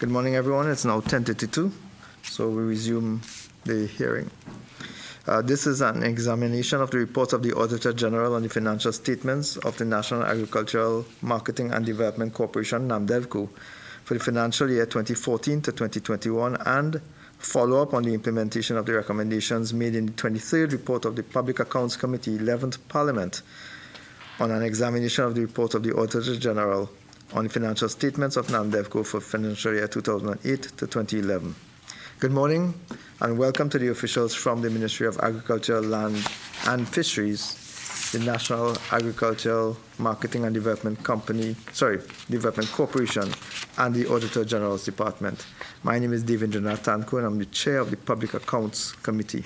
Good morning, everyone. It's now 10:32, so we resume the hearing. This is an examination of the reports of the Auditor General on the financial statements of the National Agricultural Marketing and Development Corporation, Namdevco, for the financial year 2014 to 2021, and follow-up on the implementation of the recommendations made in the 23rd report of the Public Accounts Committee, 11th Parliament, on an examination of the report of the Auditor General on the financial statements of Namdevco for financial year 2008 to 2011. Good morning and welcome to the officials from the Ministry of Agriculture, Land and Fisheries, the National Agricultural Marketing and Development Corporation, and the Auditor General's Department. My name is Devendranath Tanko and I'm the Chair of the Public Accounts Committee.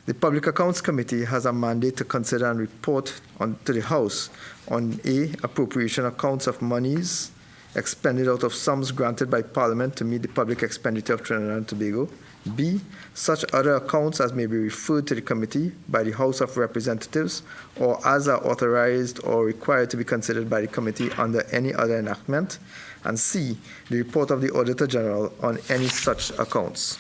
The Public Accounts Committee has a mandate to consider and report to the House on A, appropriation accounts of monies expended out of sums granted by Parliament to meet the public expenditure of Trinidad and Tobago. B, such other accounts as may be referred to the committee by the House of Representatives or as are authorized or required to be considered by the committee under any other enactment. And C, the report of the Auditor General on any such accounts.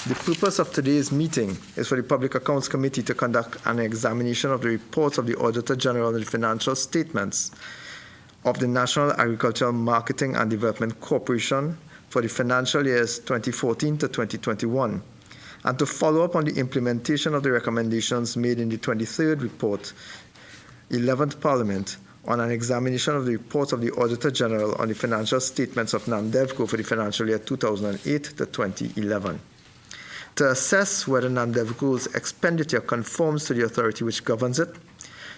The purpose of today's meeting is for the Public Accounts Committee to conduct an examination of the reports of the Auditor General on the financial statements of the National Agricultural Marketing and Development Corporation for the financial years 2014 to 2021, and to follow up on the implementation of the recommendations made in the 23rd report, 11th Parliament, on an examination of the reports of the Auditor General on the financial statements of Namdevco for the financial year 2008 to 2011. To assess whether Namdevco's expenditure conforms to the authority which governs it,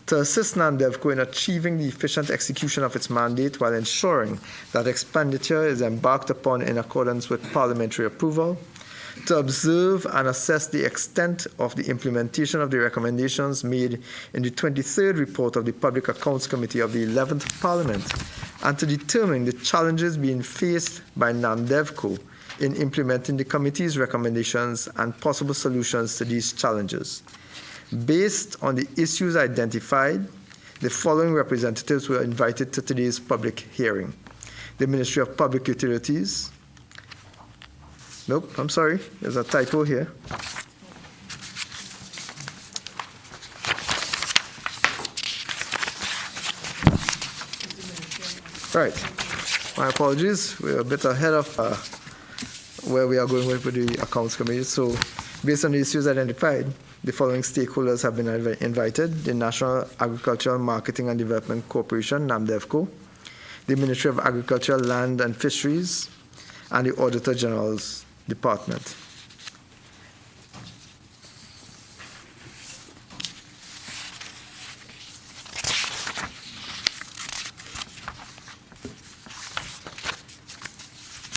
to assist Namdevco in achieving the efficient execution of its mandate while ensuring that expenditure is embarked upon in accordance with parliamentary approval, to observe and assess the extent of the implementation of the recommendations made in the 23rd report of the Public Accounts Committee of the 11th Parliament, and to determine the challenges being faced by Namdevco in implementing the committee's recommendations and possible solutions to these challenges. Based on the issues identified, the following representatives were invited to today's public hearing. The Ministry of Public Utilities. Nope, I'm sorry, there's a typo here. All right, my apologies. We're a bit ahead of where we are going with the Accounts Committee. So based on the issues identified, the following stakeholders have been invited: the National Agricultural Marketing and Development Corporation, Namdevco, the Ministry of Agriculture, Land and Fisheries, and the Auditor General's Department.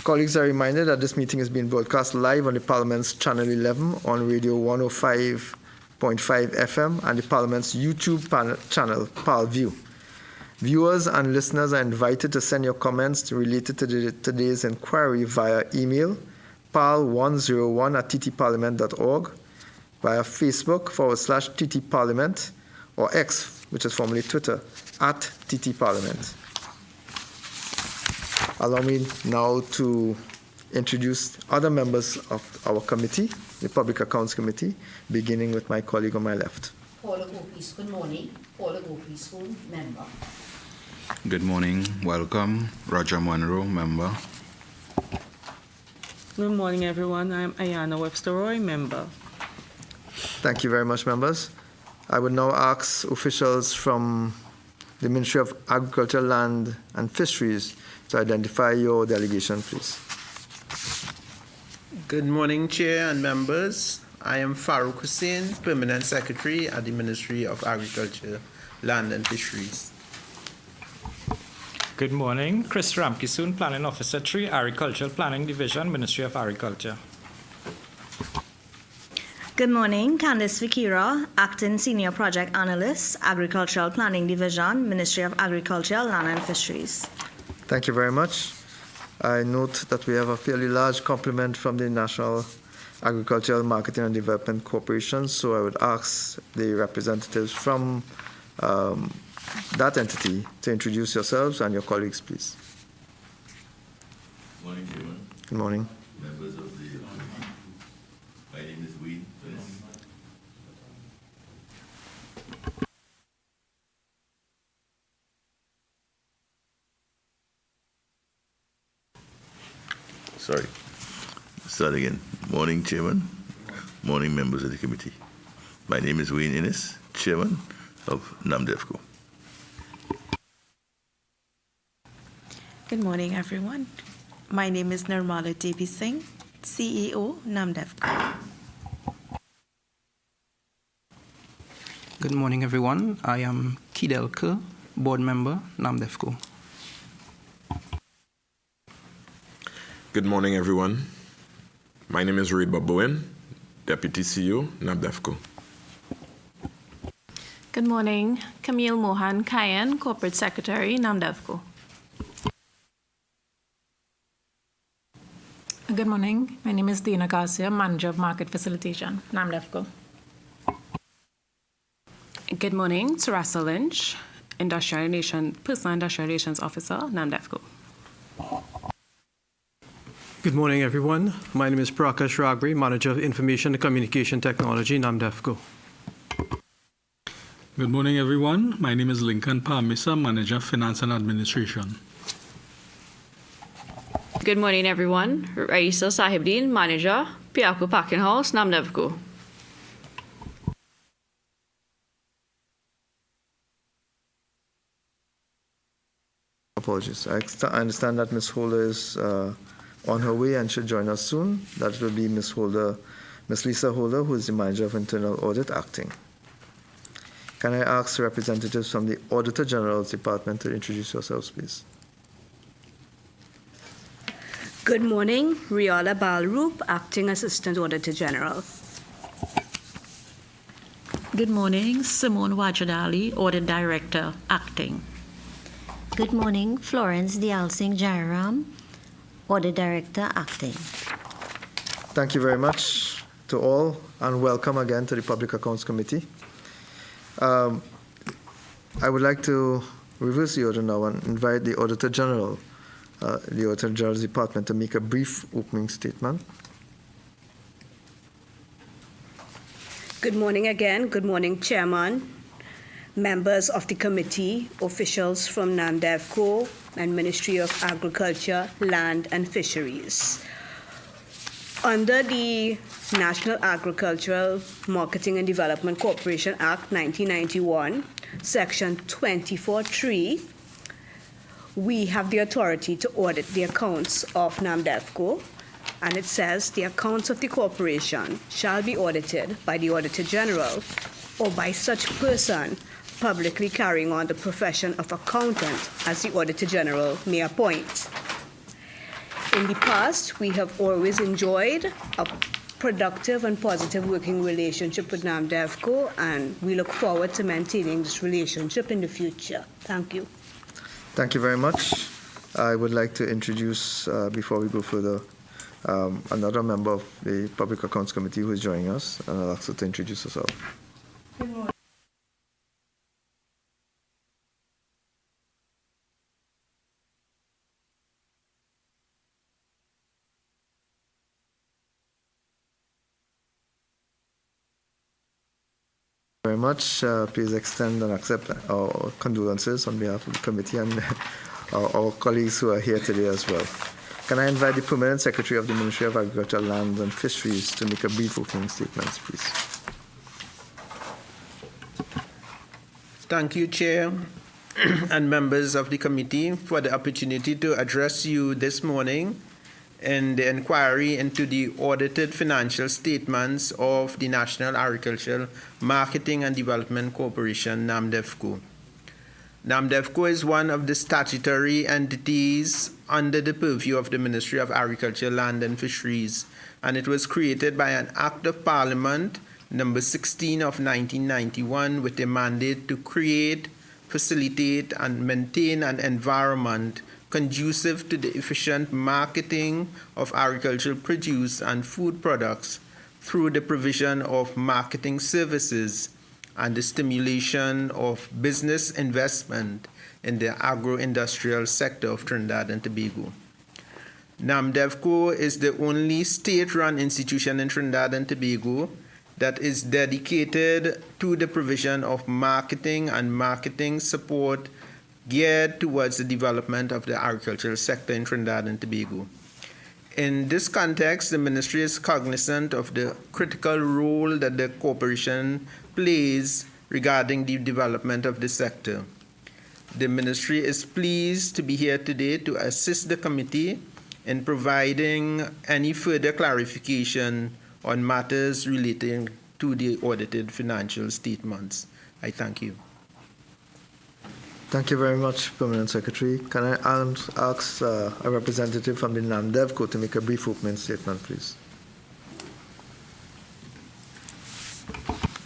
Colleagues are reminded that this meeting is being broadcast live on the Parliament's Channel 11 on Radio 105.5 FM and the Parliament's YouTube channel, ParlView. Viewers and listeners are invited to send your comments related to today's inquiry via email, parl101@ttparliament.org, via Facebook /ttparliament, or X, which is formerly Twitter, @ttparliament. Allow me now to introduce other members of our committee, the Public Accounts Committee, beginning with my colleague on my left. Paula Gopis, good morning. Paula Gopis, member. Good morning. Welcome. Roger Monroe, member. Good morning, everyone. I'm Ayana Webster-Roy, member. Thank you very much, members. I would now ask officials from the Ministry of Agriculture, Land and Fisheries to identify your delegation, please. Good morning, Chair and members. I am Farouk Hussain, Permanent Secretary at the Ministry of Agriculture, Land and Fisheries. Good morning. Chris Ramkisoon, Planning Officer, 3 Agricultural Planning Division, Ministry of Agriculture. Good morning. Candice Vikira, Acting Senior Project Analyst, Agricultural Planning Division, Ministry of Agriculture, Land and Fisheries. Thank you very much. I note that we have a fairly large complement from the National Agricultural Marketing and Development Corporation, so I would ask the representatives from that entity to introduce yourselves and your colleagues, please. morning, Chairman. Good morning. Members of the committee. My name is Wayne Finnis. Sorry. Start again. Morning, Chairman. Morning, members of the committee. My name is Wayne Innes, Chairman of Namdevco. Good morning, everyone. My name is Nirmala Devi Singh, CEO, Namdevco. Good morning, everyone. I am Kidel Kerr, board member, Namdevco. Good morning, everyone. My name is Reba Bowen, Deputy CEO, Namdevco. Good morning. Camille Mohan Kayan, Corporate Secretary, Namdevco. Good morning. My name is Dina Garcia, Manager of Market Facilitation, Namdevco. Good morning. Sarasa Lynch, Personal Industrial Relations Officer, Namdevco. Good morning, everyone. My name is Prakash Ragri, Manager of Information and Communication Technology, Namdevco. Good morning, everyone. My name is Lincoln Parmisa, Manager of Finance and Administration. Good morning, everyone. Raisa Sahibdeen, Manager, Piaku Packing House, Namdevco. Apologies. I understand that Ms. Holder is on her way and should join us soon. That will be Ms. Lisa Holder, who is the Manager of Internal Audit, acting. Can I ask representatives from the Auditor General's Department to introduce yourselves, please? Good morning. Riola Balroop, Acting Assistant Auditor General. Good morning. Simone Wajadali, Audit Director, Acting. Good morning. Florence Dialsing Jairam, Audit Director, Acting. Thank you very much to all, and welcome again to the Public Accounts Committee. I would like to reverse the order now and invite the Auditor General, the Auditor General's Department, to make a brief opening statement. Good morning again. Good morning, Chairman, members of the committee, officials from Namdevco and Ministry of Agriculture, Land and Fisheries. Under the National Agricultural Marketing and Development Corporation Act 1991, Section 24(3), we have the authority to audit the accounts of Namdevco, and it says the accounts of the corporation shall be audited by the Auditor General or by such person publicly carrying on the profession of accountant as the Auditor General may appoint. In the past, we have always enjoyed a productive and positive working relationship with Namdevco, and we look forward to maintaining this relationship in the future. Thank you. Thank you very much. I would like to introduce, before we go further, another member of the Public Accounts Committee who is joining us, and I'll ask her to introduce herself. Good morning. Very much. Please extend and accept our condolences on behalf of the committee and our colleagues who are here today as well. Can I invite the Permanent Secretary of the Ministry of Agriculture, Land and Fisheries to make a brief opening statement, please? Thank you, Chair and members of the committee, for the opportunity to address you this morning in the inquiry into the audited financial statements of the National Agricultural Marketing and Development Corporation, Namdevco. Namdevco is one of the statutory entities under the purview of the Ministry of Agriculture, Land and Fisheries, and it was created by an Act of Parliament number 16 of 1991 with a mandate to create, facilitate, and maintain an environment conducive to the efficient marketing of agricultural produce and food products through the provision of marketing services and the stimulation of business investment in the agro-industrial sector of Trinidad and Tobago. Namdevco is the only state-run institution in Trinidad and Tobago that is dedicated to the provision of marketing and marketing support geared towards the development of the agricultural sector in Trinidad and Tobago. In this context, the ministry is cognizant of the critical role that the corporation plays regarding the development of the sector. The ministry is pleased to be here today to assist the committee in providing any further clarification on matters relating to the audited financial statements. I thank you. Thank you very much, Permanent Secretary. Can I ask a representative from the Namdevco to make a brief opening statement, please?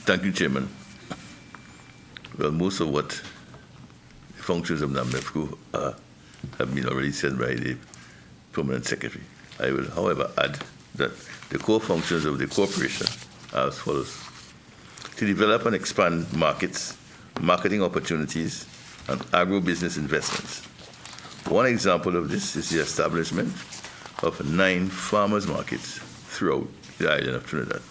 Thank you, Chairman. Well, most of what the functions of Namdevco have been already said by the Permanent Secretary. I will, however, add that the core functions of the corporation are as follows: to develop and expand markets, marketing opportunities, and agro-business investments. One example of this is the establishment of 9 farmers markets throughout the island of Trinidad.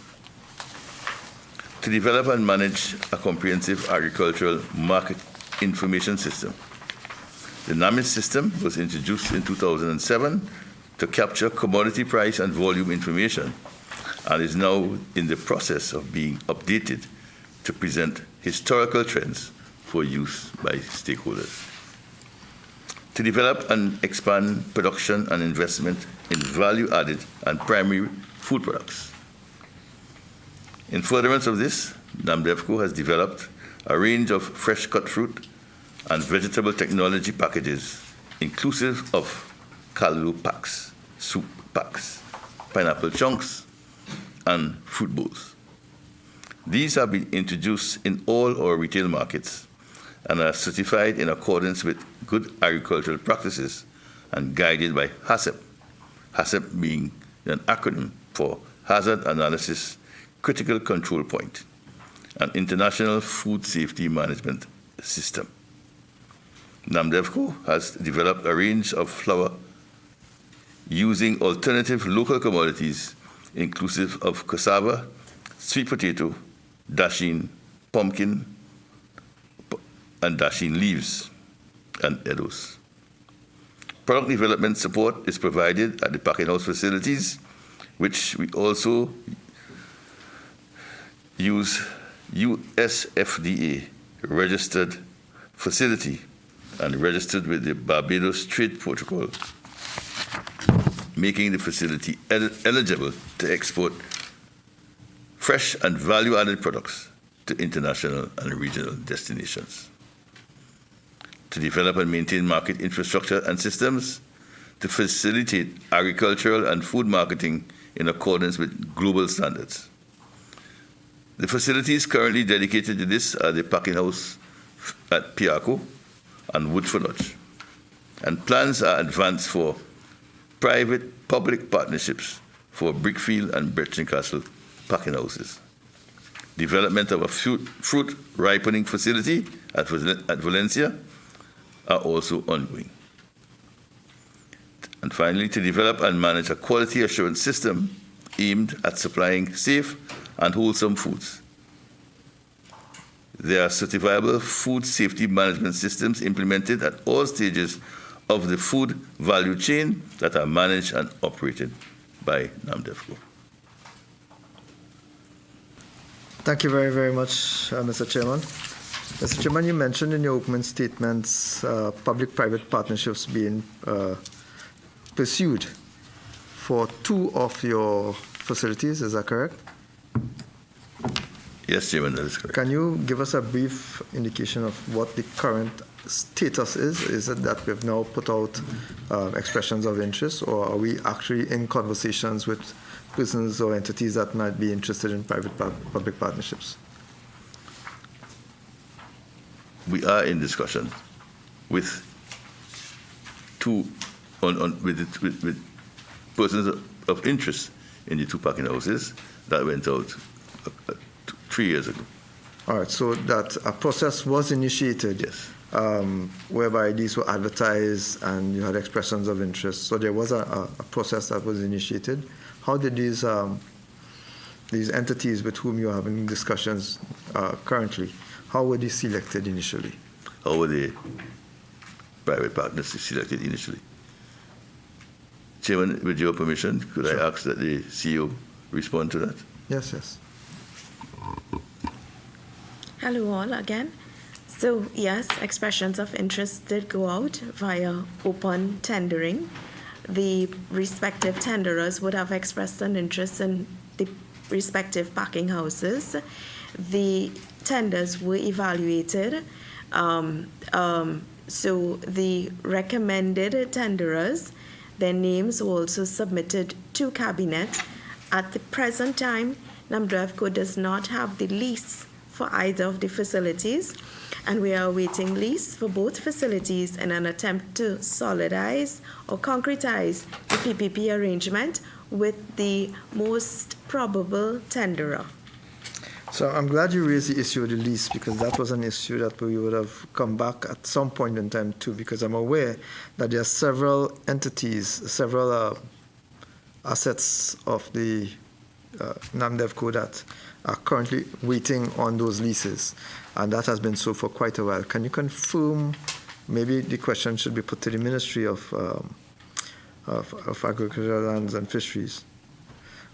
To develop and manage a comprehensive agricultural market information system. The NAMIS system was introduced in 2007 to capture commodity price and volume information and is now in the process of being updated to present historical trends for use by stakeholders. To develop and expand production and investment in value-added and primary food products. In furtherance of this, Namdevco has developed a range of fresh cut fruit and vegetable technology packages, inclusive of caldo packs, soup packs, pineapple chunks, and fruit bowls. These have been introduced in all our retail markets and are certified in accordance with good agricultural practices and guided by HACCP, HACCP being an acronym for Hazard Analysis Critical Control Point, an international food safety management system. Namdevco has developed a range of flour using alternative local commodities, inclusive of cassava, sweet potato, dasheen, pumpkin, and dasheen leaves, and eddos. Product development support is provided at the packing house facilities, which we also use USFDA registered facility and registered with the Barbados Trade Protocol, making the facility eligible to export fresh and value-added products to international and regional destinations. To develop and maintain market infrastructure and systems to facilitate agricultural and food marketing in accordance with global standards. The facilities currently dedicated to this are the packing house at Piaco and Woodford Lodge, and plans are advanced for private-public partnerships for Brickfield and Brechin Castle packing houses. Development of a fruit ripening facility at Valencia are also ongoing. And finally, to develop and manage a quality assurance system aimed at supplying safe and wholesome foods. There are certifiable food safety management systems implemented at all stages of the food value chain that are managed and operated by Namdevco. Thank you very, very much, Mr. Chairman. Mr. Chairman, you mentioned in your opening statements public-private partnerships being pursued for 2 of your facilities. Is that correct? Yes, Chairman, that is correct. Can you give us a brief indication of what the current status is? Is it that we've now put out expressions of interest, or are we actually in conversations with persons or entities that might be interested in private-public partnerships? We are in discussion with with persons of interest in the 2 packing houses that went out 3 years ago. All right, so that a process was initiated, yes, whereby these were advertised and you had expressions of interest. So there was a process that was initiated. How did these entities with whom you're having discussions currently, how were they selected initially? How were the private partners selected initially? Chairman, with your permission, could I ask that the CEO respond to that? Yes, yes. Hello all again. So yes, expressions of interest did go out via open tendering. The respective tenderers would have expressed an interest in the respective packing houses. The tenders were evaluated. So the recommended tenderers, their names were also submitted to Cabinet. At the present time, Namdevco does not have the lease for either of the facilities, and we are awaiting lease for both facilities in an attempt to solidize or concretize the PPP arrangement with the most probable tenderer. So I'm glad you raised the issue of the lease, because that was an issue that we would have come back at some point in time too, because I'm aware that there are several entities, several assets of the Namdevco that are currently waiting on those leases, and that has been so for quite a while. Can you confirm, maybe the question should be put to the Ministry of Agriculture, Lands and Fisheries,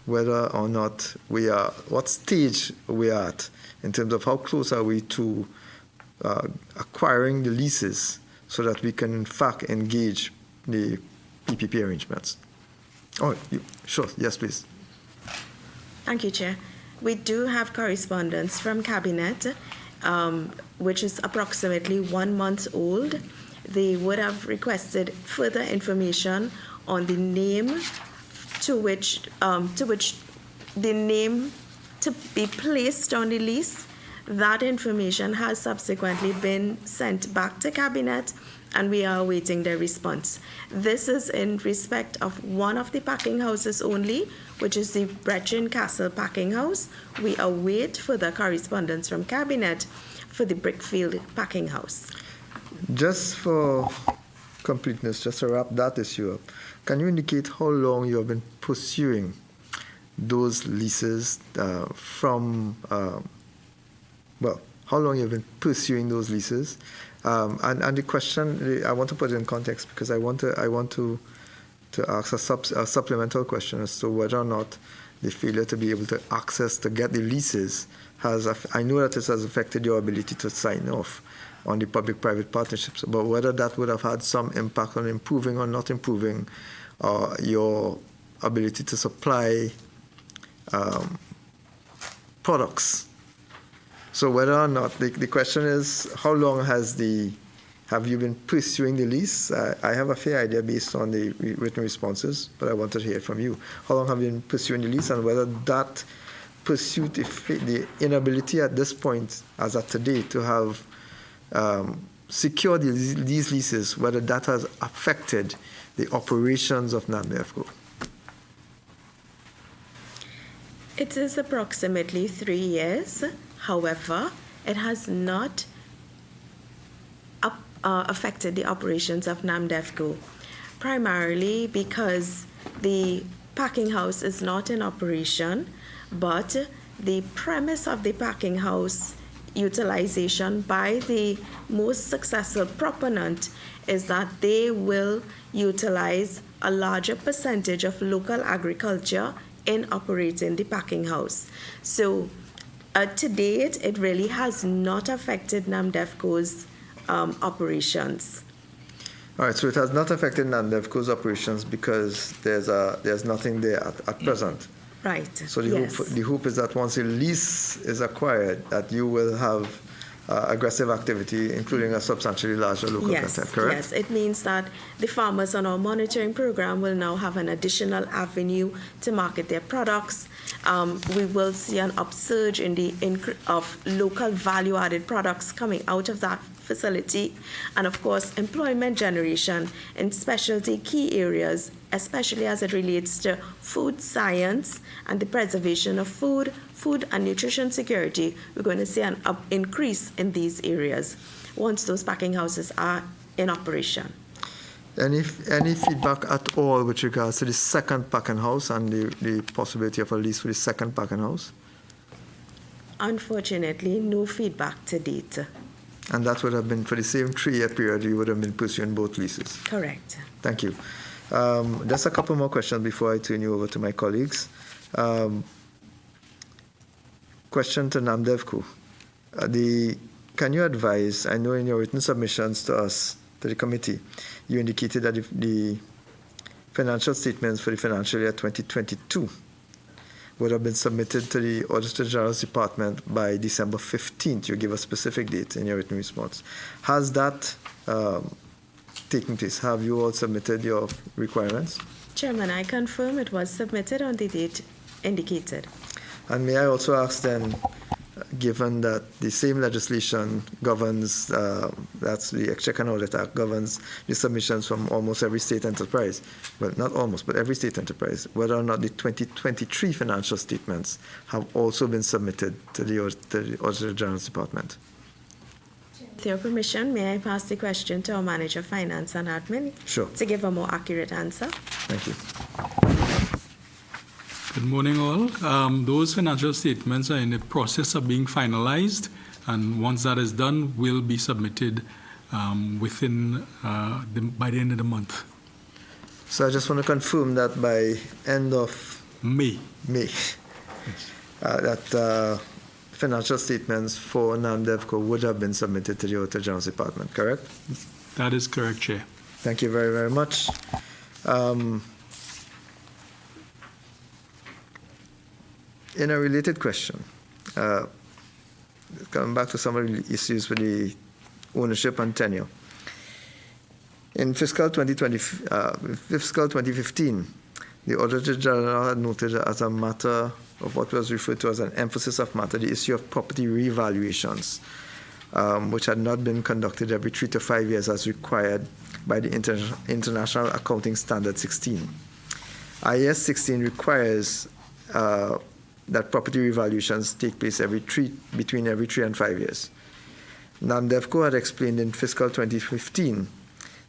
whether or not we are, what stage we are at in terms of how close are we to acquiring the leases so that we can in fact engage the PPP arrangements? Oh, sure, yes, please. Thank you, Chair. We do have correspondence from Cabinet, which is approximately 1 month old. They would have requested further information on the name to which the name to be placed on the lease. That information has subsequently been sent back to Cabinet, and we are awaiting their response. This is in respect of one of the packing houses only, which is the Brechin Castle packing house. We await further correspondence from Cabinet for the Brickfield packing house. Just for completeness, just to wrap that issue up, can you indicate how long you have been pursuing those leases how long you've been pursuing those leases? And the question, I want to put it in context because I want to ask a supplemental question as to whether or not the failure to be able to access, to get the leases, I know that this has affected your ability to sign off on the public-private partnerships, but whether that would have had some impact on improving or not improving your ability to supply products. So whether or not, the question is, how long have you been pursuing the lease? I have a fair idea based on the written responses, but I wanted to hear from you. How long have you been pursuing the lease, and whether that pursuit, the inability at this point, as at today, to have secured these leases, whether that has affected the operations of Namdevco? It is approximately 3 years. However, it has not affected the operations of Namdevco, primarily because the packing house is not in operation, but the premise of the packing house utilization by the most successful proponent is that they will utilize a larger percentage of local agriculture in operating the packing house. So to date, it really has not affected Namdevco's operations. All right, so it has not affected Namdevco's operations because there's nothing there at present. Right. So the hope is that once a lease is acquired, that you will have aggressive activity, including a substantially larger local content, correct? Yes, it means that the farmers on our monitoring program will now have an additional avenue to market their products, we will see an upsurge in the of local value-added products coming out of that facility, and of course employment generation in specialty key areas, especially as it relates to food science and the preservation of food and nutrition security. We're going to see an increase in these areas once those packing houses are in operation. Any feedback at all with regards to the second packing house and the possibility of a lease for the second packing house? Unfortunately, no feedback to date. And that would have been for the same 3-year period, you would have been pursuing both leases? Correct. Thank you. Just a couple more questions before I turn you over to my colleagues. Question to Namdevco. Can you advise, I know in your written submissions to us, to the committee, you indicated that the financial statements for the financial year 2022 would have been submitted to the Auditor General's Department by December 15th. You give a specific date in your written response. Has that taken place? Have you all submitted your requirements? Chairman, I confirm it was submitted on the date indicated. And may I also ask then, given that the same legislation governs, that's the Exchequer and Audit Act, governs the submissions from almost every state enterprise, well, not almost, but every state enterprise, whether or not the 2023 financial statements have also been submitted to the Auditor General's Department? With your permission, may I pass the question to our Manager of Finance and Admin? Sure. To give a more accurate answer. Thank you. Good morning, all. Those financial statements are in the process of being finalized, and once that is done, will be submitted by the end of the month. So I just want to confirm that by end of May, that financial statements for Namdevco would have been submitted to the Auditor General's Department, correct? That is correct, Chair. Thank you very, very much. In a related question, coming back to some of the issues with the ownership and tenure. In fiscal 2015, the Auditor General had noted as a matter of what was referred to as an emphasis of matter, the issue of property revaluations, which had not been conducted every 3 to 5 years as required by the International Accounting Standard 16. IAS 16 requires that property revaluations take place between every 3 and 5 years. Namdevco had explained in fiscal 2015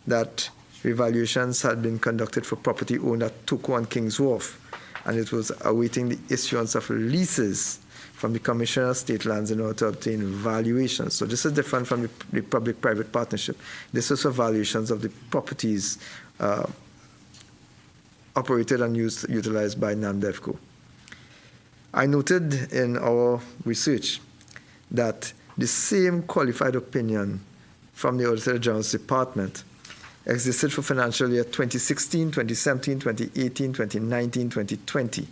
that revaluations had been conducted for property owned at Toko and Kings Wharf, and it was awaiting the issuance of leases from the Commissioner of State Lands in order to obtain valuations. So this is different from the public-private partnership. This is for valuations of the properties operated and utilized by Namdevco. I noted in our research that the same qualified opinion from the Auditor General's Department existed for financial year 2016, 2017, 2018, 2019, 2020,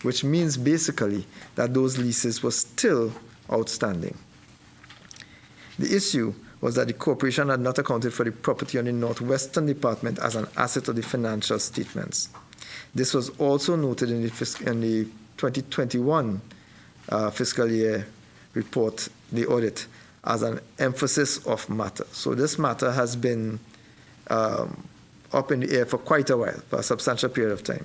which means basically that those leases were still outstanding. The issue was that the corporation had not accounted for the property on the Northwestern Department as an asset of the financial statements. This was also noted in the 2021 fiscal year report, the audit, as an emphasis of matter. So this matter has been up in the air for quite a while, for a substantial period of time.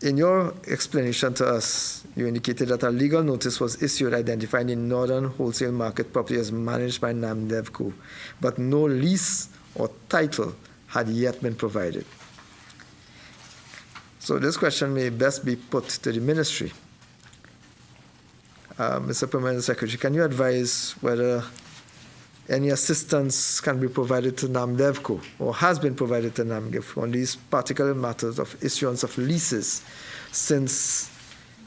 In your explanation to us, you indicated that a legal notice was issued identifying the Northern Wholesale Market property as managed by Namdevco, but no lease or title had yet been provided. So this question may best be put to the Ministry. Mr. Permanent Secretary, can you advise whether any assistance can be provided to Namdevco or has been provided to Namdevco on these particular matters of issuance of leases, since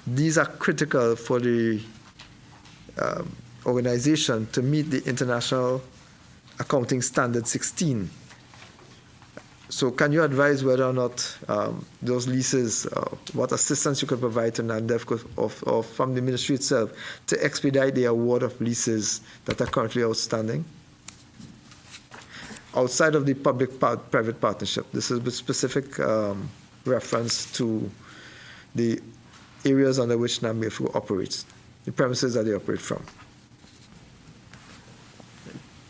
these are critical for the organization to meet the International Accounting Standard 16? So can you advise whether or not those leases, what assistance you could provide to Namdevco or from the ministry itself to expedite the award of leases that are currently outstanding? Outside of the public-private partnership, this is with specific reference to the areas under which Namdevco operates, the premises that they operate from.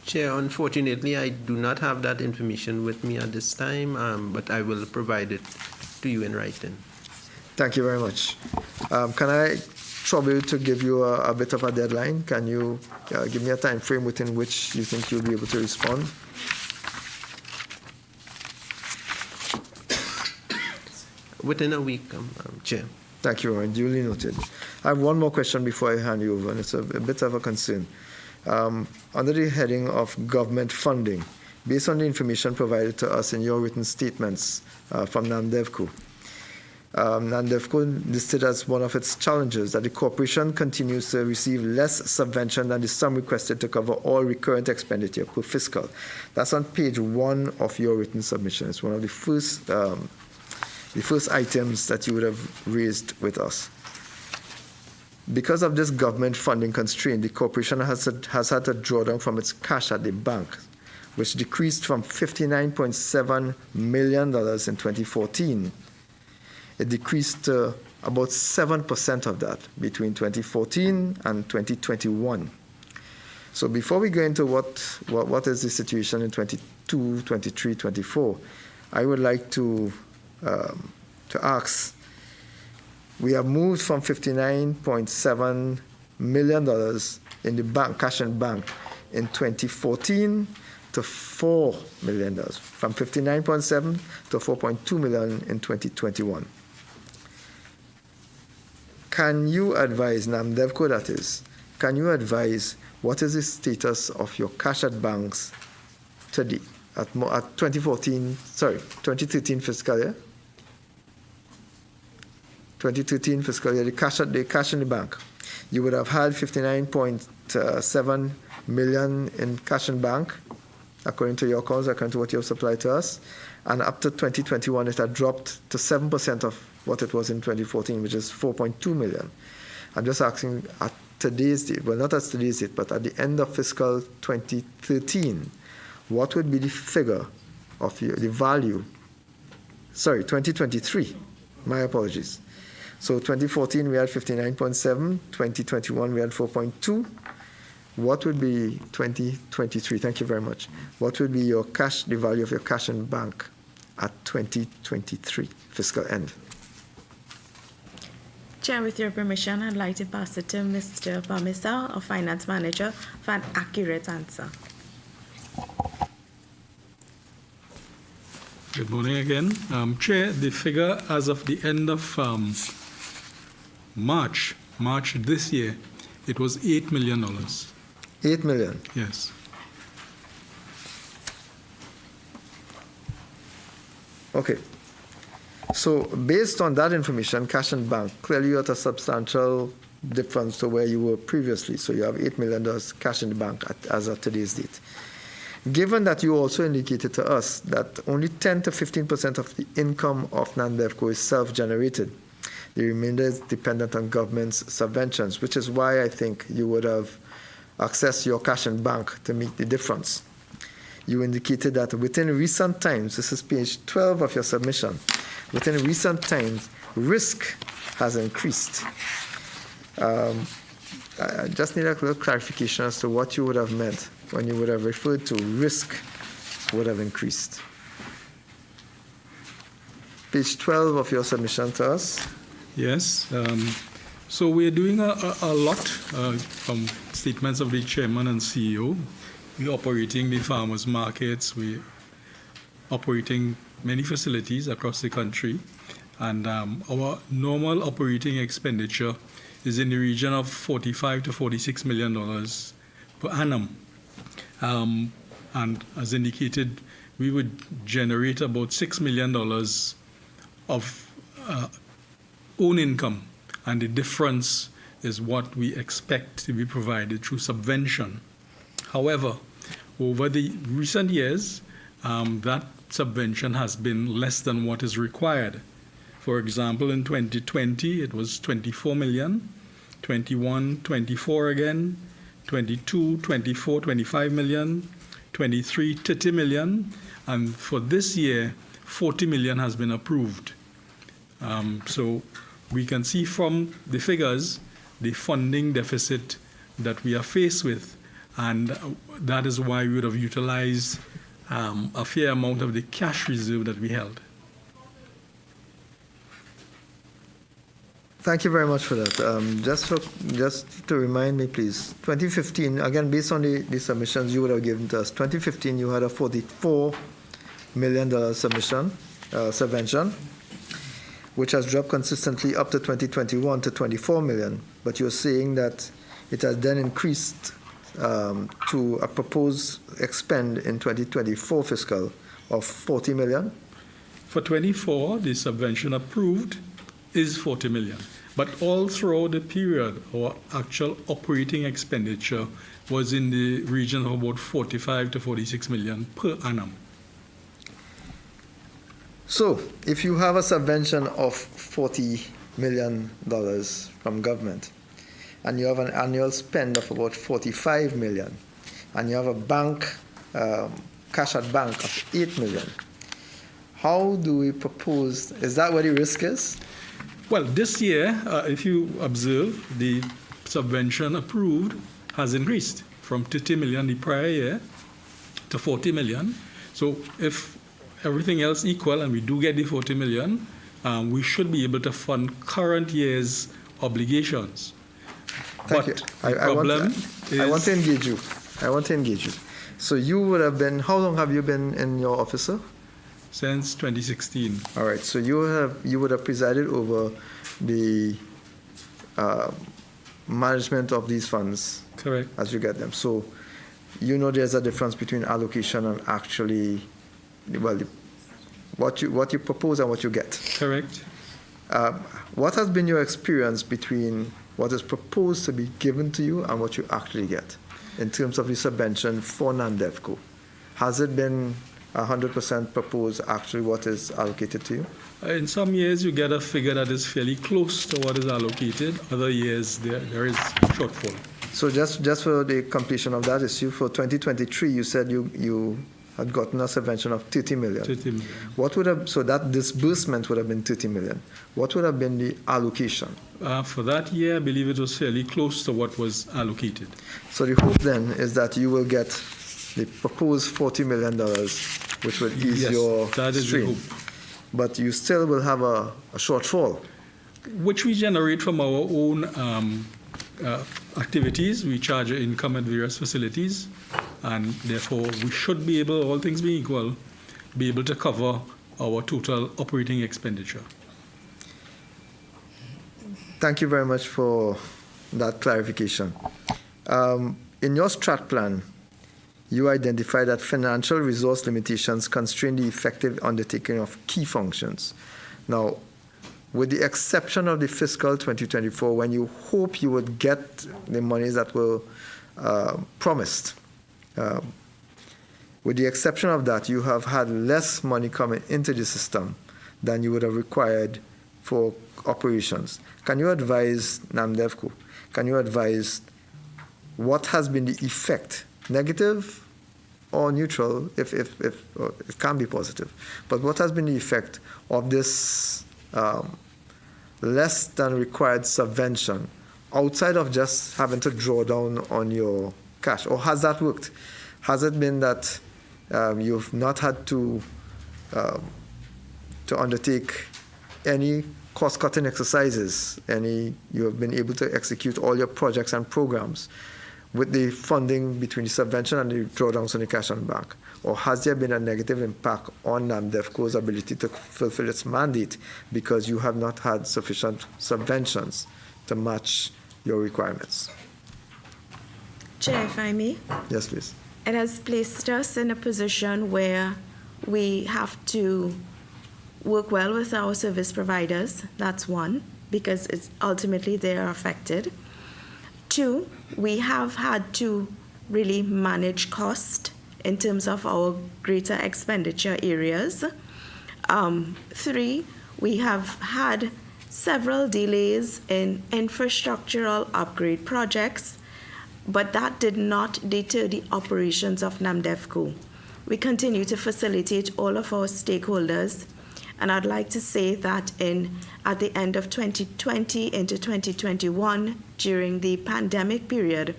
Chair, unfortunately, I do not have that information with me at this time, but I will provide it to you in writing. Thank you very much. Can I trouble you to give you a bit of a deadline? Can you give me a time frame within which you think you'll be able to respond? Within a week, Chair. Thank you, Warren. Duly noted. I have one more question before I hand you over, and it's a bit of a concern. Under the heading of government funding, based on the information provided to us in your written statements from Namdevco, Namdevco listed as one of its challenges that the corporation continues to receive less subvention than the sum requested to cover all recurrent expenditure per fiscal. That's on page 1 of your written submission. It's one of the first items that you would have raised with us. Because of this government funding constraint, the corporation has had to draw down from its cash at the bank, which decreased from $59.7 million in 2014. It decreased to about 7% of that between 2014 and 2021. So before we go into what is the situation in 22, 23, 24, I would like to ask, we have moved from $59.7 million in the bank, cash and bank, in 2014 to $4 million, from 59.7 to 4.2 million in 2021. Can you advise, Namdevco that is, can you advise what is the status of your cash at banks today, at 2013 fiscal year? 2013 fiscal year, the cash in the bank. You would have had 59.7 million in cash in bank, according to your accounts, according to what you have supplied to us. And up to 2021, it had dropped to 7% of what it was in 2014, which is 4.2 million. I'm just asking at today's date, well, not at today's date, but at the end of fiscal 2013, what would be the figure of the value? Sorry, 2023. My apologies. So 2014, we had 59.7. 2021, we had 4.2. What would be 2023? Thank you very much. What would be your cash, the value of your cash in bank at 2023 fiscal end? Chair, with your permission, I'd like to pass it to Mr. Bamisa, our Finance Manager, for an accurate answer. Good morning again. Chair, the figure as of the end of March this year, it was $8 million. 8 million? Yes. Okay. So based on that information, cash and bank, clearly you're at a substantial difference to where you were previously. So you have $8 million cash in the bank as of today's date. Given that you also indicated to us that only 10 to 15% of the income of Namdevco is self-generated, the remainder is dependent on government's subventions, which is why I think you would have accessed your cash and bank to make the difference. You indicated that within recent times, this is page 12 of your submission, within recent times, risk has increased. I just need a little clarification as to what you would have meant when you would have referred to risk would have increased. Page 12 of your submission to us. Yes. So we're doing a lot from statements of the chairman and CEO. We're operating the farmers markets. We're operating many facilities across the country. And our normal operating expenditure is in the region of $45 to $46 million per annum. And as indicated, we would generate about $6 million of own income, and the difference is what we expect to be provided through subvention. However, over the recent years, that subvention has been less than what is required. For example, in 2020, it was 24 million, 21, 24 again, 22, 24, 25 million, 23, 30 million, and for this year, 40 million has been approved. So we can see from the figures the funding deficit that we are faced with, and that is why we would have utilized a fair amount of the cash reserve that we held. Thank you very much for that. Just to remind me, please, 2015, again, based on the submissions you would have given to us, 2015 you had a $44 million subvention, which has dropped consistently up to 2021 to $24 million. But you're saying that it has then increased to a proposed expend in 2024 fiscal of $40 million? For 24, the subvention approved is $40 million. But all throughout the period, our actual operating expenditure was in the region of about 45 to 46 million per annum. So, if you have a subvention of $40 million from government, and you have an annual spend of about $45 million, and you have a bank, cash at bank of $8 million, how do we propose, is that where the risk is? Well, this year, if you observe, the subvention approved has increased from 30 million the prior year to 40 million. So if everything else equal and we do get the 40 million, we should be able to fund current year's obligations. Thank you. I want to engage you. I want to engage you. So you would have been, how long have you been in your office, sir? Since 2016. All right. So you would have presided over the management of these funds. Correct. As you get them. So you know there's a difference between allocation and actually, well, what you propose and what you get. Correct. What has been your experience between what is proposed to be given to you and what you actually get in terms of the subvention for Namdevco? Has it been 100% proposed actually what is allocated to you? In some years, you get a figure that is fairly close to what is allocated. Other years, there is shortfall. So just for the completion of that issue, for 2023, you said you had gotten a subvention of 30 million. 30 million. What would have, so that disbursement would have been 30 million. What would have been the allocation? For that year, I believe it was fairly close to what was allocated. So the hope then is that you will get the proposed $40 million, which will ease your that is stream. the hope. But you still will have a shortfall. Which we generate from our own activities. We charge income at various facilities, and therefore we should be able, all things being equal, be able to cover our total operating expenditure. Thank you very much for that clarification. In your strat plan, you identify that financial resource limitations constrain the effective undertaking of key functions. Now, with the exception of the fiscal 2024, when you hope you would get the monies that were promised, with the exception of that, you have had less money coming into the system than you would have required for operations. Can you advise Namdevco, can you advise what has been the effect, negative or neutral, if or it can be positive, but what has been the effect of this less than required subvention outside of just having to draw down on your cash? Or has that worked? Has it been that you've not had to undertake any cost-cutting exercises, you have been able to execute all your projects and programs with the funding between the subvention and the drawdowns on the cash on bank? Or has there been a negative impact on Namdevco's ability to fulfill its mandate because you have not had sufficient subventions to match your requirements? Chair, if I may? Yes, please. It has placed us in a position where we have to work well with our service providers. That's one, because it's ultimately they are affected. Two, we have had to really manage cost in terms of our greater expenditure areas. Three, we have had several delays in infrastructural upgrade projects, but that did not deter the operations of Namdevco. We continue to facilitate all of our stakeholders And I'd like to say that at the end of 2020 into 2021, during the pandemic period,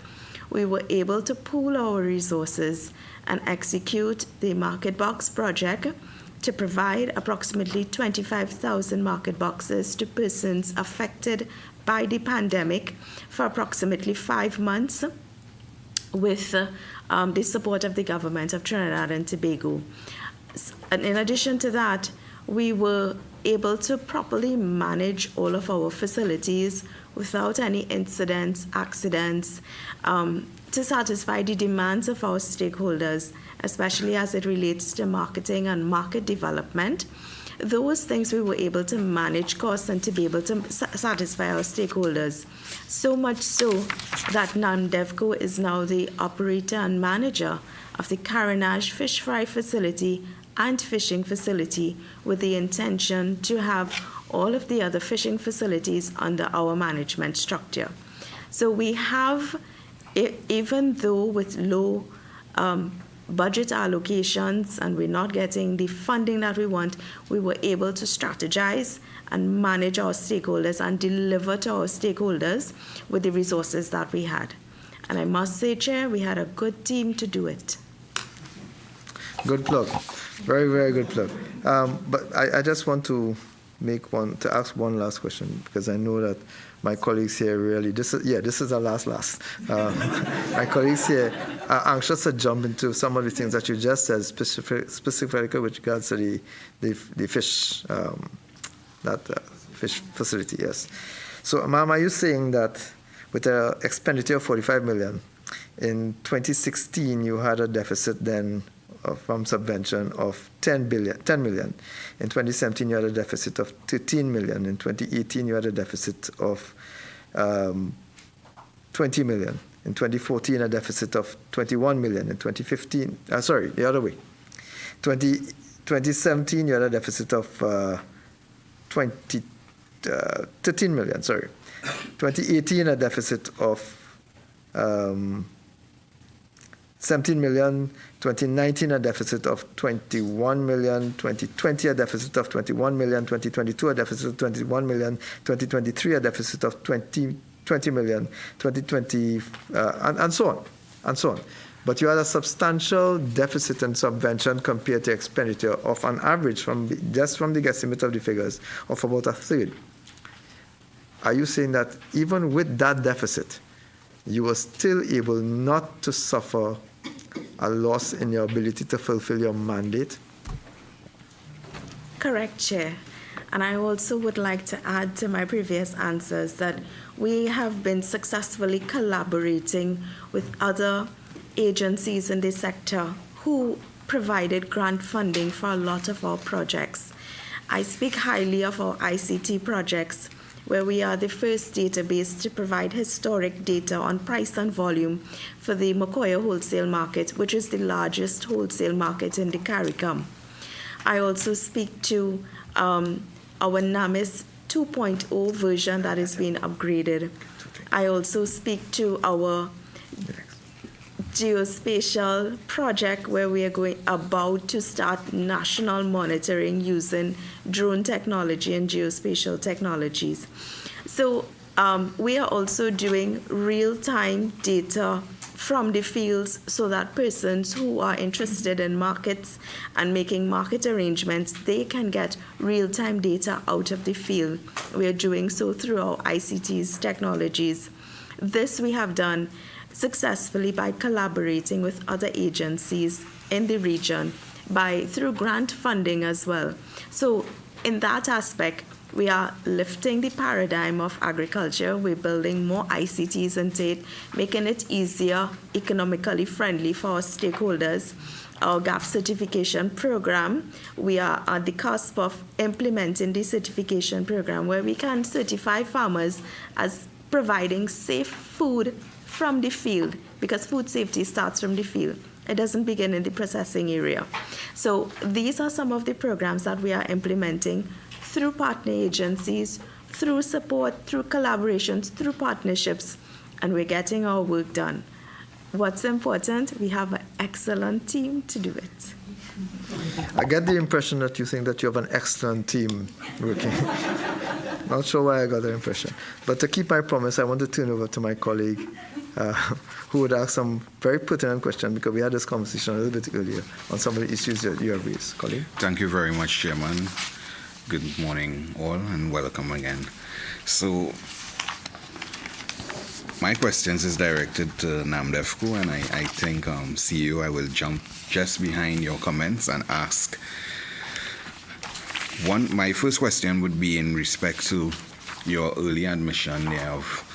we were able to pool our resources and execute the Market Box project to provide approximately 25,000 market boxes to persons affected by the pandemic for approximately 5 months with the support of the government of Trinidad and Tobago. And in addition to that, we were able to properly manage all of our facilities without any incidents, accidents, to satisfy the demands of our stakeholders, especially as it relates to marketing and market development. Those things we were able to manage costs and to be able to satisfy our stakeholders. So much so that Namdevco is now the operator and manager of the Carenage fish fry facility and fishing facility, with the intention to have all of the other fishing facilities under our management structure. So we have, even though with low budget allocations and we're not getting the funding that we want, we were able to strategize and manage our stakeholders and deliver to our stakeholders with the resources that we had. And I must say, Chair, we had a good team to do it. Good plug. Very, very good plug. But I just want to ask one last question, because I know that my colleagues here really, this is our last. My colleagues here are anxious to jump into some of the things that you just said, specifically with regards to the fish, fish facility, yes. So, ma'am, are you saying that with an expenditure of 45 million, in 2016 you had a deficit then from subvention of 10 million. In 2017, you had a deficit of 13 million. In 2018, you had a deficit of 20 million. In 2014, a deficit of 21 million. In 2015, the other way. 2017, you had a deficit of 13 million, 2018, a deficit of 17 million, 2019 a deficit of 21 million, 2020 a deficit of 21 million, 2022 a deficit of 21 million, 2023 a deficit of 20 million, 2020, and so on. But you had a substantial deficit in subvention compared to expenditure of an average, just from the guesstimate of the figures, of about a third. Are you saying that even with that deficit, you were still able not to suffer a loss in your ability to fulfill your mandate? Correct, Chair. And I also would like to add to my previous answers that we have been successfully collaborating with other agencies in the sector who provided grant funding for a lot of our projects. I speak highly of our ICT projects, where we are the first database to provide historic data on price and volume for the Mokoya wholesale market, which is the largest wholesale market in the CARICOM. I also speak to our NAMIS 2.0 version that is being upgraded. I also speak to our geospatial project, where we are about to start national monitoring using drone technology and geospatial technologies. So we are also doing real-time data from the fields, so that persons who are interested in markets and making market arrangements, they can get real-time data out of the field. We are doing so through our ICTs technologies. This we have done successfully by collaborating with other agencies in the region, through grant funding as well. So in that aspect, we are lifting the paradigm of agriculture. We're building more ICTs into it, making it easier, economically friendly for our stakeholders. Our GAP certification program, we are at the cusp of implementing the certification program, where we can certify farmers as providing safe food from the field, because food safety starts from the field. It doesn't begin in the processing area. So these are some of the programs that we are implementing through partner agencies, through support, through collaborations, through partnerships, and we're getting our work done. What's important, we have an excellent team to do it. I get the impression that you think that you have an excellent team working. Not sure why I got that impression. But to keep my promise, I want to turn over to my colleague who would ask some very pertinent questions, because we had this conversation a little bit earlier on some of the issues that you have raised. Colleague? Thank you very much, Chairman. Good morning, all, and welcome again. So, my questions is directed to Namdevco, and I think, CEO, I will jump just behind your comments and ask. My first question would be in respect to your early admission there of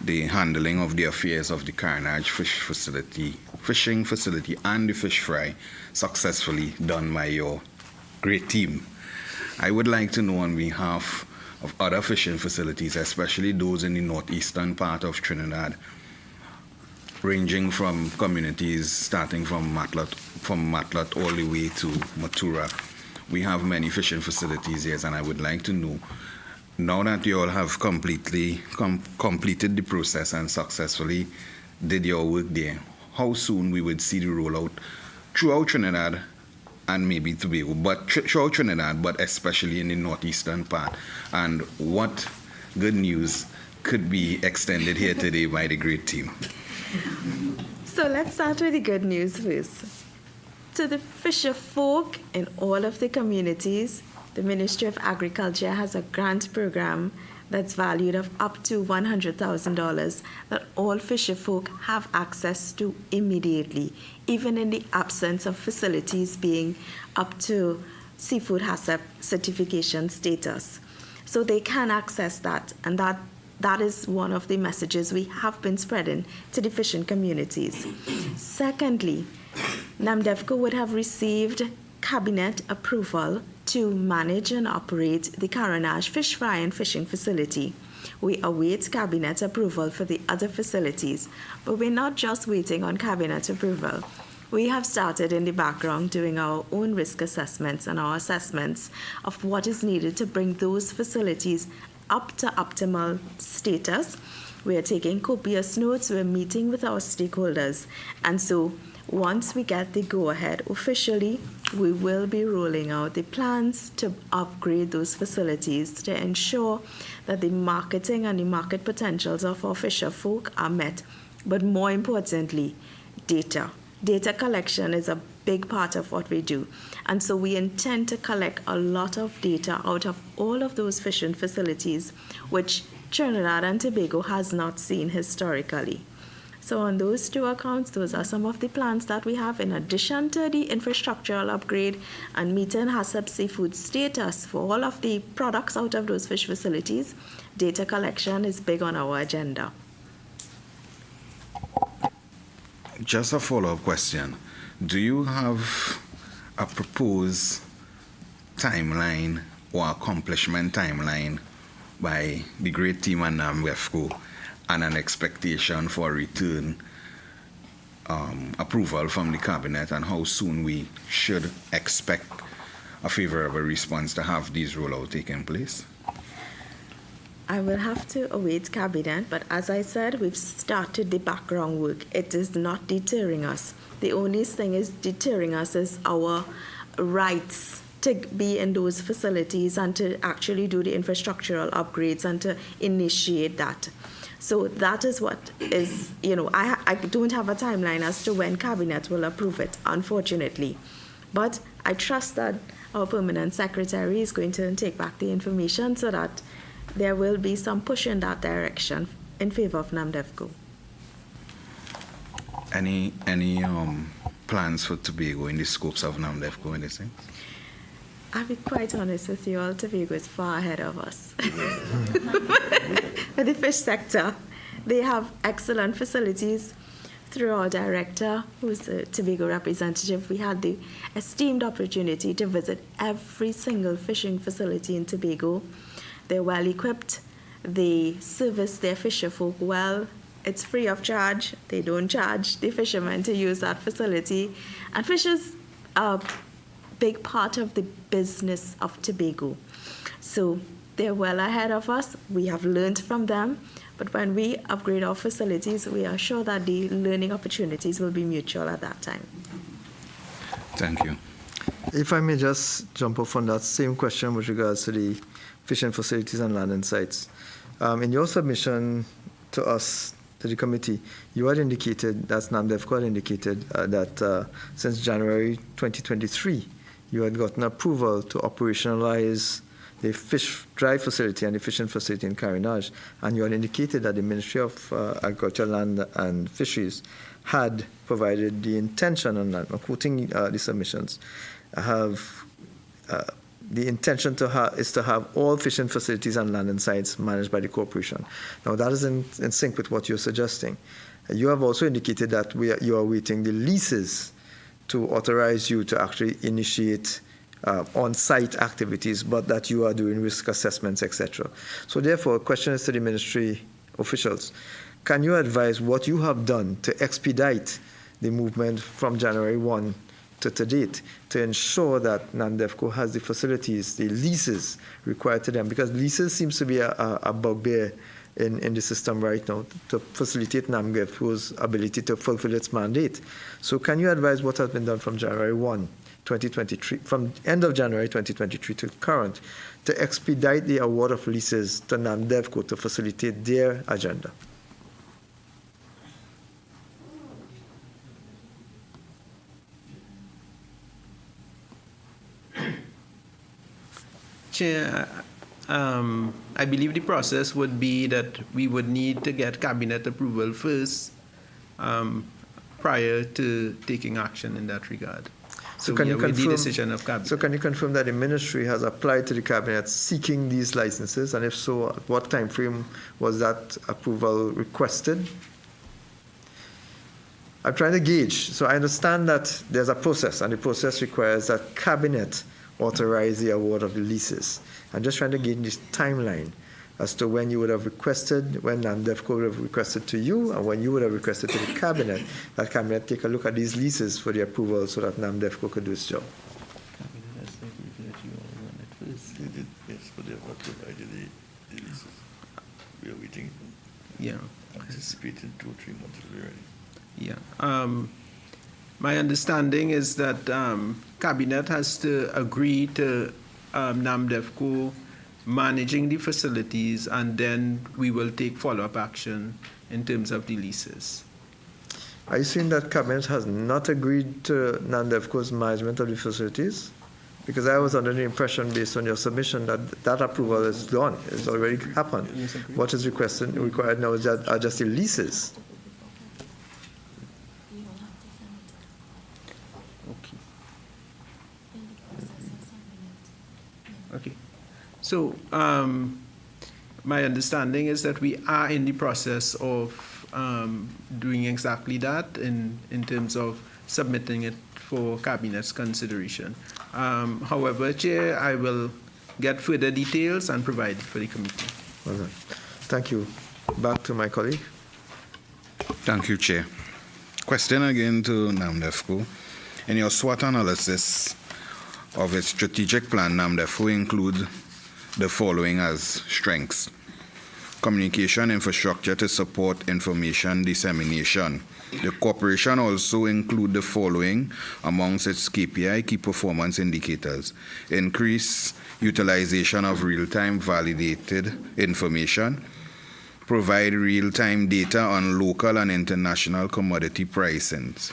the handling of the affairs of the Carnage fishing facility and the fish fry successfully done by your great team. I would like to know on behalf of other fishing facilities, especially those in the northeastern part of Trinidad, ranging from communities starting from Matlat all the way to Matura. We have many fishing facilities here, and I would like to know, now that you all have completed the process and successfully did your work there, how soon we would see the rollout throughout Trinidad and maybe Tobago, but throughout Trinidad, but especially in the northeastern part, and what good news could be extended here today by the great team? So let's start with the good news first. To the fisher folk in all of the communities, the Ministry of Agriculture has a grant program that's valued of up to $100,000 that all fisher folk have access to immediately, even in the absence of facilities being up to seafood HACCP certification status. So they can access that, and that is one of the messages we have been spreading to the fishing communities. Secondly, Namdevco would have received cabinet approval to manage and operate the Carnage fish fry and fishing facility. We await cabinet approval for the other facilities, but we're not just waiting on cabinet approval. We have started in the background doing our own risk assessments and our assessments of what is needed to bring those facilities up to optimal status. We are taking copious notes, we're meeting with our stakeholders, and so once we get the go-ahead officially, we will be rolling out the plans to upgrade those facilities to ensure that the marketing and the market potentials of our fisher folk are met. But more importantly, data. Data collection is a big part of what we do. And so we intend to collect a lot of data out of all of those fishing facilities, which Trinidad and Tobago has not seen historically. So on those two accounts, those are some of the plans that we have in addition to the infrastructural upgrade and meeting HACCP seafood status for all of the products out of those fish facilities. Data collection is big on our agenda. Just a follow-up question. Do you have a proposed timeline or accomplishment timeline by the great team at Namdevco and an expectation for return approval from the cabinet, and how soon we should expect a favorable response to have these rollout taking place? I will have to await cabinet, but as I said, we've started the background work. It is not deterring us. The only thing is deterring us is our rights to be in those facilities and to actually do the infrastructural upgrades and to initiate that. So that is what is, I don't have a timeline as to when cabinet will approve it, unfortunately. But I trust that our permanent secretary is going to take back the information so that there will be some push in that direction in favor of Namdevco. Any plans for Tobago in the scopes of Namdevco, anything? I'll be quite honest with you all, Tobago is far ahead of us. For the fish sector, they have excellent facilities. Through our director, who's a Tobago representative, we had the esteemed opportunity to visit every single fishing facility in Tobago. They're well equipped, they service their fisher folk well, it's free of charge, they don't charge the fishermen to use that facility, and fish is a big part of the business of Tobago. So they're well ahead of us, we have learned from them, but when we upgrade our facilities, we are sure that the learning opportunities will be mutual at that time. Thank you. If I may just jump off on that same question with regards to the fishing facilities and landing sites. In your submission to us, to the committee, you had indicated, that's Namdevco had indicated, that since January 2023, you had gotten approval to operationalize the fish dry facility and the fishing facility in Carinage, and you had indicated that the Ministry of Agriculture, Land and Fisheries had provided the intention on that. I'm quoting the submissions. The intention is to have all fishing facilities and landing sites managed by the corporation. Now, that is in sync with what you're suggesting. You have also indicated that you are awaiting the leases to authorize you to actually initiate on-site activities, but that you are doing risk assessments, etc. So therefore, a question is to the ministry officials. Can you advise what you have done to expedite the movement from January 1 to date to ensure that Namdevco has the facilities, the leases required to them? Because leases seems to be a bugbear in the system right now to facilitate Namdevco's ability to fulfill its mandate. So can you advise what has been done from January 1, 2023, from end of January 2023 to current, to expedite the award of leases to Namdevco to facilitate their agenda? Chair, I believe the process would be that we would need to get cabinet approval first prior to taking action in that regard. So can you confirm, the decision of cabinet. So can you confirm that the ministry has applied to the cabinet seeking these licenses, and if so, at what time frame was that approval requested? I'm trying to gauge. So I understand that there's a process, and the process requires that cabinet authorize the award of the leases. I'm just trying to gauge this timeline as to when you would have requested, when Namdevco would have requested to you, and when you would have requested to the cabinet, that cabinet take a look at these leases for the approval so that Namdevco could do its job. Yes, but they have not provided the leases. We are waiting. Yeah. Anticipated 2 or 3 months already. Yeah. My understanding is that cabinet has to agree to Namdevco managing the facilities, and then we will take follow-up action in terms of the leases. Are you saying that cabinet has not agreed to Namdevco's management of the facilities? Because I was under the impression, based on your submission, that that approval is done. It's already happened. What is required now is just the leases. Okay. So my understanding is that we are in the process of doing exactly that in terms of submitting it for cabinet's consideration. However, Chair, I will get further details and provide it for the committee. Well done. Thank you. Back to my colleague. Thank you, Chair. Question again to Namdevco. In your SWOT analysis of its strategic plan, Namdevco include the following as strengths: communication infrastructure to support information dissemination. The corporation also include the following amongst its KPI, key performance indicators: increase utilization of real-time validated information, provide real-time data on local and international commodity pricings.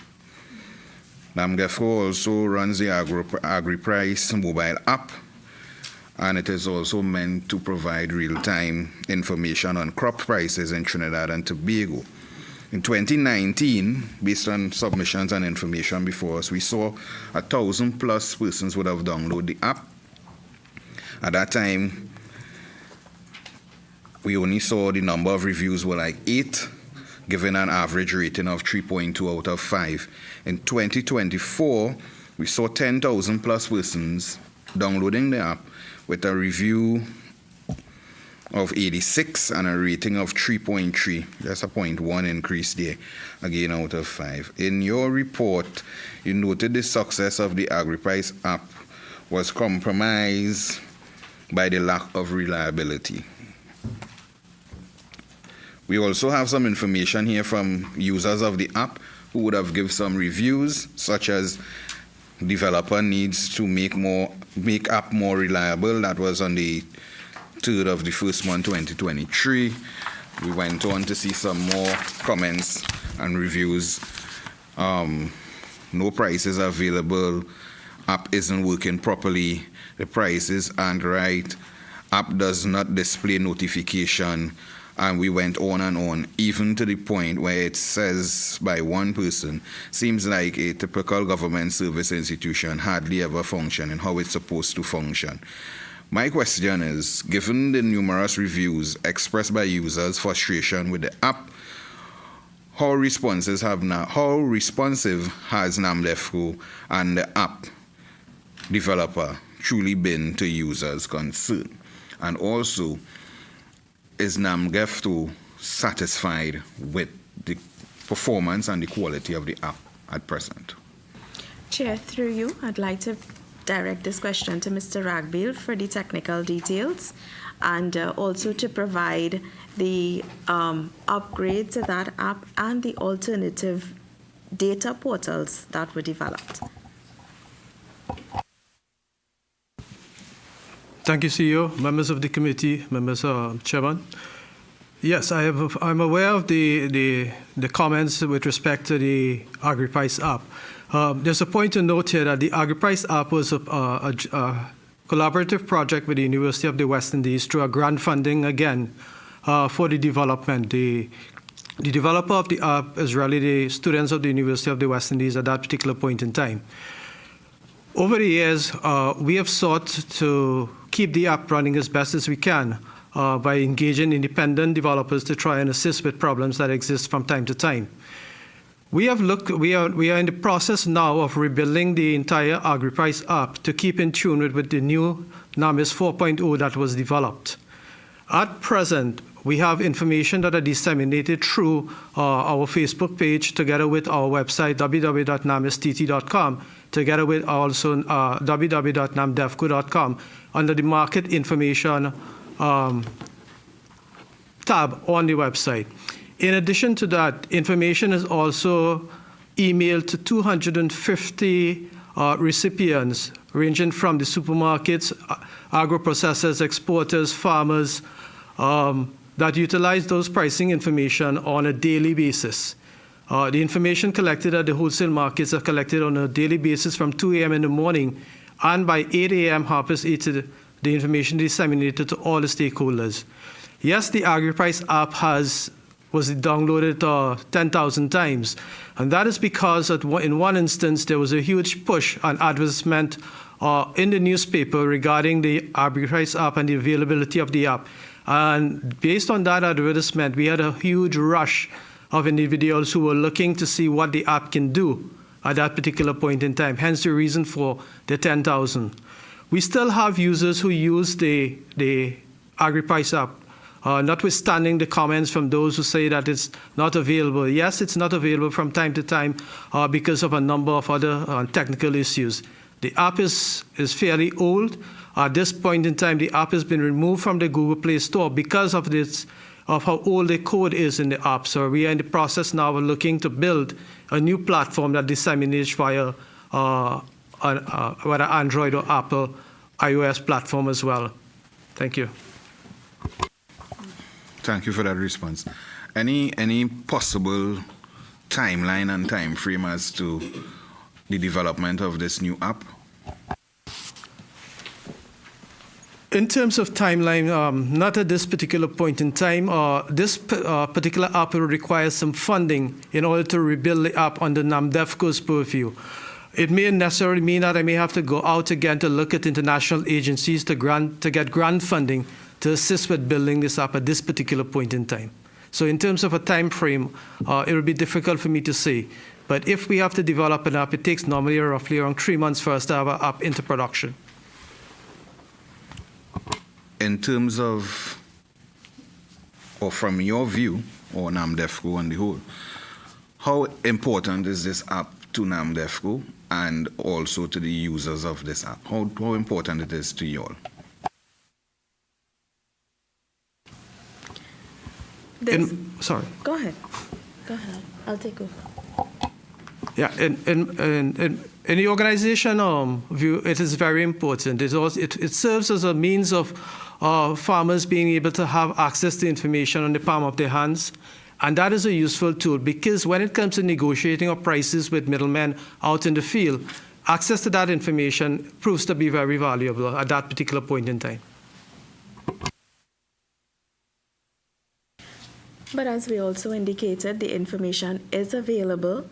Namdevco also runs the AgriPrice mobile app, and it is also meant to provide real-time information on crop prices in Trinidad and Tobago. In 2019, based on submissions and information before us, we saw 1,000+ persons would have downloaded the app. At that time, we only saw the number of reviews were like 8, giving an average rating of 3.2 out of 5. In 2024, we saw 10,000+ persons downloading the app with a review of 86 and a rating of 3.3. That's a 0.1 increase there, again out of 5. In your report, you noted the success of the AgriPrice app was compromised by the lack of reliability. We also have some information here from users of the app who would have given some reviews, such as developer needs to make app more reliable. That was on the 3rd of the first month, 2023. We went on to see some more comments and reviews. No prices are available. App isn't working properly. The prices aren't right. App does not display notification. And we went on, even to the point where it says by one person, seems like a typical government service institution hardly ever function and how it's supposed to function. My question is, given the numerous reviews expressed by users' frustration with the app, how responsive has Namdevco and the app developer truly been to users' concern? And also, is Namdevco satisfied with the performance and the quality of the app at present? Chair, through you, I'd like to direct this question to Mr. Ragbil for the technical details and also to provide the upgrade to that app and the alternative data portals that were developed. Thank you, CEO, members of the committee, members, Chairman. Yes, I'm aware of the comments with respect to the AgriPrice app. There's a point to note here that the AgriPrice app was a collaborative project with the University of the West Indies through a grant funding again for the development. The developer of the app is really the students of the University of the West Indies at that particular point in time. Over the years, we have sought to keep the app running as best as we can by engaging independent developers to try and assist with problems that exist from time to time. We are in the process now of rebuilding the entire AgriPrice app to keep in tune with the new NAMIS 4.0 that was developed. At present, we have information that are disseminated through our Facebook page together with our website, www.namistt.com, together with also www.namdevco.com under the market information tab on the website. In addition to that, information is also emailed to 250 recipients ranging from the supermarkets, agro-processors, exporters, farmers that utilize those pricing information on a daily basis. The information collected at the wholesale markets are collected on a daily basis from 2 a.m. in the morning, and by 8 a.m., 8:30, the information disseminated to all the stakeholders. Yes, the AgriPrice app was downloaded 10,000 times, and that is because in one instance there was a huge push and advertisement in the newspaper regarding the AgriPrice app and the availability of the app. And based on that advertisement, we had a huge rush of individuals who were looking to see what the app can do at that particular point in time, hence the reason for the 10,000. We still have users who use the AgriPrice app, notwithstanding the comments from those who say that it's not available. Yes, it's not available from time to time because of a number of other technical issues. The app is fairly old. At this point in time, the app has been removed from the Google Play Store because of how old the code is in the app. So we are in the process now of looking to build a new platform that disseminates via whether Android or Apple iOS platform as well. Thank you. Thank you for that response. Any possible timeline and time frame as to the development of this new app? In terms of timeline, not at this particular point in time. This particular app will require some funding in order to rebuild the app under Namdevco's purview. It may necessarily mean that I may have to go out again to look at international agencies to get grant funding to assist with building this app at this particular point in time. So in terms of a time frame, it will be difficult for me to say. But if we have to develop an app, it takes normally roughly around 3 months for us to have an app into production. In terms of, or from your view, or Namdevco on the whole, how important is this app to Namdevco and also to the users of this app? How important it is to you all? Sorry. Go ahead. Go ahead. I'll take over. Yeah, In the organization view, it is very important. It serves as a means of farmers being able to have access to information on the palm of their hands. And that is a useful tool because when it comes to negotiating of prices with middlemen out in the field, access to that information proves to be very valuable at that particular point in time. But as we also indicated, the information is available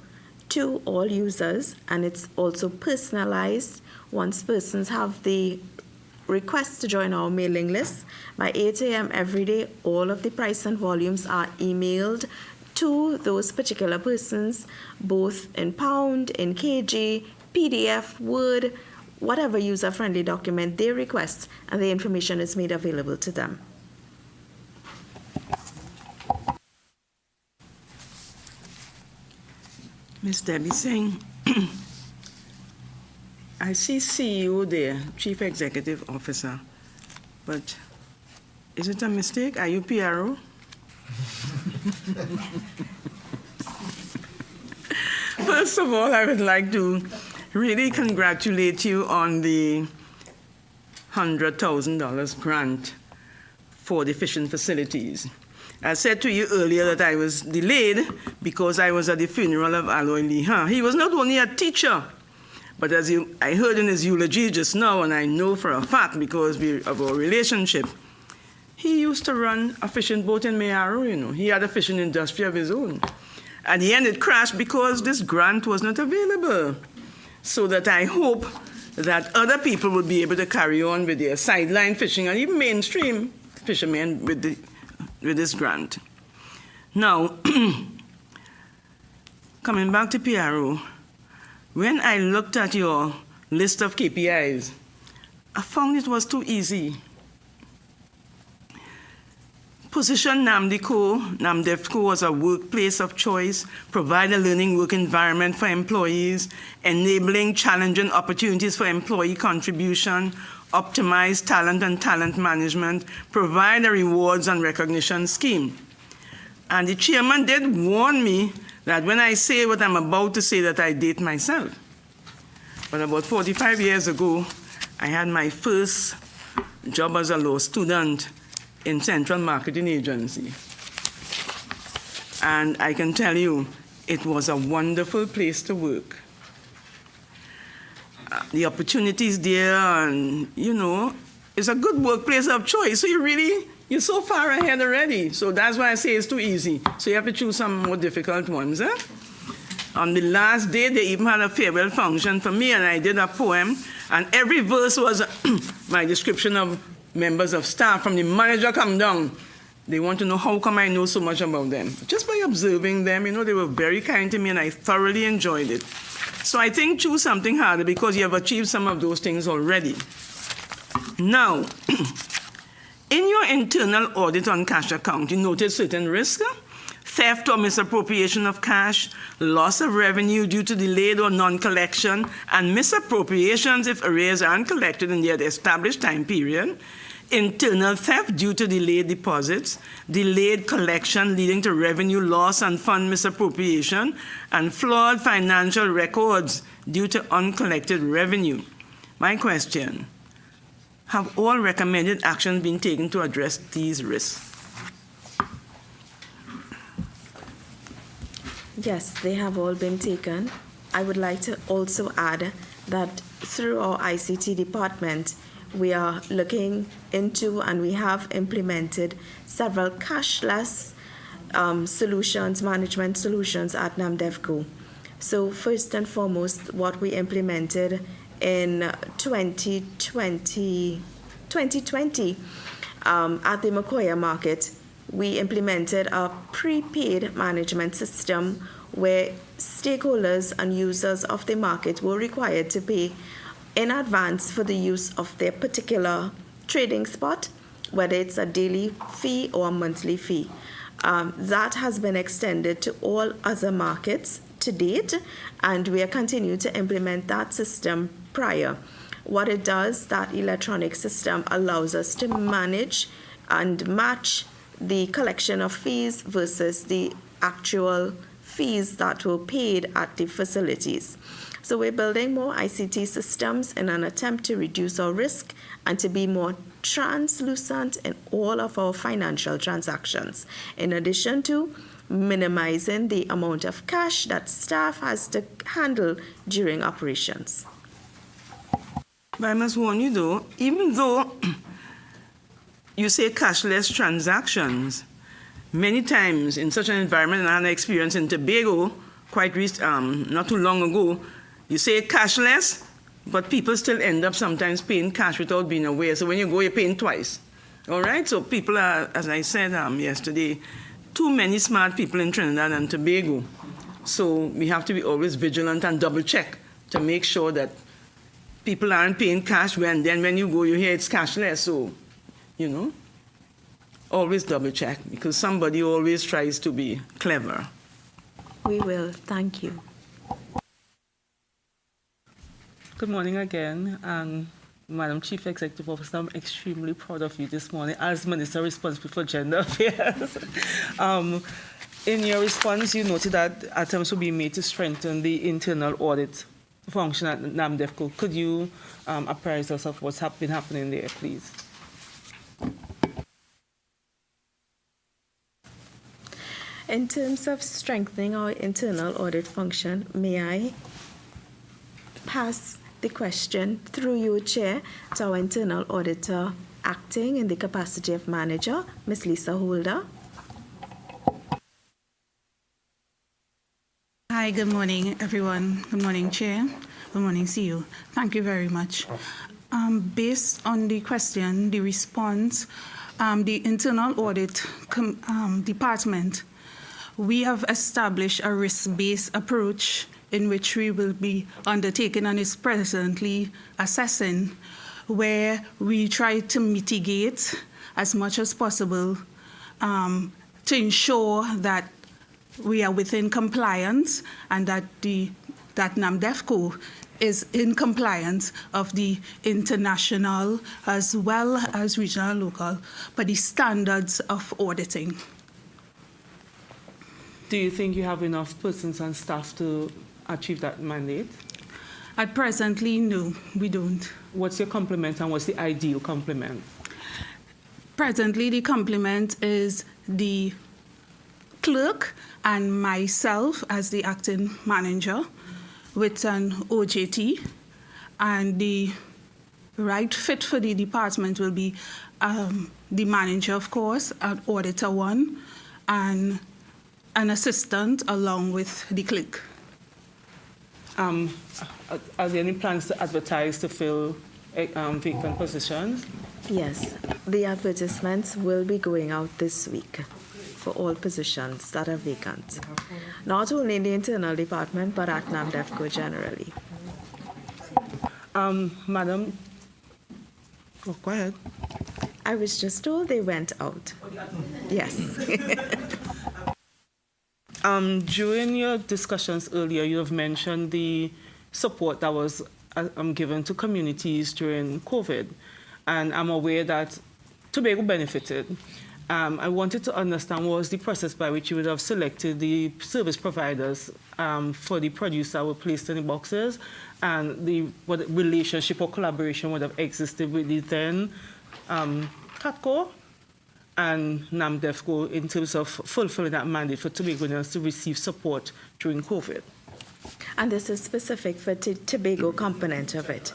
to all users, and it's also personalized. Once persons have the request to join our mailing list, by 8 a.m. every day, all of the price and volumes are emailed to those particular persons, both in pound, in kg, PDF, Word, whatever user-friendly document they request, and the information is made available to them. Ms. Debbie Singh, I see CEO there, Chief Executive Officer, but is it a mistake? Are you PRO? First of all, I would like to really congratulate you on the $100,000 grant for the fishing facilities. I said to you earlier that I was delayed because I was at the funeral of Aloy Liha. He was not only a teacher, but as I heard in his eulogy just now, and I know for a fact because of our relationship, he used to run a fishing boat in Mayaro, you know. He had a fishing industry of his own. At the end, it crashed because this grant was not available. So that I hope that other people will be able to carry on with their sideline fishing and even mainstream fishermen with this grant. Now, coming back to PRO, when I looked at your list of KPIs, I found it was too easy. Position Namdevco as a workplace of choice, provide a learning work environment for employees, enabling challenging opportunities for employee contribution, optimize talent and talent management, provide a rewards and recognition scheme. And the chairman did warn me that when I say what I'm about to say, that I date myself. But about 45 years ago, I had my first job as a law student in Central Marketing Agency. And I can tell you, it was a wonderful place to work. The opportunities there, and you know, it's a good workplace of choice. So you're so far ahead already. So that's why I say it's too easy. So you have to choose some more difficult ones. On the last day, they even had a farewell function for me, and I did a poem, and every verse was my description of members of staff. From the manager come down, they want to know how come I know so much about them. Just by observing them, you know, they were very kind to me, and I thoroughly enjoyed it. So I think choose something harder because you have achieved some of those things already. Now, in your internal audit on cash account, you noted certain risks: theft or misappropriation of cash, loss of revenue due to delayed or non-collection, and misappropriations if arrears are uncollected in the established time period, internal theft due to delayed deposits, delayed collection leading to revenue loss and fund misappropriation, and flawed financial records due to uncollected revenue. My question: have all recommended actions been taken to address these risks? Yes, they have all been taken. I would like to also add that through our ICT department, we are looking into and we have implemented several cashless solutions, management solutions at Namdevco. So first and foremost, what we implemented in 2020 at the Makoya market, we implemented a prepaid management system where stakeholders and users of the market were required to pay in advance for the use of their particular trading spot, whether it's a daily fee or a monthly fee. That has been extended to all other markets to date, and we are continuing to implement that system prior. What it does, that electronic system allows us to manage and match the collection of fees versus the actual fees that were paid at the facilities. So we're building more ICT systems in an attempt to reduce our risk and to be more translucent in all of our financial transactions, in addition to minimizing the amount of cash that staff has to handle during operations. But I must warn you though, even though you say cashless transactions, many times in such an environment, and I had an experience in Tobago not too long ago, you say cashless, but people still end up sometimes paying cash without being aware. So when you go, you're paying twice. All right? So people are, as I said yesterday, too many smart people in Trinidad and Tobago. So we have to be always vigilant and double check to make sure that people aren't paying cash when you go, you hear it's cashless. So, always double check because somebody always tries to be clever. We will. Thank you. Good morning again, and Madam Chief Executive Officer, I'm extremely proud of you this morning as Minister responsible for gender affairs. In your response, you noted that attempts will be made to strengthen the internal audit function at Namdevco. Could you apprise us of what's been happening there, please? In terms of strengthening our internal audit function, may I pass the question through you, Chair, to our internal auditor acting in the capacity of manager, Ms. Lisa Holder. Hi, good morning, everyone. Good morning, Chair. Good morning, CEO. Thank you very much. Based on the question, the response, the internal audit department, we have established a risk-based approach in which we will be undertaking and is presently assessing, where we try to mitigate as much as possible to ensure that we are within compliance and that Namdevco is in compliance of the international as well as regional and local, but the standards of auditing. Do you think you have enough persons and staff to achieve that mandate? At presently, no, we don't. What's your complement and what's the ideal complement? Presently, the complement is the clerk and myself as the acting manager with an OJT, and the right fit for the department will be the manager, of course, an auditor one, and an assistant along with the clerk. Are there any plans to advertise to fill vacant positions? Yes, the advertisements will be going out this week for all positions that are vacant, not only in the internal department, but at Namdevco generally. Madam, go ahead. I was just told they went out. Yes. During your discussions earlier, you have mentioned the support that was given to communities during COVID, and I'm aware that Tobago benefited. I wanted to understand what was the process by which you would have selected the service providers for the produce that were placed in the boxes, and what relationship or collaboration would have existed with the then CATCO and Namdevco in terms of fulfilling that mandate for Tobagoans to receive support during COVID. And this is specific for the Tobago component of it,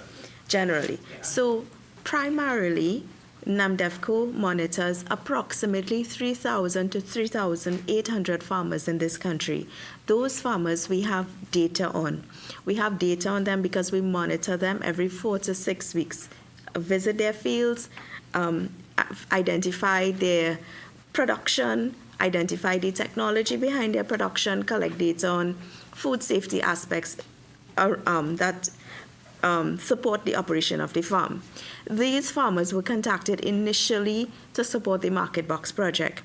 generally. So primarily, Namdevco monitors approximately 3,000 to 3,800 farmers in this country. Those farmers we have data on. We have data on them because we monitor them every 4 to 6 weeks, visit their fields, identify their production, identify the technology behind their production, collect data on food safety aspects that support the operation of the farm. These farmers were contacted initially to support the Market Box project.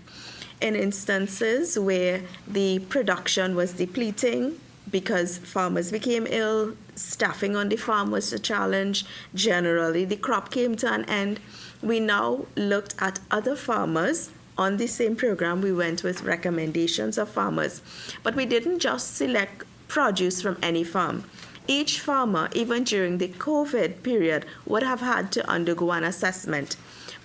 In instances where the production was depleting because farmers became ill, staffing on the farm was a challenge, generally the crop came to an end, we now looked at other farmers. On the same program, we went with recommendations of farmers. But we didn't just select produce from any farm. each farmer, even during the COVID period, would have had to undergo an assessment,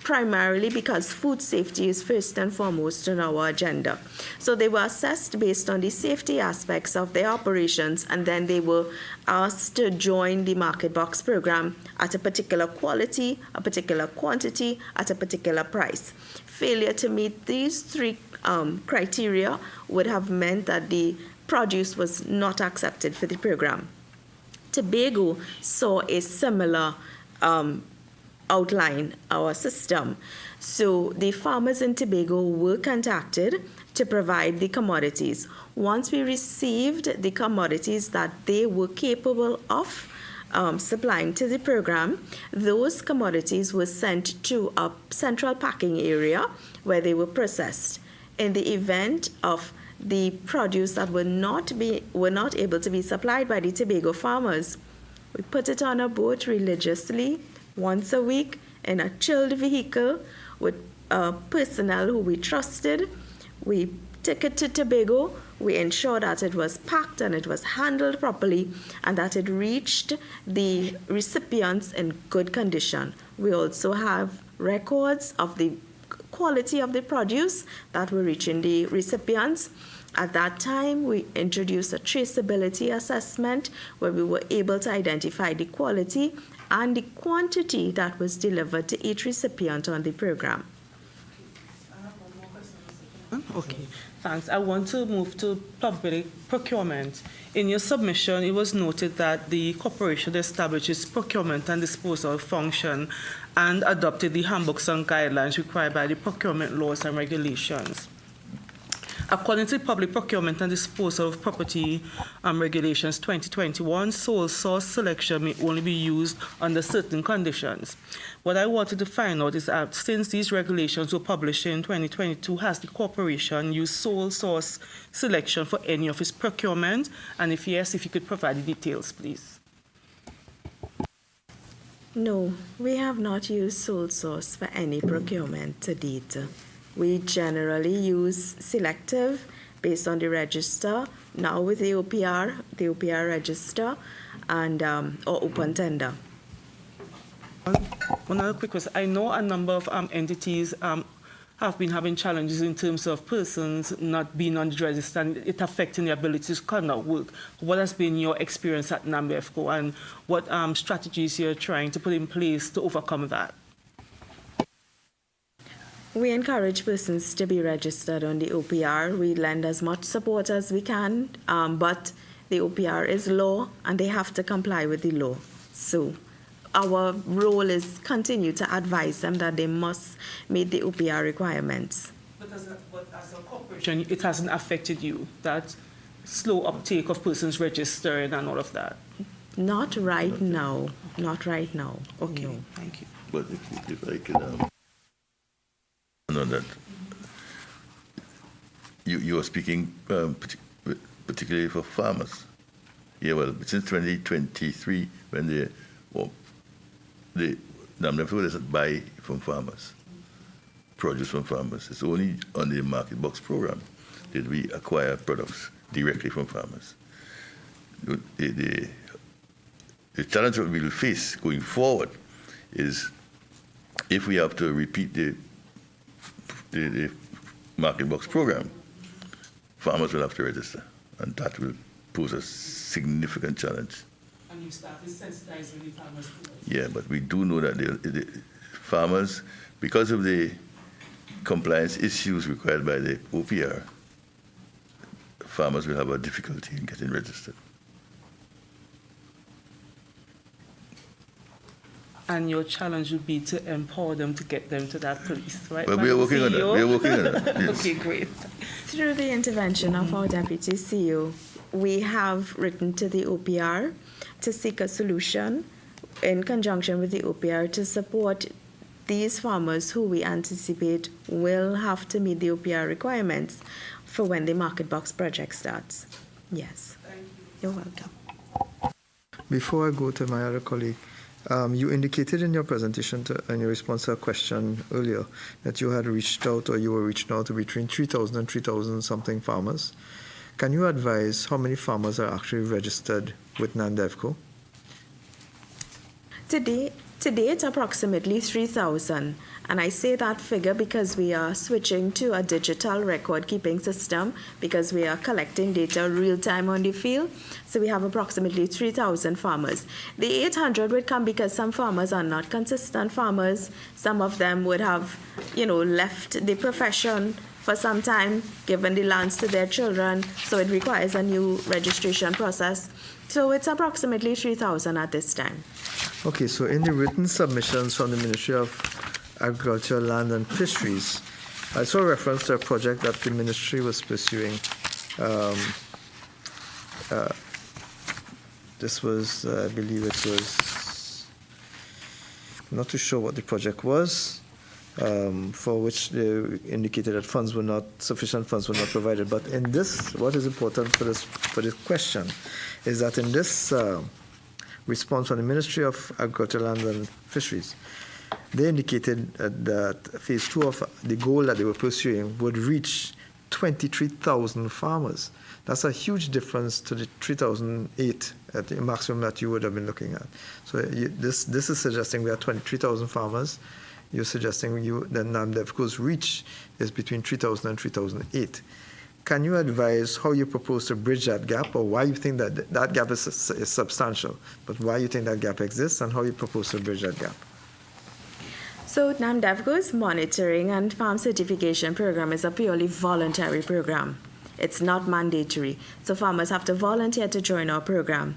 primarily because food safety is first and foremost on our agenda. So they were assessed based on the safety aspects of their operations, and then they were asked to join the Market Box program at a particular quality, a particular quantity, at a particular price. Failure to meet these three criteria would have meant that the produce was not accepted for the program. Tobago saw a similar outline, our system. So the farmers in Tobago were contacted to provide the commodities. Once we received the commodities that they were capable of supplying to the program, those commodities were sent to a central packing area where they were processed. In the event of the produce that were not able to be supplied by the Tobago farmers, we put it on a boat religiously once a week in a chilled vehicle with personnel who we trusted. We took it to Tobago. We ensured that it was packed and it was handled properly and that it reached the recipients in good condition. We also have records of the quality of the produce that were reaching the recipients. At that time, we introduced a traceability assessment where we were able to identify the quality and the quantity that was delivered to each recipient on the program. Okay, thanks. I want to move to public procurement. In your submission, it was noted that the corporation establishes procurement and disposal function and adopted the handbooks and guidelines required by the procurement laws and regulations. According to the Public Procurement and Disposal of Property Regulations 2021, sole source selection may only be used under certain conditions. What I wanted to find out is that since these regulations were published in 2022, has the corporation used sole source selection for any of its procurement? And if yes, if you could provide the details, please. No, we have not used sole source for any procurement to date. We generally use selective based on the register, now with the OPR register, and or open tender. One other quick question. I know a number of entities have been having challenges in terms of persons not being on the register and it affecting their ability to conduct work. What has been your experience at Namdevco and what strategies you're trying to put in place to overcome that? We encourage persons to be registered on the OPR. We lend as much support as we can, but the OPR is law and they have to comply with the law. So our role is continue to advise them that they must meet the OPR requirements. But as a corporation, it hasn't affected you, that slow uptake of persons registering and all of that? Not right now. Not right now. Okay, no. Thank you. But if I can on that, you are speaking particularly for farmers. Yeah, well, since 2023, when the Namdevco doesn't buy from farmers, produce from farmers. It's only on the Market Box program that we acquire products directly from farmers. The challenge that we will face going forward is if we have to repeat the Market Box program, farmers will have to register, and that will pose a significant challenge. And you started sensitizing the farmers? Yeah, but we do know that the farmers, because of the compliance issues required by the OPR, farmers will have a difficulty in getting registered. And your challenge would be to empower them to get them to that place, right? Well, we are working on that. We are working on that. Yes. Okay, great. Through the intervention of our Deputy CEO, we have written to the OPR to seek a solution in conjunction with the OPR to support these farmers who we anticipate will have to meet the OPR requirements for when the Market Box project starts. Yes. Thank you. You're welcome. Before I go to my other colleague, you indicated in your presentation in your response to a question earlier that you had reached out or you were reaching out to between 3,000 and 3,000 something farmers. Can you advise how many farmers are actually registered with Namdevco? Today, it's approximately 3,000. And I say that figure because we are switching to a digital record keeping system because we are collecting data real time on the field. So we have approximately 3,000 farmers. The 800 would come because some farmers are not consistent farmers. Some of them would have, left the profession for some time, given the lands to their children. So it requires a new registration process. So it's approximately 3,000 at this time. Okay, so in the written submissions from the Ministry of Agriculture, Land and Fisheries, I saw reference to a project that the ministry was pursuing. This was, I believe it was, I'm not too sure what the project was, for which they indicated that sufficient funds were not provided. But in this, what is important for this question is that in this response from the Ministry of Agriculture, Land and Fisheries, they indicated that phase 2 of the goal that they were pursuing would reach 23,000 farmers. That's a huge difference to the 3,008 at the maximum that you would have been looking at. So this is suggesting we have 23,000 farmers. You're suggesting that Namdevco's reach is between 3,000 and 3,008. Can you advise how you propose to bridge that gap, or why you think that gap is substantial, but why you think that gap exists and how you propose to bridge that gap? So Namdevco's monitoring and farm certification program is a purely voluntary program. It's not mandatory. So farmers have to volunteer to join our program.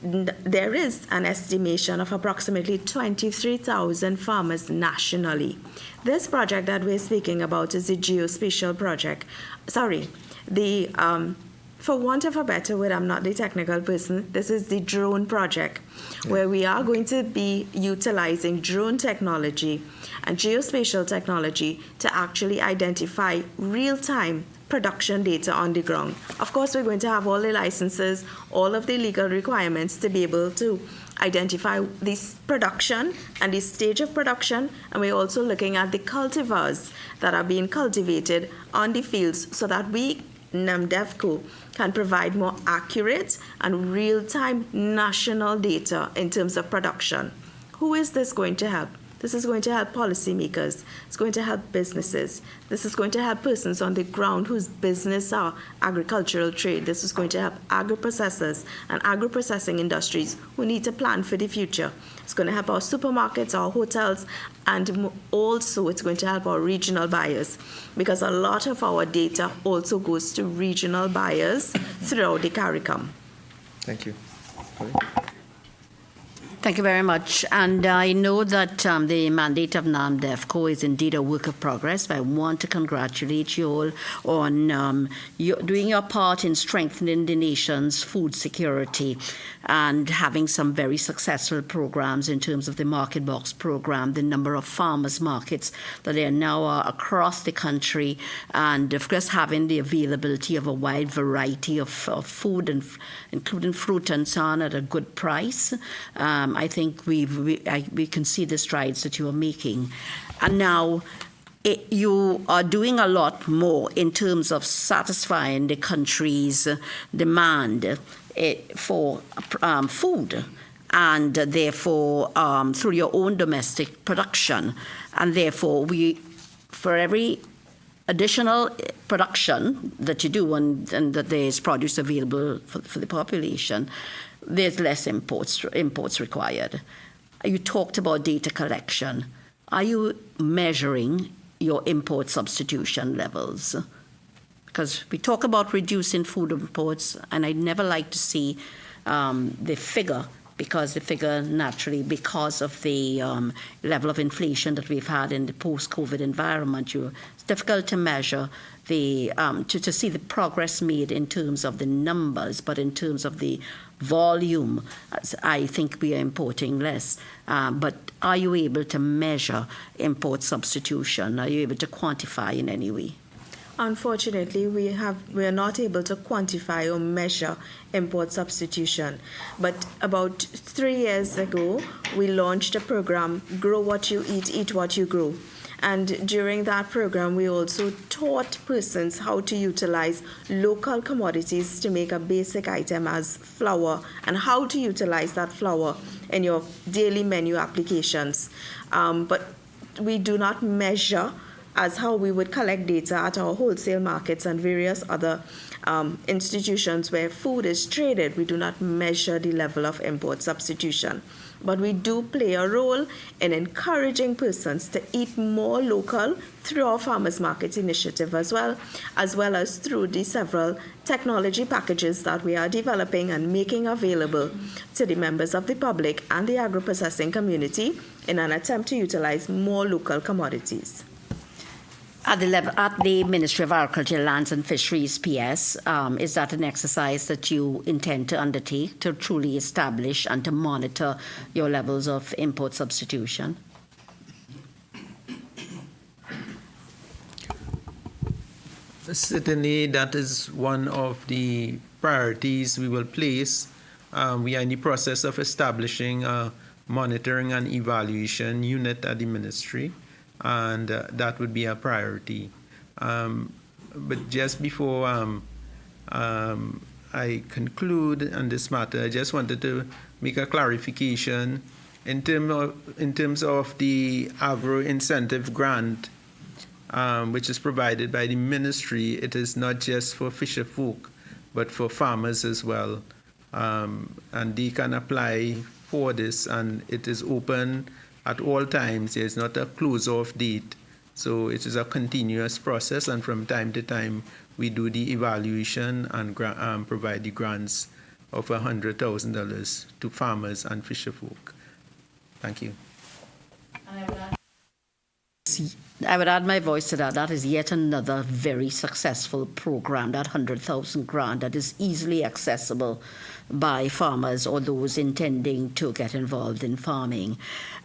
There is an estimation of approximately 23,000 farmers nationally. This project that we're speaking about is the geospatial project. For want of a better word, I'm not the technical person, this is the drone project, where we are going to be utilizing drone technology and geospatial technology to actually identify real-time production data on the ground. Of course, we're going to have all the licenses, all of the legal requirements to be able to identify this production and the stage of production, and we're also looking at the cultivars that are being cultivated on the fields so that we, Namdevco, can provide more accurate and real-time national data in terms of production. Who is this going to help? This is going to help policymakers. It's going to help businesses. This is going to help persons on the ground whose business are agricultural trade. This is going to help agri-processors and agri-processing industries who need to plan for the future. It's going to help our supermarkets, our hotels, and also it's going to help our regional buyers, because a lot of our data also goes to regional buyers throughout the CARICOM. Thank you. Thank you very much. And I know that the mandate of Namdevco is indeed a work of progress. I want to congratulate you all on doing your part in strengthening the nation's food security and having some very successful programs in terms of the Market Box program, the number of farmers markets that there now are across the country, and of course having the availability of a wide variety of food, and including fruit and so on, at a good price. I think we can see the strides that you are making. And now you are doing a lot more in terms of satisfying the country's demand for food, and therefore through your own domestic production. And therefore, for every additional production that you do and that there is produce available for the population, there's less imports required. You talked about data collection. Are you measuring your import substitution levels? Because we talk about reducing food imports, and I'd never like to see the figure, because the figure naturally, because of the level of inflation that we've had in the post-COVID environment, it's difficult to measure to see the progress made in terms of the numbers, but in terms of the volume, I think we are importing less. But are you able to measure import substitution? Are you able to quantify in any way? Unfortunately, we are not able to quantify or measure import substitution. But about 3 years ago, we launched a program, Grow What You Eat, Eat What You Grow. And during that program, we also taught persons how to utilize local commodities to make a basic item as flour and how to utilize that flour in your daily menu applications. But we do not measure as how we would collect data at our wholesale markets and various other institutions where food is traded. We do not measure the level of import substitution. But we do play a role in encouraging persons to eat more local through our Farmers Market initiative as well as through the several technology packages that we are developing and making available to the members of the public and the agro-processing community in an attempt to utilize more local commodities. At the Ministry of Agriculture, Lands and Fisheries, PS, is that an exercise that you intend to undertake to truly establish and to monitor your levels of import substitution? Certainly, that is one of the priorities we will place. We are in the process of establishing a monitoring and evaluation unit at the ministry, and that would be a priority. But just before I conclude on this matter, I just wanted to make a clarification in terms of the agro incentive grant, which is provided by the ministry. It is not just for fisher folk, but for farmers as well, and they can apply for this, and it is open at all times. There is not a close-off date. So it is a continuous process, and from time to time, we do the evaluation and provide the grants of $100,000 to farmers and fisher folk. Thank you. I would add my voice to that. That is yet another very successful program, that 100,000 grant that is easily accessible by farmers or those intending to get involved in farming.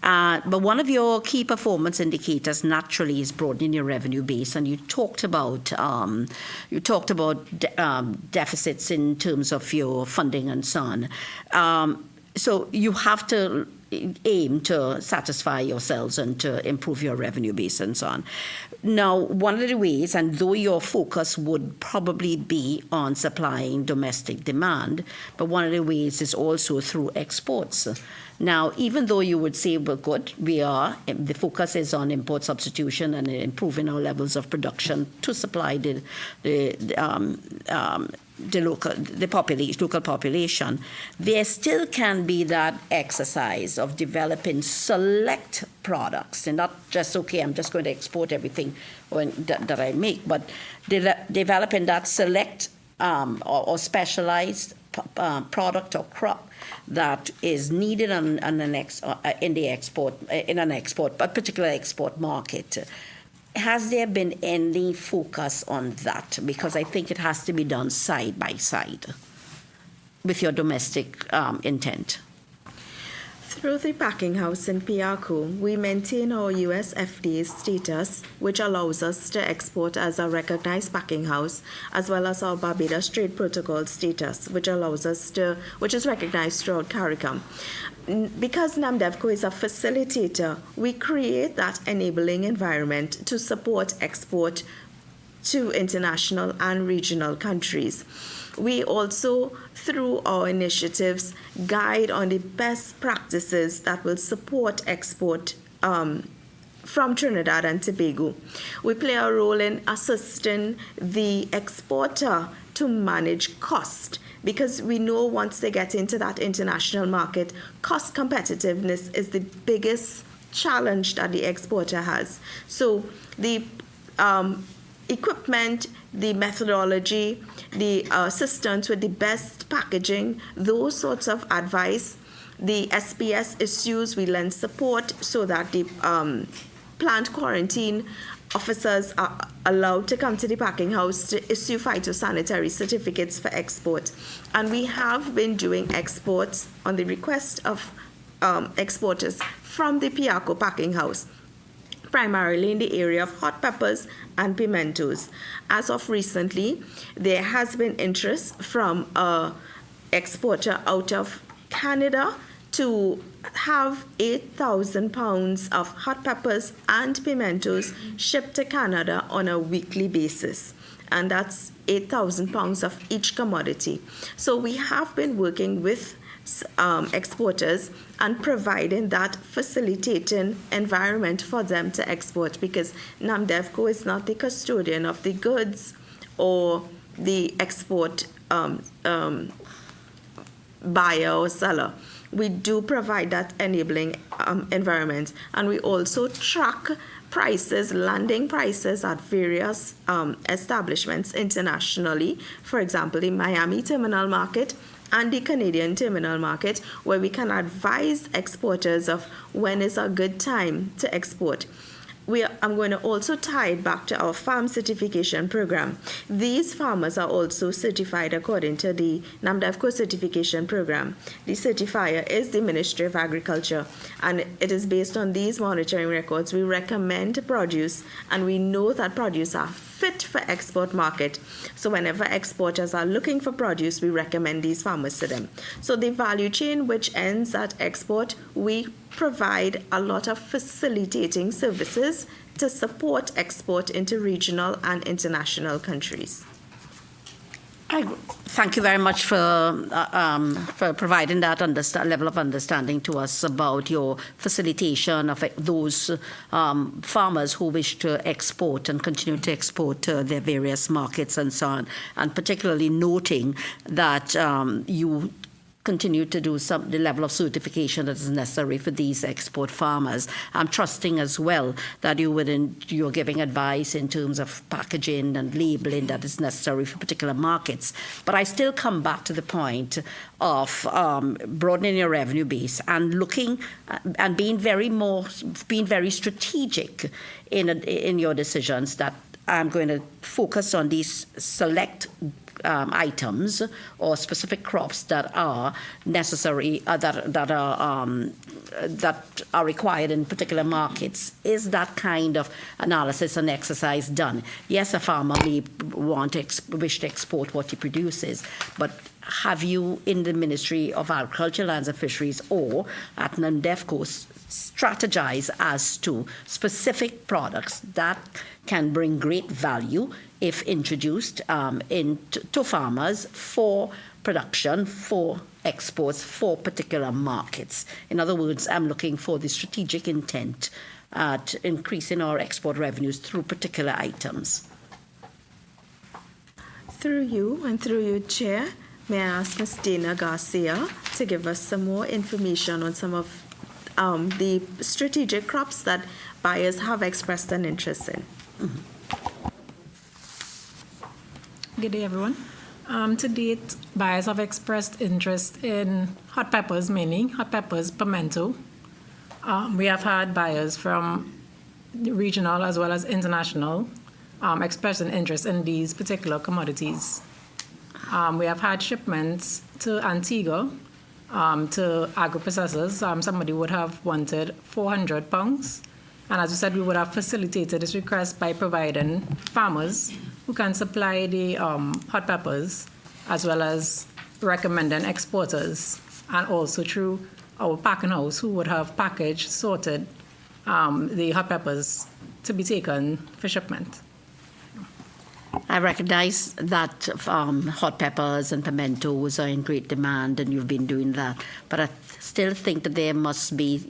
But one of your key performance indicators naturally is broadening your revenue base, and you talked about deficits in terms of your funding and so on. So you have to aim to satisfy yourselves and to improve your revenue base and so on. Now, one of the ways, and though your focus would probably be on supplying domestic demand, but one of the ways is also through exports. Now, even though you would say, well, good, the focus is on import substitution and improving our levels of production to supply the local population, there still can be that exercise of developing select products, and not just, okay, I'm just going to export everything that I make, but developing that select or specialized product or crop that is needed in a particular export market. Has there been any focus on that? Because I think it has to be done side by side with your domestic intent. Through the packing house in PRCO, we maintain our US FDA status, which allows us to export as a recognized packing house, as well as our Barbados Trade Protocol status, which is recognized throughout CARICOM. Because Namdevco is a facilitator, we create that enabling environment to support export to international and regional countries. We also, through our initiatives, guide on the best practices that will support export from Trinidad and Tobago. We play a role in assisting the exporter to manage cost, because we know once they get into that international market, cost competitiveness is the biggest challenge that the exporter has. So the equipment, the methodology, the assistance with the best packaging, those sorts of advice, the SPS issues, we lend support so that the plant quarantine officers are allowed to come to the packing house to issue phytosanitary certificates for export. And we have been doing exports on the request of exporters from the PRCO packing house, primarily in the area of hot peppers and pimentos. As of recently, there has been interest from an exporter out of Canada to have 8,000 pounds of hot peppers and pimentos shipped to Canada on a weekly basis. And that's 8,000 pounds of each commodity. So we have been working with exporters and providing that facilitating environment for them to export, because Namdevco is not the custodian of the goods or the export buyer or seller. We do provide that enabling environment, and we also track prices, landing prices at various establishments internationally. For example, the Miami terminal market and the Canadian terminal market, where we can advise exporters of when is a good time to export. I'm going to also tie it back to our farm certification program. These farmers are also certified according to the Namdevco certification program. The certifier is the Ministry of Agriculture, and it is based on these monitoring records. We recommend produce, and we know that produce are fit for export market. So whenever exporters are looking for produce, we recommend these farmers to them. So the value chain, which ends at export, we provide a lot of facilitating services to support export into regional and international countries. Thank you very much for providing that level of understanding to us about your facilitation of those farmers who wish to export and continue to export to their various markets and so on, and particularly noting that you continue to do the level of certification that is necessary for these export farmers. I'm trusting as well that you're giving advice in terms of packaging and labeling that is necessary for particular markets. But I still come back to the point of broadening your revenue base and looking and being very strategic in your decisions. That I'm going to focus on these select items or specific crops that are necessary, that are required in particular markets. Is that kind of analysis and exercise done? Yes, a farmer may wish to export what he produces, but have you in the Ministry of Agriculture, Lands and Fisheries, or at Namdevco strategize as to specific products that can bring great value if introduced to farmers for production, for exports, for particular markets? In other words, I'm looking for the strategic intent at increasing our export revenues through particular items. Through you, Chair, may I ask Ms. Dana Garcia to give us some more information on some of the strategic crops that buyers have expressed an interest in. Mm-hmm. Good day, everyone. To date, buyers have expressed interest in hot peppers, mainly hot peppers, pimento. We have had buyers from regional as well as international expressing interest in these particular commodities. We have had shipments to Antigua, to agro-processors. Somebody would have wanted 400 pounds. And as we said, we would have facilitated this request by providing farmers who can supply the hot peppers, as well as recommending exporters, and also through our packing house, who would have packaged, sorted the hot peppers to be taken for shipment. I recognize that hot peppers and pimentos are in great demand, and you've been doing that. But I still think that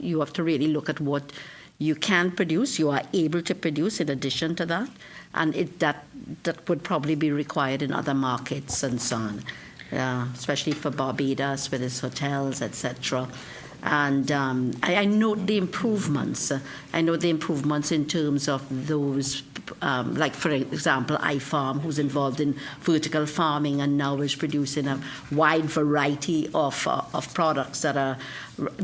you have to really look at what you can produce, you are able to produce in addition to that, and that would probably be required in other markets and so on, especially for Barbados with its hotels, etc. And I note the improvements. I know the improvements in terms of those, like for example, iFarm, who's involved in vertical farming and now is producing a wide variety of products that are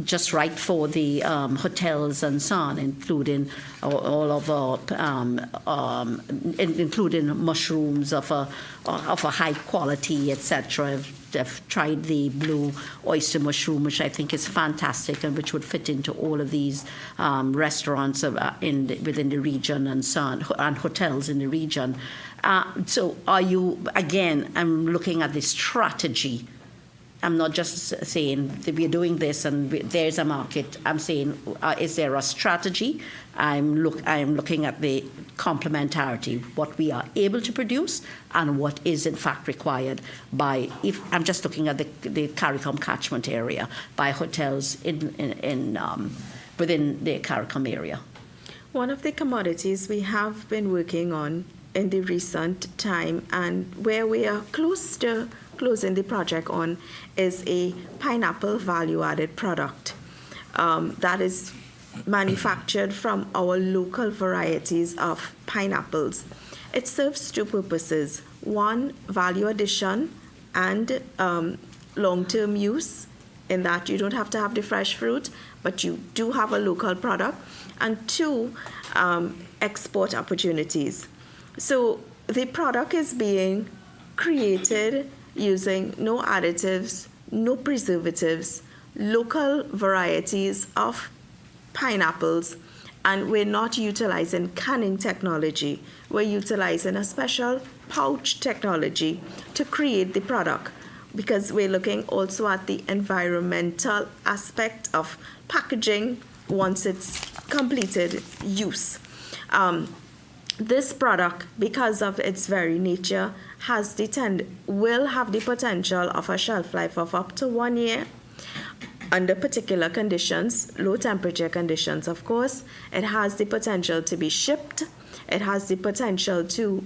just right for the hotels and so on, including all of our, including mushrooms of a high quality, etc. I've tried the blue oyster mushroom, which I think is fantastic and which would fit into all of these restaurants within the region and so on, and hotels in the region. So are you, again, I'm looking at the strategy I'm not just saying that we're doing this and there's a market. I'm saying, is there a strategy? I'm looking at the complementarity, what we are able to produce and what is in fact required by, if I'm just looking at the CARICOM catchment area, by hotels within the CARICOM area. One of the commodities we have been working on in the recent time and where we are close to closing the project on is a pineapple value-added product that is manufactured from our local varieties of pineapples. It serves two purposes. One, value addition and long-term use, in that you don't have to have the fresh fruit, but you do have a local product. And two, export opportunities. So the product is being created using no additives, no preservatives, local varieties of pineapples, and we're not utilizing canning technology. We're utilizing a special pouch technology to create the product, because we're looking also at the environmental aspect of packaging once it's completed use. This product, because of its very nature, will have the potential of a shelf life of up to 1 year under particular conditions, low temperature conditions, of course. It has the potential to be shipped. It has the potential to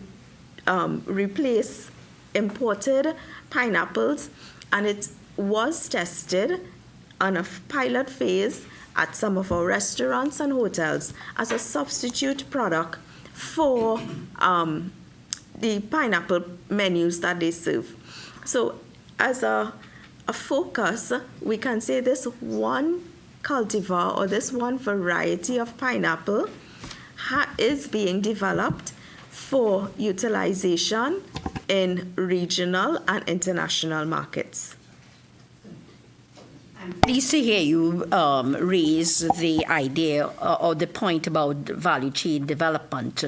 replace imported pineapples, and it was tested on a pilot phase at some of our restaurants and hotels as a substitute product for the pineapple menus that they serve. So as a focus, we can say this one cultivar or this one variety of pineapple is being developed for utilization in regional and international markets. I'm pleased to hear you raise the idea or the point about value chain development,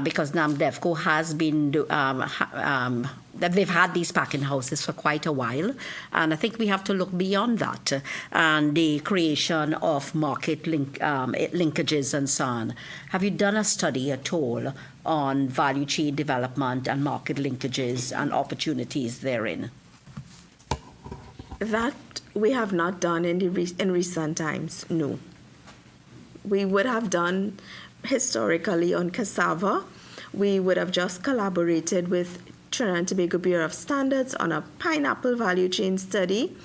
because Namdevco has been, they've had these packing houses for quite a while, and I think we have to look beyond that and the creation of market linkages and so on. Have you done a study at all on value chain development and market linkages and opportunities therein? That we have not done in recent times, no. We would have done historically on cassava. We would have just collaborated with Trinidad and Tobago Bureau of Standards on a pineapple value chain study,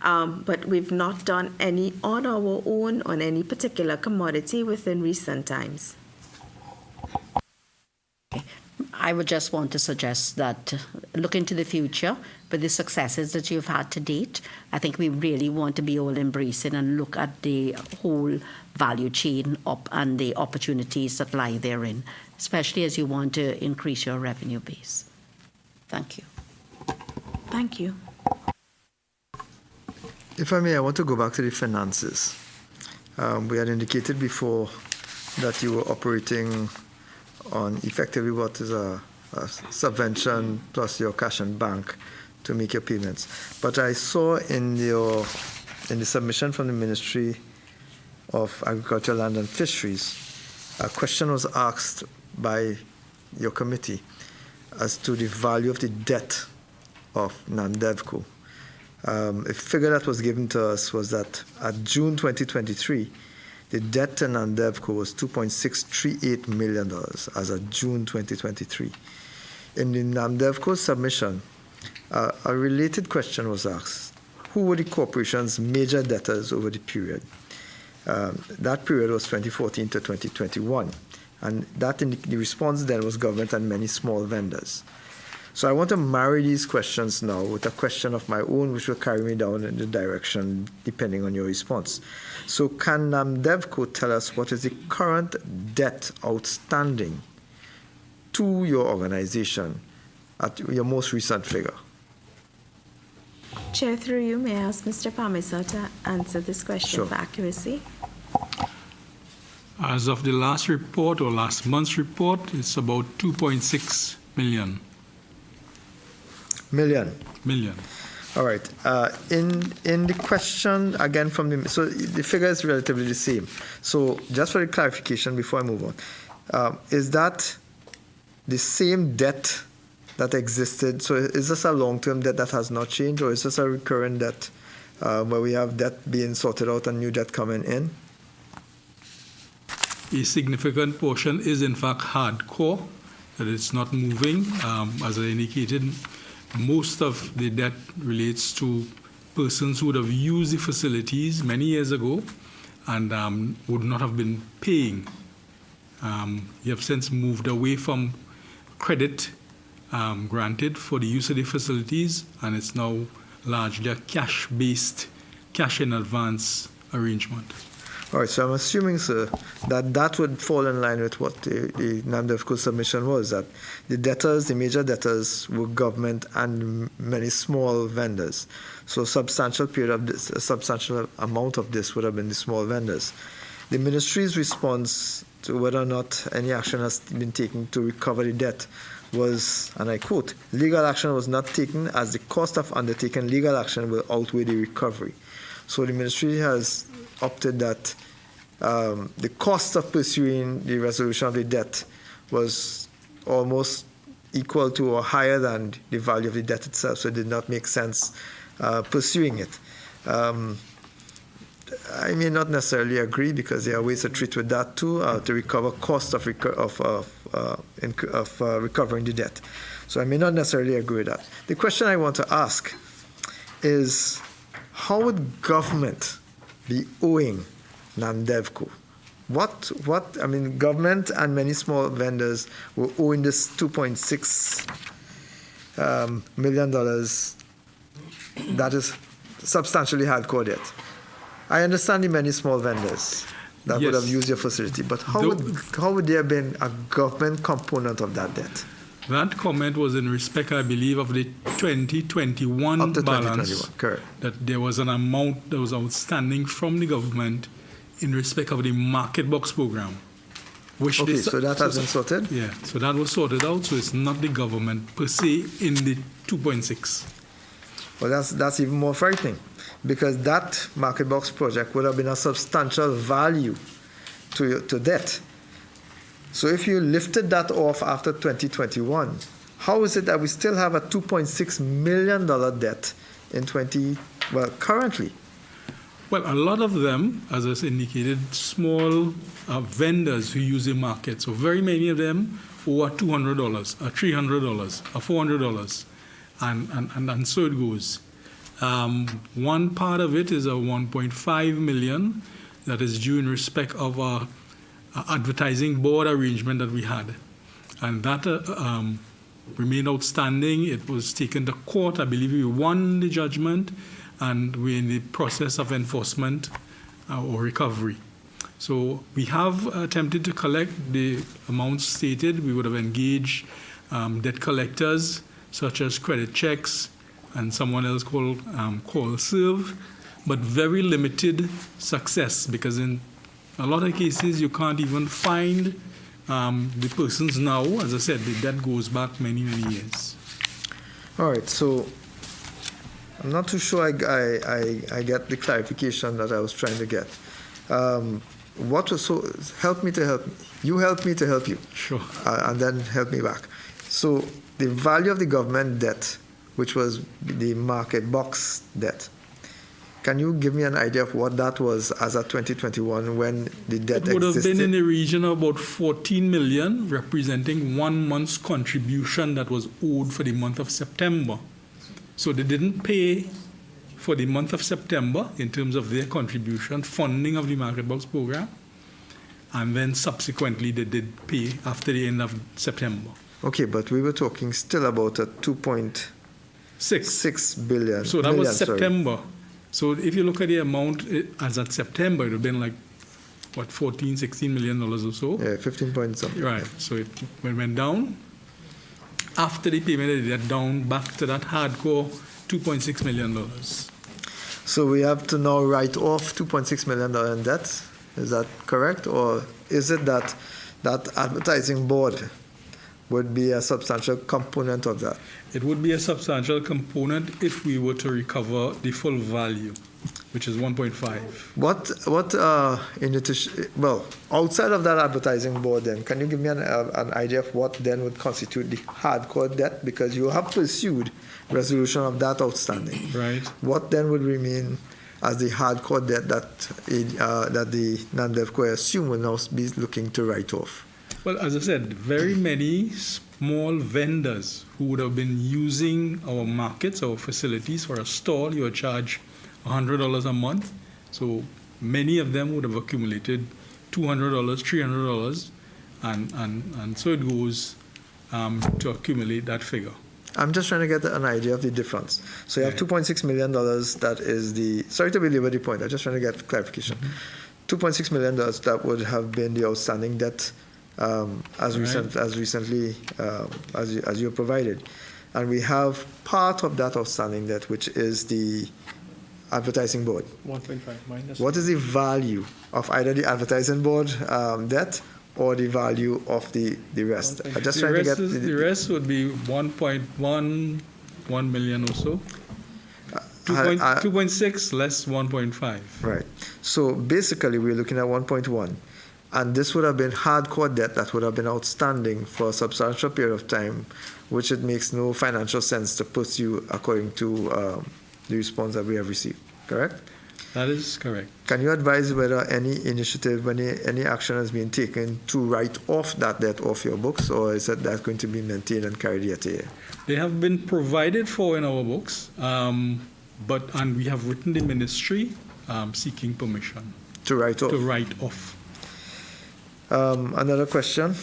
but we've not done any on our own on any particular commodity within recent times. I would just want to suggest that look into the future with the successes that you've had to date. I think we really want to be all embracing and look at the whole value chain up and the opportunities that lie therein, especially as you want to increase your revenue base. Thank you. Thank you. If I may, I want to go back to the finances. We had indicated before that you were operating on effectively what is a subvention plus your cash and bank to make your payments. But I saw in the submission from the Ministry of Agriculture, Land and Fisheries, a question was asked by your committee as to the value of the debt of Namdevco. A figure that was given to us was that at June 2023, the debt to Namdevco was $2.638 million as of June 2023. In the Namdevco submission, a related question was asked. Who were the corporation's major debtors over the period? That period was 2014 to 2021. And the response then was government and many small vendors. So I want to marry these questions now with a question of my own, which will carry me down in the direction depending on your response. So can Namdevco tell us what is the current debt outstanding to your organization at your most recent figure? Chair, through you, may I ask Mr. Pamisa to answer this question for accuracy? As of the last report or last month's report, it's about 2.6 million. Million. All right. In the question again from so the figure is relatively the same. So just for the clarification before I move on, is that the same debt that existed? So is this a long-term debt that has not changed, or is this a recurrent debt where we have debt being sorted out and new debt coming in? A significant portion is in fact hardcore, that it's not moving. As I indicated, most of the debt relates to persons who would have used the facilities many years ago and would not have been paying. You have since moved away from credit granted for the use of the facilities, and it's now largely a cash-based, cash in advance arrangement. All right, so I'm assuming, sir, that would fall in line with what the Namdevco submission was, that the debtors, the major debtors, were government and many small vendors. So a substantial amount of this would have been the small vendors. The ministry's response to whether or not any action has been taken to recover the debt was, and I quote, "Legal action was not taken as the cost of undertaking legal action will outweigh the recovery." So the ministry has opted that the cost of pursuing the resolution of the debt was almost equal to or higher than the value of the debt itself, so it did not make sense pursuing it. I may not necessarily agree, because there are ways to treat with that too, to recover cost of recovering the debt. So I may not necessarily agree with that. The question I want to ask is, how would government be owing Namdevco? I mean, government and many small vendors were owing this $2.6 million that is substantially hardcore debt. I understand the many small vendors that would have used your facility, but how would there have been a government component of that debt? That comment was in respect, I believe, of the 2021 Up to balance. 2021, correct. That there was an amount that was outstanding from the government in respect of the market box program. Which Okay, so that has been sorted? Yeah, so that was sorted out, so it's not the government per se in the 2.6. Well, that's even more frightening, because that market box project would have been a substantial value to debt. So if you lifted that off after 2021, how is it that we still have a $2.6 million debt in currently? Well, a lot of them, as I indicated, small vendors who use the market. So very many of them owe $200, $300, $400, and so it goes. One part of it is a $1.5 million that is due in respect of our advertising board arrangement that we had, and that remained outstanding. It was taken to court. I believe we won the judgment, and we're in the process of enforcement or recovery. So we have attempted to collect the amounts stated. We would have engaged debt collectors such as credit checks and someone else called CallServe, but very limited success, because in a lot of cases you can't even find the persons now. As I said, the debt goes back many, many years. All right, so I'm not too sure I get the clarification that I was trying to get. Help me to help me. You help me to help you. Sure. And then help me back. So the value of the government debt, which was the market box debt, can you give me an idea of what that was as of 2021 when the debt existed? It would have been in the region of about $14 million, representing 1 month's contribution that was owed for the month of September. So they didn't pay for the month of September in terms of their contribution, funding of the market box program, and then subsequently they did pay after the end of September. Okay, but we were talking still about a $2.6 billion. So that was September. So if you look at the amount as at September, it would have been like, what, $16 million or so? Yeah, 15 point something. Right. So it went down. After the payment, it went down back to that hardcore $2.6 million. So we have to now write off $2.6 million in debt. Is that correct? Or is it that advertising board would be a substantial component of that. It would be a substantial component if we were to recover the full value, which is 1.5. Well, outside of that advertising board, then can you give me an idea of what then would constitute the hardcore debt? Because you have pursued resolution of that outstanding. Right. What then would remain as the hardcore debt that the Namdevco assume will now be looking to write off? Well, as I said, very many small vendors who would have been using our markets, our facilities for a stall, you would charge $100 a month. So many of them would have accumulated $200, $300, and so it goes to accumulate that figure. I'm just trying to get an idea of the difference. So you have $2.6 million, that is the, sorry to belabor the point, I'm just trying to get clarification. $2.6 million, that would have been the outstanding debt as you provided. And we have part of that outstanding debt, which is the advertising board. 1.5 minus. What is the value of either the advertising board debt or the value of the rest? I just trying to get the rest would be 1.1 million or so. 2.6 less 1.5. Right. So basically, we're looking at 1.1, and this would have been hardcore debt that would have been outstanding for a substantial period of time, which it makes no financial sense to pursue according to the response that we have received. Correct? That is correct. Can you advise whether any initiative, any action has been taken to write off that debt off your books, or is that going to be maintained and carried year to year? They have been provided for in our books, and we have written the ministry seeking permission to write off. Another question.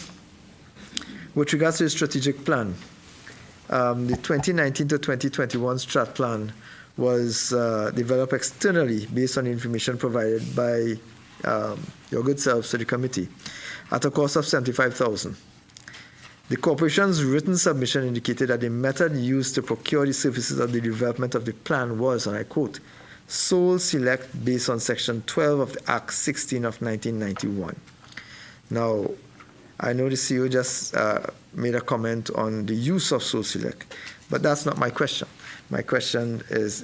With regards to the strategic plan, the 2019 to 2021 strat plan was developed externally based on information provided by your good selves to the committee at a cost of $75,000. The corporation's written submission indicated that the method used to procure the services of the development of the plan was, and I quote, sole select based on Section 12 of the Act 16 of 1991. Now, I know the CEO just made a comment on the use of sole select, but that's not my question. My question is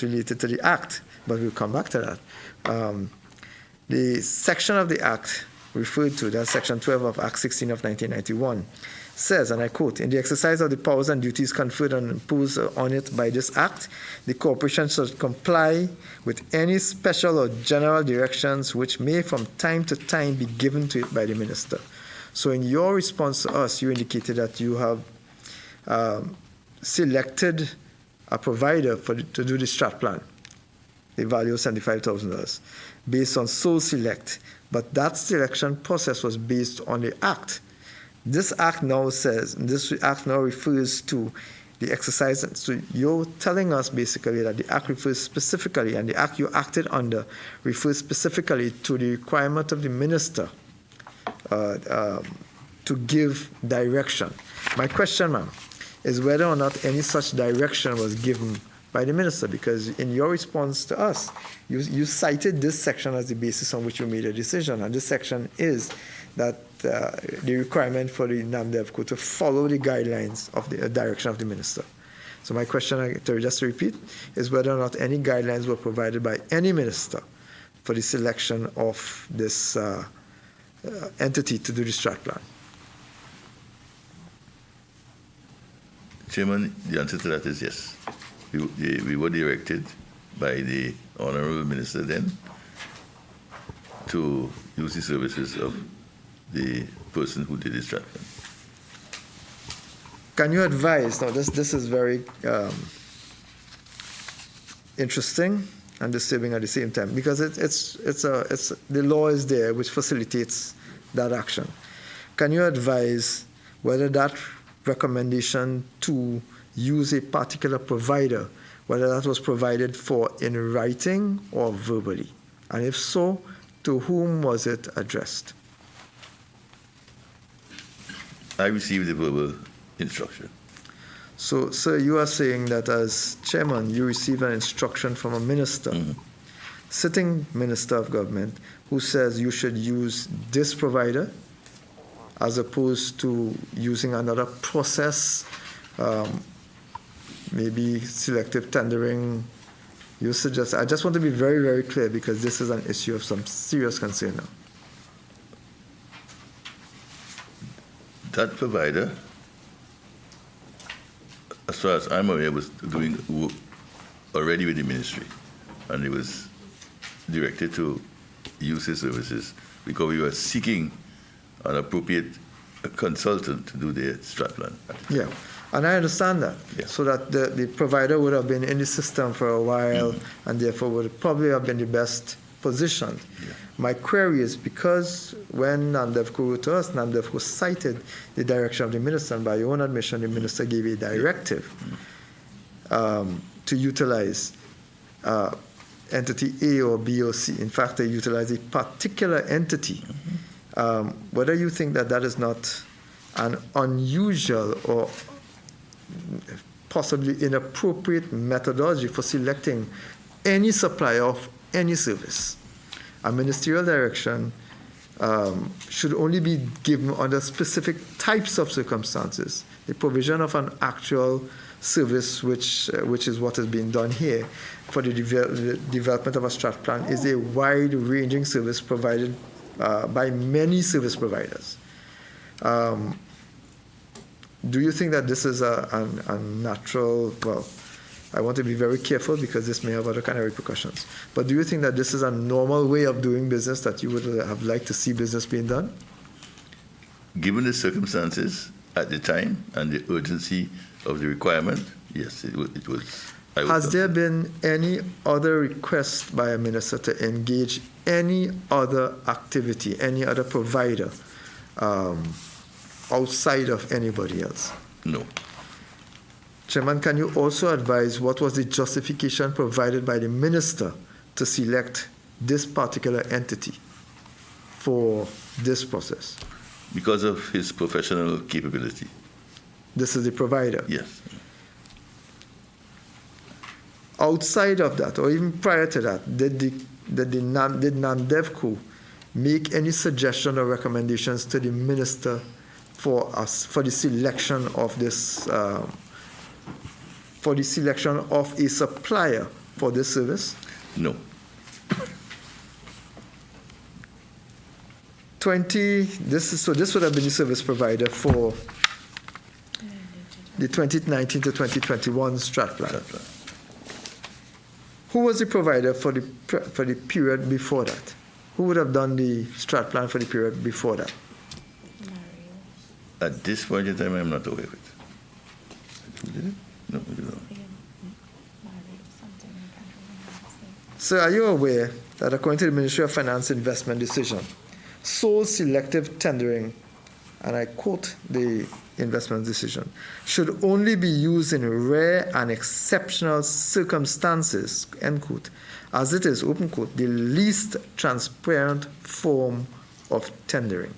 related to the Act, but we'll come back to that. The section of the Act referred to, that's Section 12 of Act 16 of 1991, says, and I quote, in the exercise of the powers and duties conferred and imposed on it by this Act, the corporation should comply with any special or general directions which may from time to time be given to it by the minister. So in your response to us, you indicated that you have selected a provider to do the strat plan, the value of $75,000, based on sole select. But that selection process was based on the Act. This Act now refers to the exercise. So you're telling us basically that the Act refers specifically, and the Act you acted under refers specifically to the requirement of the minister to give direction. My question, ma'am, is whether or not any such direction was given by the minister, because in your response to us, you cited this section as the basis on which you made a decision, and this section is that the requirement for the Namdevco to follow the guidelines of the direction of the minister. So my question, just to repeat, is whether or not any guidelines were provided by any minister for the selection of this entity to do the strat plan. Chairman, the answer to that is yes. We were directed by the Honorable Minister then to use the services of the person who did the strat plan. Can you advise, now this is very interesting and disturbing at the same time, because the law is there which facilitates that action. Can you advise whether that recommendation to use a particular provider, whether that was provided for in writing or verbally? And if so, to whom was it addressed? I received the verbal instruction. So, sir, you are saying that as chairman, you received an instruction from a minister, sitting minister of government, who says you should use this provider as opposed to using another process, maybe selective tendering. You suggest, I just want to be very, very clear because this is an issue of some serious concern now. That provider, as far as I'm aware, was doing work already with the ministry, and he was directed to use his services because we were seeking an appropriate consultant to do the strat plan. Yeah, and I understand that. Yeah. So that the provider would have been in the system for a while and therefore would probably have been the best positioned. Yeah. My query is because when Namdevco wrote to us, Namdevco cited the direction of the minister, and by your own admission, the minister gave a directive to utilize entity A or B or C. In fact, they utilize a particular entity. Whether you think that that is not an unusual or possibly inappropriate methodology for selecting any supplier of any service. A ministerial direction should only be given under specific types of circumstances. The provision of an actual service, which is what is being done here, for the development of a strat plan, is a wide-ranging service provided by many service providers. Do you think that this is a natural, well, I want to be very careful because this may have other kind of repercussions, but do you think that this is a normal way of doing business that you would have liked to see business being done? Given the circumstances at the time and the urgency of the requirement, yes, it was. Has there been any other request by a minister to engage any other activity, any other provider outside of anybody else? No. Chairman, can you also advise what was the justification provided by the minister to select this particular entity for this process? Because of his professional capability. This is the provider? Yes. Outside of that, or even prior to that, did Namdevco make any suggestion or recommendations to the minister for the selection of this, for the selection of a supplier for this service? No. This would have been the service provider for the 2019 to 2021 strat plan. Who was the provider for the period before that? Who would have done the strat plan for the period before that? At this point in time, I'm not aware of it. Did it? No, we do not. So are you aware that according to the Ministry of Finance investment decision, sole selective tendering, and I quote the investment decision, should only be used in rare and exceptional circumstances, end quote, as it is, open quote, the least transparent form of tendering,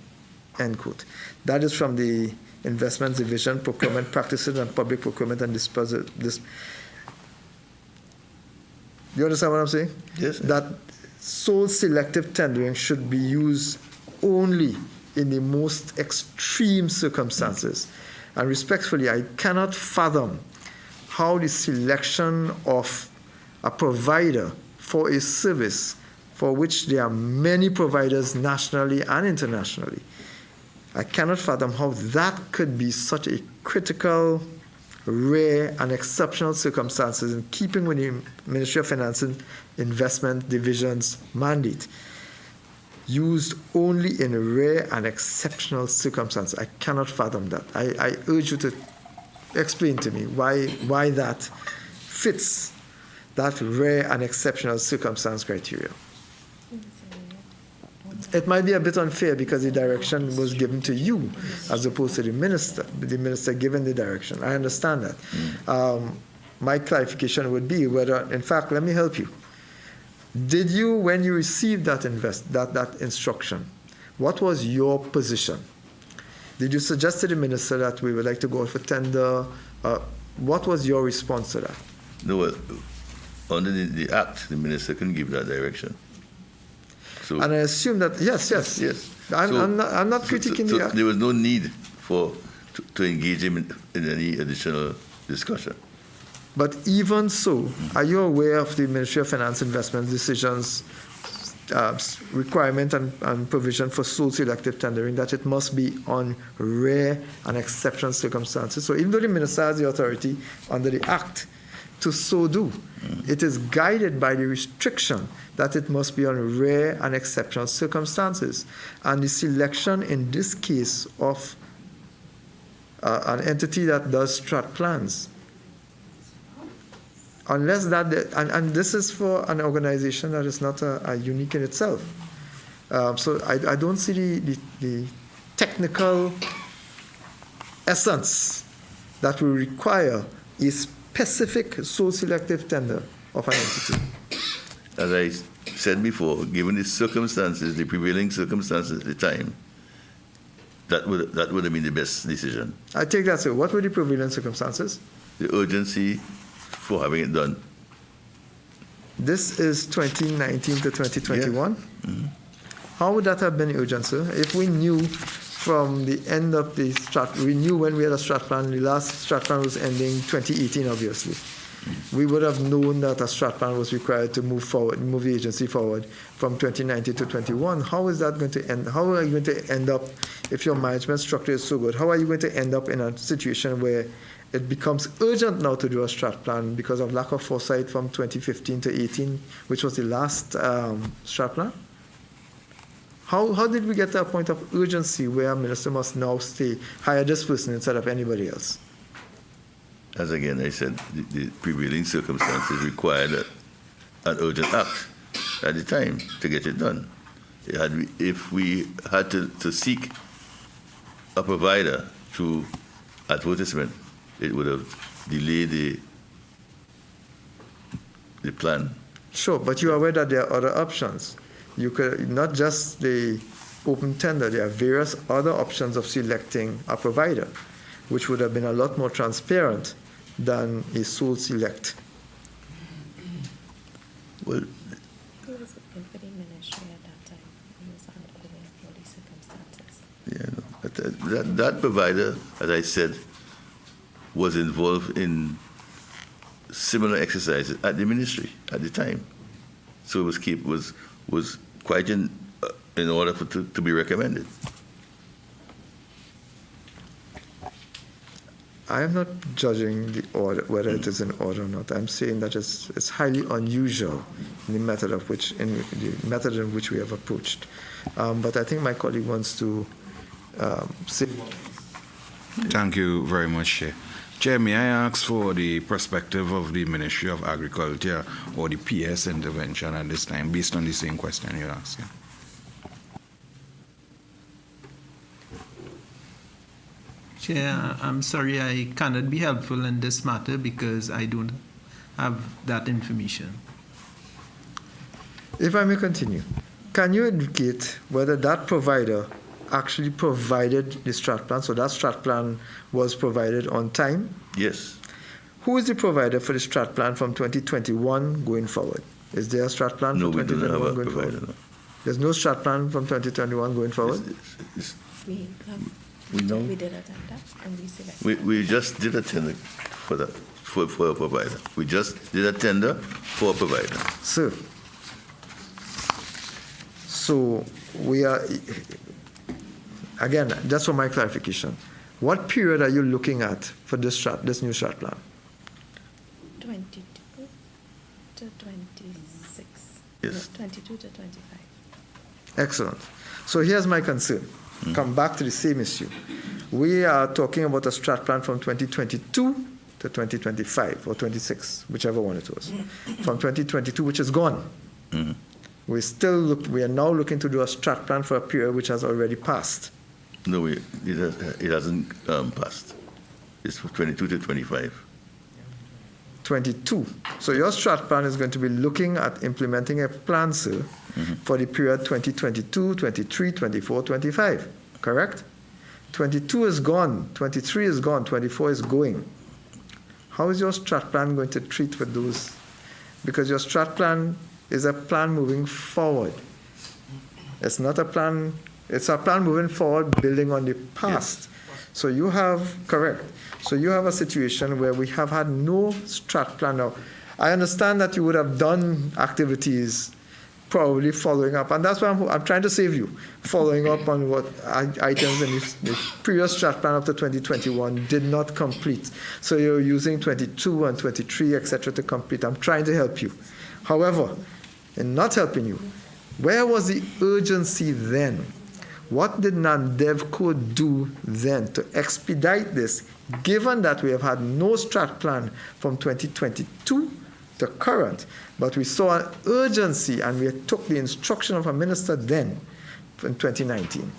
end quote. That is from the Investments Division, Procurement Practices and Public Procurement and Disposal. You understand what I'm saying? Yes. That sole selective tendering should be used only in the most extreme circumstances. And respectfully, I cannot fathom how the selection of a provider for a service for which there are many providers nationally and internationally, I cannot fathom how that could be such a critical, rare, and exceptional circumstances in keeping with the Ministry of Finance and Investment Division's mandate, used only in rare and exceptional circumstances. I cannot fathom that. I urge you to explain to me why that fits that rare and exceptional circumstance criteria. It might be a bit unfair because the direction was given to you as opposed to the minister given the direction. I understand that. My clarification would be whether, in fact, let me help you. Did you, when you received that instruction, what was your position? Did you suggest to the minister that we would like to go for tender? What was your response to that? No, well, under the Act, the minister can give that direction. So, and I assume that, yes. I'm not critiquing so the act. there was no need to engage him in any additional discussion. But even so, are you aware of the Ministry of Finance Investment decisions requirement and provision for sole selective tendering, that it must be on rare and exceptional circumstances? So even though the minister has the authority under the Act to so do, it is guided by the restriction that it must be on rare and exceptional circumstances. And the selection in this case of an entity that does strat plans, unless that, and this is for an organization that is not a unique in itself. So I don't see the technical essence that will require a specific sole selective tender of an entity. As I said before, given the circumstances, the prevailing circumstances at the time, that would have been the best decision. I take that, sir. What were the prevailing circumstances? The urgency for having it done. This is 2019 to 2021. Yeah. Mm-hmm. How would that have been urgent, sir? If we knew from the end of the strat, we knew when we had a strat plan, the last strat plan was ending 2018, obviously. We would have known that a strat plan was required to move the agency forward from 2019 to 21. How is that going to end? How are you going to end up, if your management structure is so good, how are you going to end up in a situation where it becomes urgent now to do a strat plan because of lack of foresight from 2015 to 18, which was the last strat plan? How did we get to a point of urgency where a minister must now hire this person instead of anybody else? As again I said, the prevailing circumstances required an urgent act at the time to get it done. If we had to seek a provider through advertisement, it would have delayed the plan. Sure, but you are aware that there are other options. You could, not just the open tender, there are various other options of selecting a provider, which would have been a lot more transparent than a sole select. Well, He was working for the ministry at that time. He was unaware of all the circumstances. yeah, no, that provider, as I said, was involved in similar exercises at the ministry at the time, so it was quite in order to be recommended. I am not judging the order, whether it is in order or not. I'm saying that it's highly unusual in the method in which we have approached. But I think my colleague wants to say more. Thank you very much, Chair. Chair, may I ask for the perspective of the Ministry of Agriculture or the PS intervention at this time, based on the same question you're asking? Chair, I'm sorry I cannot be helpful in this matter because I don't have that information. If I may continue, can you indicate whether that provider actually provided the strat plan? So that strat plan was provided on time? Yes. Who is the provider for the strat plan from 2021 going forward? Is there a strat plan No, for we don't 2021 have a going provider, forward? no. There's no strat plan from 2021 going forward? We know. We did a tender and we selected. We just did a tender for that, for a provider. We just did a tender for a provider. So we are, again, just for my clarification, what period are you looking at for this new strat plan? 22 to 26. Yes. No, 22 to 25. Excellent. So here's my concern. Come back to the same issue. We are talking about a strat plan from 2022 to 2025 or 26, whichever one it was. From 2022, which is gone. We are now looking to do a strat plan for a period which has already passed. No, it hasn't passed. It's from 22 to 25. 22. So your strat plan is going to be looking at implementing a plan, sir, for the period 2022, 23, 24, 25. Correct? 22 is gone, 23 is gone, 24 is going. How is your strat plan going to treat with those? Because your strat plan is a plan moving forward. It's not a plan. It's a plan moving forward, building on the past. So you have, correct. So you have a situation where we have had no strat plan. Now, I understand that you would have done activities probably following up, and that's why I'm trying to save you, following up on what items in the previous strat plan up to 2021 did not complete. So you're using 22 and 23, etc. to complete. I'm trying to help you. However, in not helping you, where was the urgency then? What did Namdevco do then to expedite this, given that we have had no strat plan from 2022 to current, but we saw an urgency and we took the instruction of a minister then in 2019?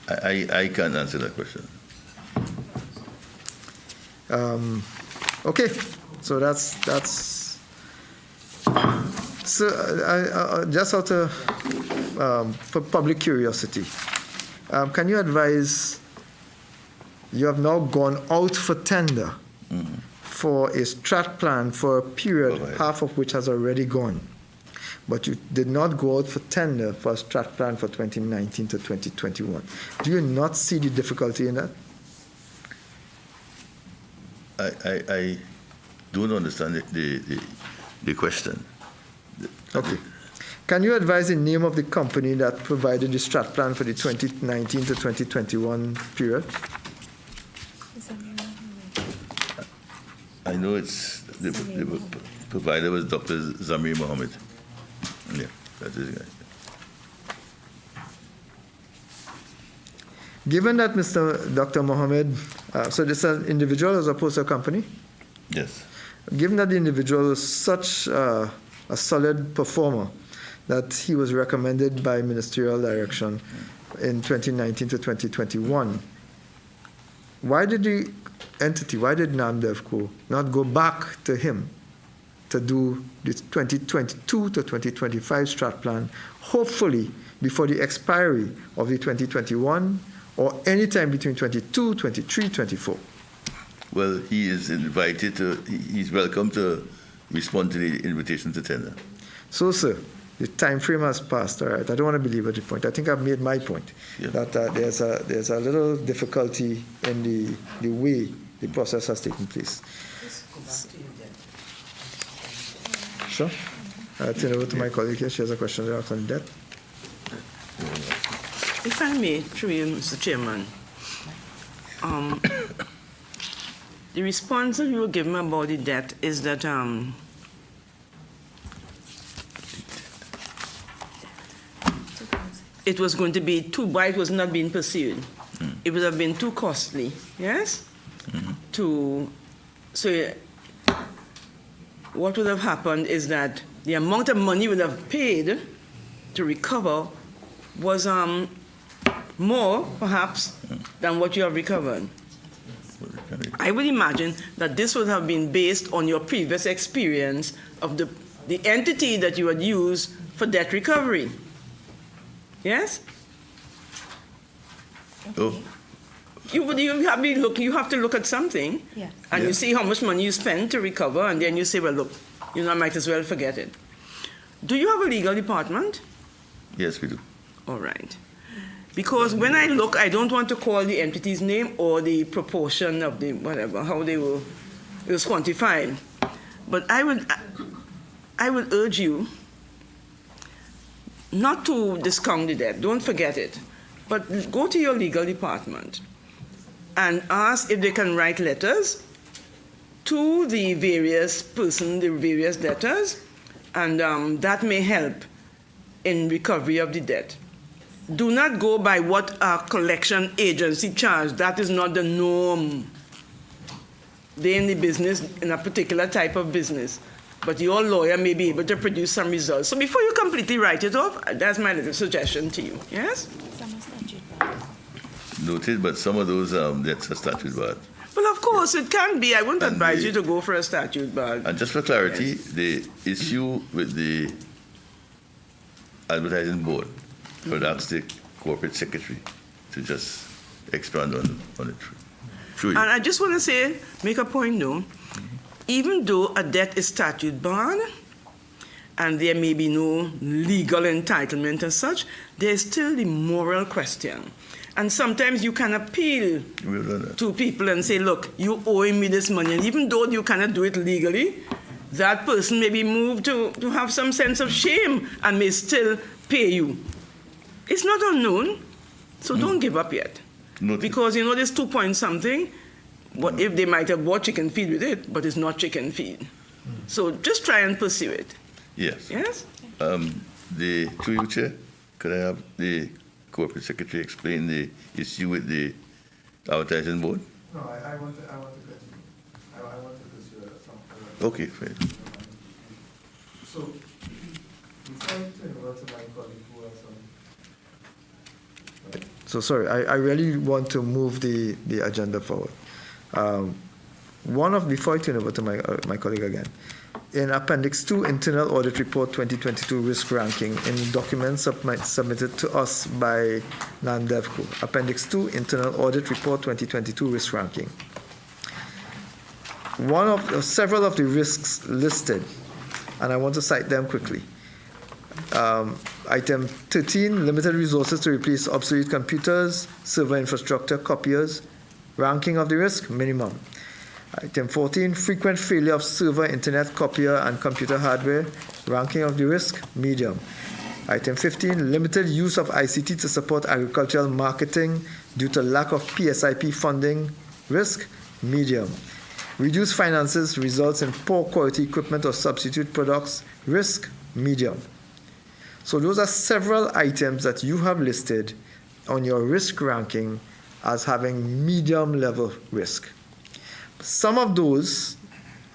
I can't answer that question. Okay, so that's. So just out of for public curiosity, can you advise? You have now gone out for tender for a strat plan for a period, half of which has already gone. But you did not go out for tender for a strat plan for 2019 to 2021. Do you not see the difficulty in that? I don't understand the question. Okay. Can you advise the name of the company that provided the strat plan for the 2019 to 2021 period? I know it's the provider was Dr. Zamir Mohammed. Yeah, that is it. Given that Dr. Mohammed, so this is an individual as opposed to a company? Yes. Given that the individual is such a solid performer that he was recommended by ministerial direction in 2019 to 2021, why did the entity, why did Namdevco not go back to him to do the 2022 to 2025 strat plan, hopefully before the expiry of the 2021 or any time between 22, 23, 24? Well, he is invited to, he's welcome to respond to the invitation to tender. So, sir, the time frame has passed, all right? I don't want to belabor the point. I think I've made my point, that there's a little difficulty in the way the process has taken place. Sure. I'll turn over to my colleague here. She has a question to ask on debt. If I may, through you, Mr. Chairman, the response that you were given about the debt is that it was going to be why it was not being pursued. It would have been too costly, yes? So what would have happened is that the amount of money you would have paid to recover was more, perhaps, than what you have recovered. I would imagine that this would have been based on your previous experience of the entity that you had used for debt recovery. Yes? Oh. You have to look at something, and you see how much money you spend to recover, and then you say, well, look, I might as well forget it. Do you have a legal department? Yes, we do. All right. Because when I look, I don't want to call the entity's name or the proportion of the whatever, how it was quantified. But I would urge you not to discount the debt. Don't forget it. But go to your legal department and ask if they can write letters to the various persons, the various debtors, and that may help in recovery of the debt. Do not go by what a collection agency charges. That is not the norm. They're in the business, in a particular type of business. But your lawyer may be able to produce some results. So before you completely write it off, that's my little suggestion to you. Yes? Noted, but some of those debts are statute barred. Well, of course, it can be. I wouldn't advise you to go for a statute barred. And just for clarity, the issue with the advertising board, I would ask the corporate secretary to just expand on it. Sure. And I just want to make a point though. Even though a debt is statute barred, and there may be no legal entitlement as such, there's still the moral question. And sometimes you can appeal to people and say, look, you owing me this money. And even though you cannot do it legally, that person may be moved to have some sense of shame and may still pay you. It's not unknown, so don't give up yet. Because, you know, there's 2 point something, but if they might have bought chicken feed with it, but it's not chicken feed. So just try and pursue it. Yes. Yes? Through you, Chair, could I have the Corporate Secretary explain the issue with the advertising board? No, I want to continue. I want to pursue some. Okay, fine. So, before I turn over to my colleague who has some. So sorry, I really want to move the agenda forward. Before I turn over to my colleague again, in Appendix 2, Internal Audit Report 2022 Risk Ranking, in documents submitted to us by Namdevco. Appendix 2, Internal Audit Report 2022 Risk Ranking. Several of the risks listed, and I want to cite them quickly. Item 13, limited resources to replace obsolete computers, server infrastructure, copiers. Ranking of the risk, minimum. Item 14, frequent failure of server, internet, copier, and computer hardware. Ranking of the risk, medium. Item 15, limited use of ICT to support agricultural marketing due to lack of PSIP funding. Risk, medium. Reduced finances results in poor quality equipment or substitute products. Risk, medium. So those are several items that you have listed on your risk ranking as having medium level risk. Some of those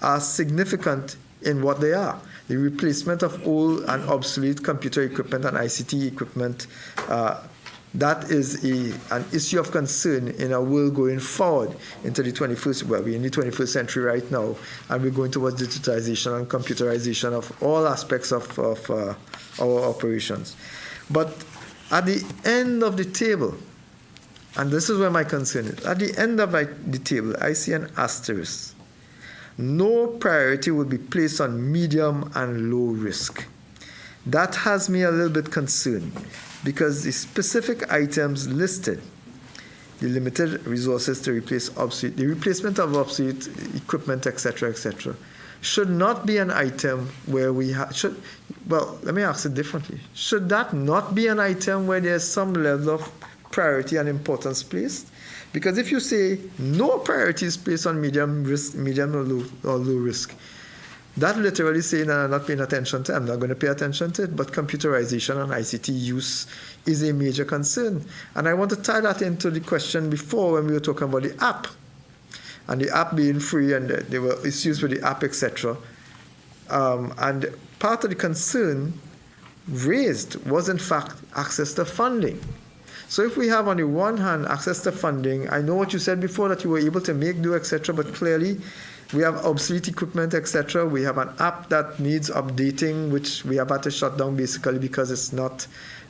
are significant in what they are. The replacement of old and obsolete computer equipment and ICT equipment, that is an issue of concern in our world going forward into the 21st, well, we're in the 21st century right now, and we're going towards digitization and computerization of all aspects of our operations. But at the end of the table, and this is where my concern is, at the end of the table, I see an asterisk. No priority will be placed on medium and low risk. That has me a little bit concerned because the specific items listed, the limited resources to replace obsolete, the replacement of obsolete equipment, etc., should not be an item where well, let me ask it differently. Should that not be an item where there's some level of priority and importance placed? Because if you say no priority is placed on medium or low risk, that literally saying that I'm not paying attention to it, I'm not going to pay attention to it, but computerization and ICT use is a major concern. And I want to tie that into the question before when we were talking about the app, and the app being free, and there were issues with the app, etc. And part of the concern raised was, in fact, access to funding. So if we have, on the one hand, access to funding, I know what you said before, that you were able to make do, etc., but clearly we have obsolete equipment, etc. We have an app that needs updating, which we have had to shut down basically because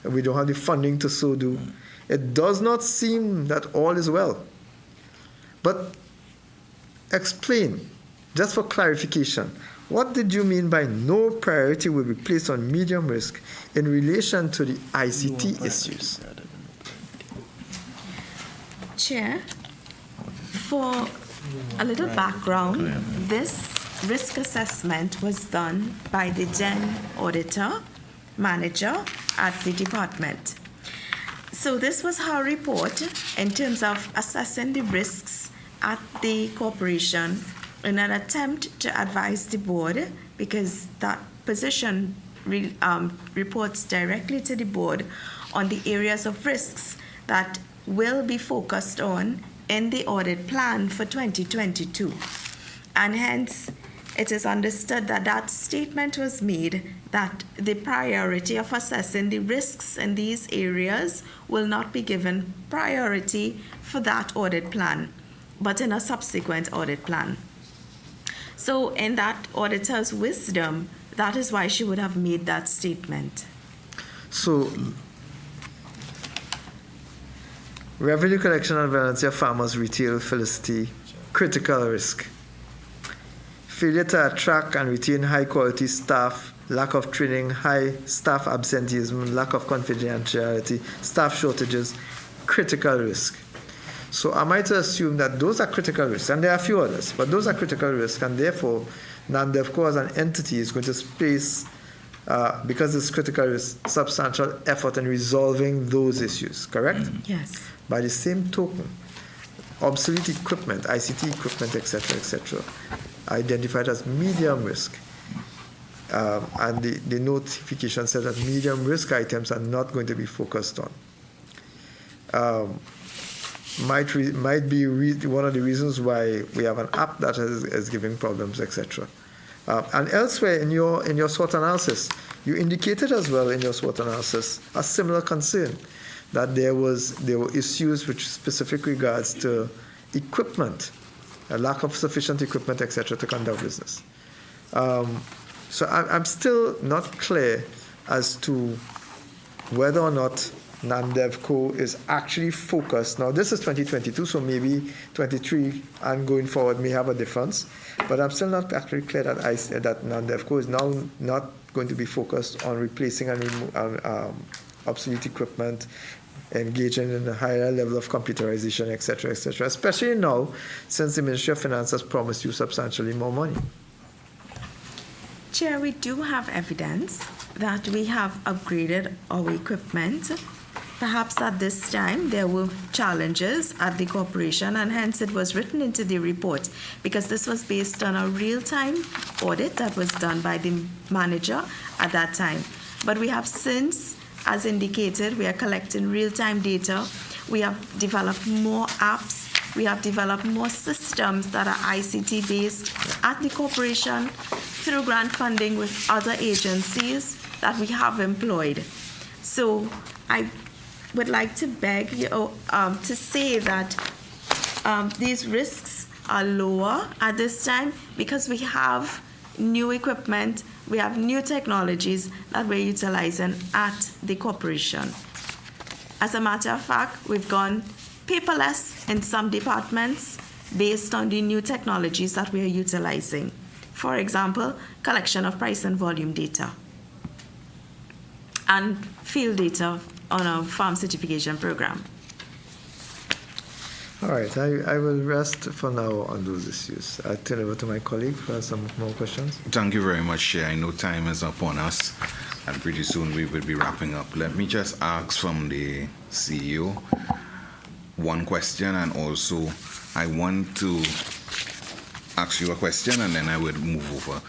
we don't have the funding to so do. It does not seem that all is well. But explain, just for clarification, what did you mean by no priority will be placed on medium risk in relation to the ICT issues? Chair, for a little background, this risk assessment was done by the then auditor manager at the department. So this was her report in terms of assessing the risks at the corporation in an attempt to advise the board, because that position reports directly to the board on the areas of risks that will be focused on in the audit plan for 2022. And hence, it is understood that that statement was made that the priority of assessing the risks in these areas will not be given priority for that audit plan, but in a subsequent audit plan. So in that auditor's wisdom, that is why she would have made that statement. So, revenue collection and valencia farmers retail felicity, critical risk. failure to attract and retain high-quality staff, lack of training, high staff absenteeism, lack of confidentiality, staff shortages, critical risk. So am I to assume that those are critical risks, and there are a few others, but those are critical risks, and therefore Namdevco as an entity is going to place, because it's critical risk, substantial effort in resolving those issues, correct? Yes. By the same token, obsolete equipment, ICT equipment, etc., identified as medium risk. And the notification said that medium risk items are not going to be focused on. Might be one of the reasons why we have an app that is giving problems, etc. And elsewhere in your SWOT analysis, you indicated as well in your SWOT analysis a similar concern, that there were issues with specific regards to equipment, a lack of sufficient equipment, etc., to conduct business. So I'm still not clear as to whether or not Namdevco is actually focused. Now, this is 2022, so maybe 23 and going forward may have a difference. But I'm still not actually clear that Namdevco is now not going to be focused on replacing and obsolete equipment, engaging in a higher level of computerization, etc., especially now since the Ministry of Finance has promised you substantially more money. Chair, we do have evidence that we have upgraded our equipment. Perhaps at this time there were challenges at the corporation, and hence it was written into the report, because this was based on a real-time audit that was done by the manager at that time. But we have since, as indicated, we are collecting real-time data. We have developed more apps. We have developed more systems that are ICT-based at the corporation through grant funding with other agencies that we have employed. So I would like to beg you to say that these risks are lower at this time because we have new equipment, we have new technologies that we're utilizing at the corporation. As a matter of fact, we've gone paperless in some departments based on the new technologies that we are utilizing. For example, collection of price and volume data and field data on a farm certification program. All right, I will rest for now on those issues. I turn over to my colleague for some more questions. Thank you very much, Chair. I know time is upon us, and pretty soon we will be wrapping up. Let me just ask from the CEO one question, and also I want to ask you a question, and then I would move over.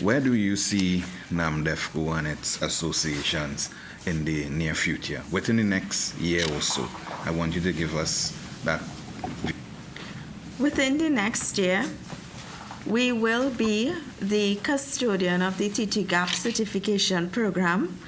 Where do you see Namdevco and its associations in the near future, within the next year or so? I want you to give us that. Within the next year, we will be the custodian of the TT-GAP certification program.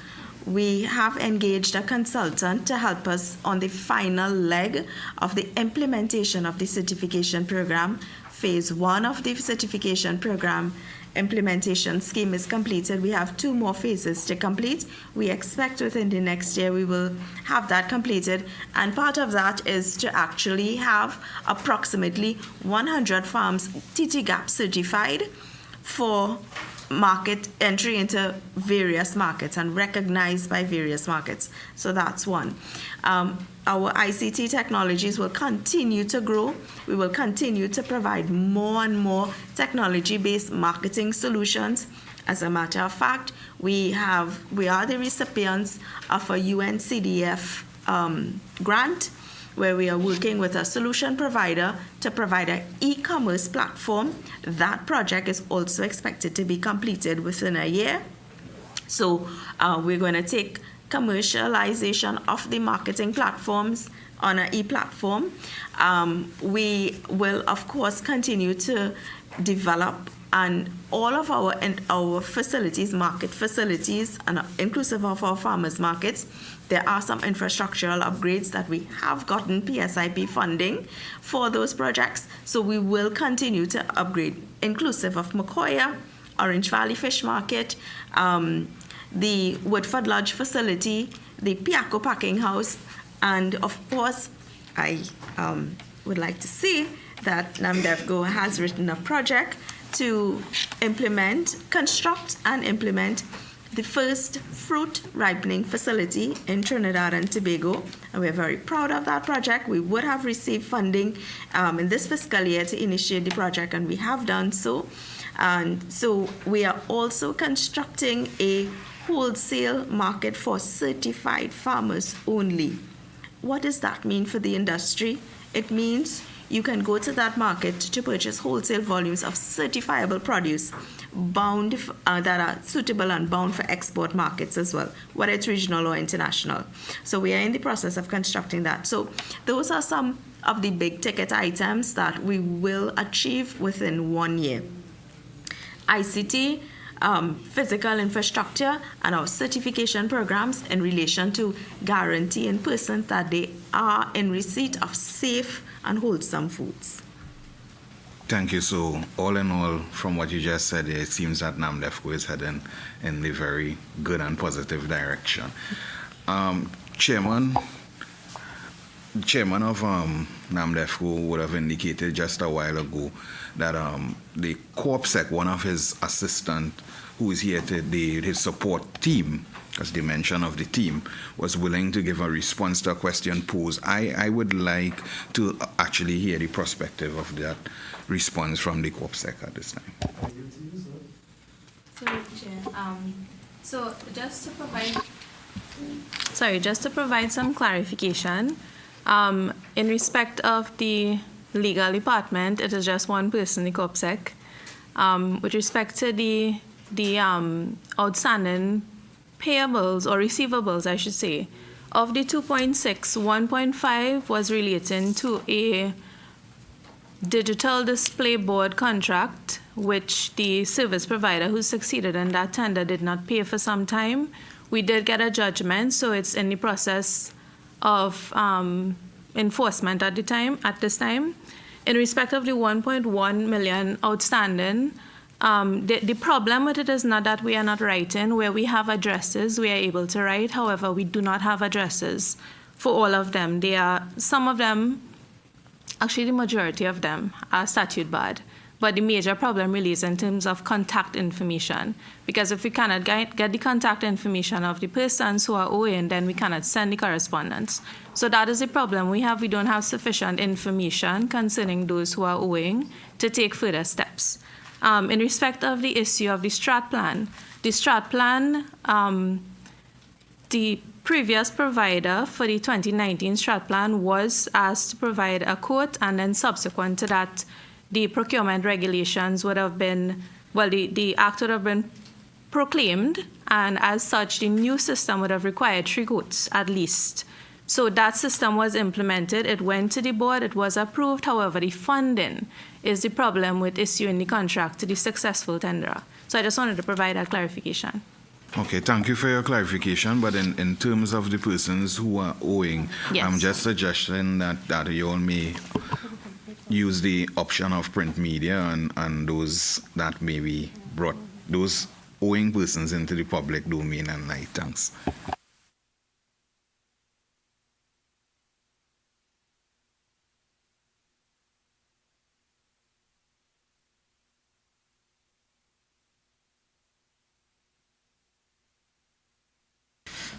We have engaged a consultant to help us on the final leg of the implementation of the certification program. Phase 1 of the certification program implementation scheme is completed. We have 2 more phases to complete. We expect within the next year we will have that completed, and part of that is to actually have approximately 100 farms TT-GAP certified for market entry into various markets and recognized by various markets. So that's one. Our ICT technologies will continue to grow. We will continue to provide more and more technology-based marketing solutions. As a matter of fact, we are the recipients of a UNCDF grant, where we are working with a solution provider to provide an e-commerce platform. That project is also expected to be completed within a year. So we're going to take commercialization of the marketing platforms on an e-platform. We will, of course, continue to develop, and all of our facilities, market facilities, and inclusive of our farmers markets, there are some infrastructural upgrades that we have gotten PSIP funding for those projects. So we will continue to upgrade, inclusive of Macoya, Orange Valley Fish Market, the Woodford Lodge facility, the Piaco Packing House, and of course, I would like to see that Namdevco has written a project to construct and implement the first fruit ripening facility in Trinidad and Tobago. And we're very proud of that project. We would have received funding in this fiscal year to initiate the project, and we have done so. And so we are also constructing a wholesale market for certified farmers only. What does that mean for the industry? It means you can go to that market to purchase wholesale volumes of certifiable produce that are suitable and bound for export markets as well, whether it's regional or international. So we are in the process of constructing that. So those are some of the big ticket items that we will achieve within 1 year. ICT, physical infrastructure, and our certification programs in relation to guaranteeing persons that they are in receipt of safe and wholesome foods. Thank you. So, all in all, from what you just said, it seems that Namdevco is heading in the very good and positive direction. Chairman of Namdevco would have indicated just a while ago that the CoopSec, one of his assistants who is here today, his support team, as the mention of the team, was willing to give a response to a question posed. I would like to actually hear the perspective of that response from the CoopSec at this time. So just to provide some clarification, in respect of the legal department, it is just one person, the CoopSec. With respect to the outstanding payables or receivables, I should say, of the 2.6, 1.5 was relating to a digital display board contract, which the service provider who succeeded in that tender did not pay for some time. We did get a judgment, so it's in the process of enforcement at this time. In respect of the 1.1 million outstanding, the problem with it is not that we are not writing. Where we have addresses, we are able to write. However, we do not have addresses for all of them. Some of them, actually the majority of them, are statute barred. But the major problem really is in terms of contact information. Because if we cannot get the contact information of the persons who are owing, then we cannot send the correspondence. So that is the problem we have. We don't have sufficient information concerning those who are owing to take further steps. In respect of the issue of the strat plan, the previous provider for the 2019 strat plan was asked to provide a quote, and then subsequent to that, the procurement regulations would have been, the act would have been proclaimed, and as such, the new system would have required 3 quotes at least. So that system was implemented, it went to the board, it was approved. However, the funding is the problem with issuing the contract to the successful tenderer. So I just wanted to provide that clarification. Okay, thank you for your clarification. But in terms of the persons who are owing, yes. I'm just suggesting that you all may use the option of print media and those that may be brought those owing persons into the public domain and light. Thanks.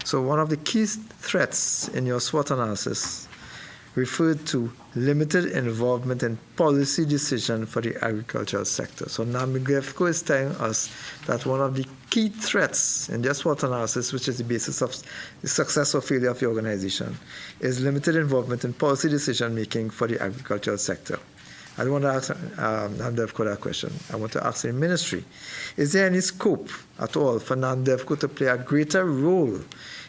So one of the key threats in your SWOT analysis referred to limited involvement in policy decision for the agricultural sector. So Namdevco is telling us that one of the key threats in their SWOT analysis, which is the basis of the success or failure of the organization, is limited involvement in policy decision making for the agricultural sector. I don't want to ask Namdevco that question. I want to ask the ministry, is there any scope at all for Namdevco to play a greater role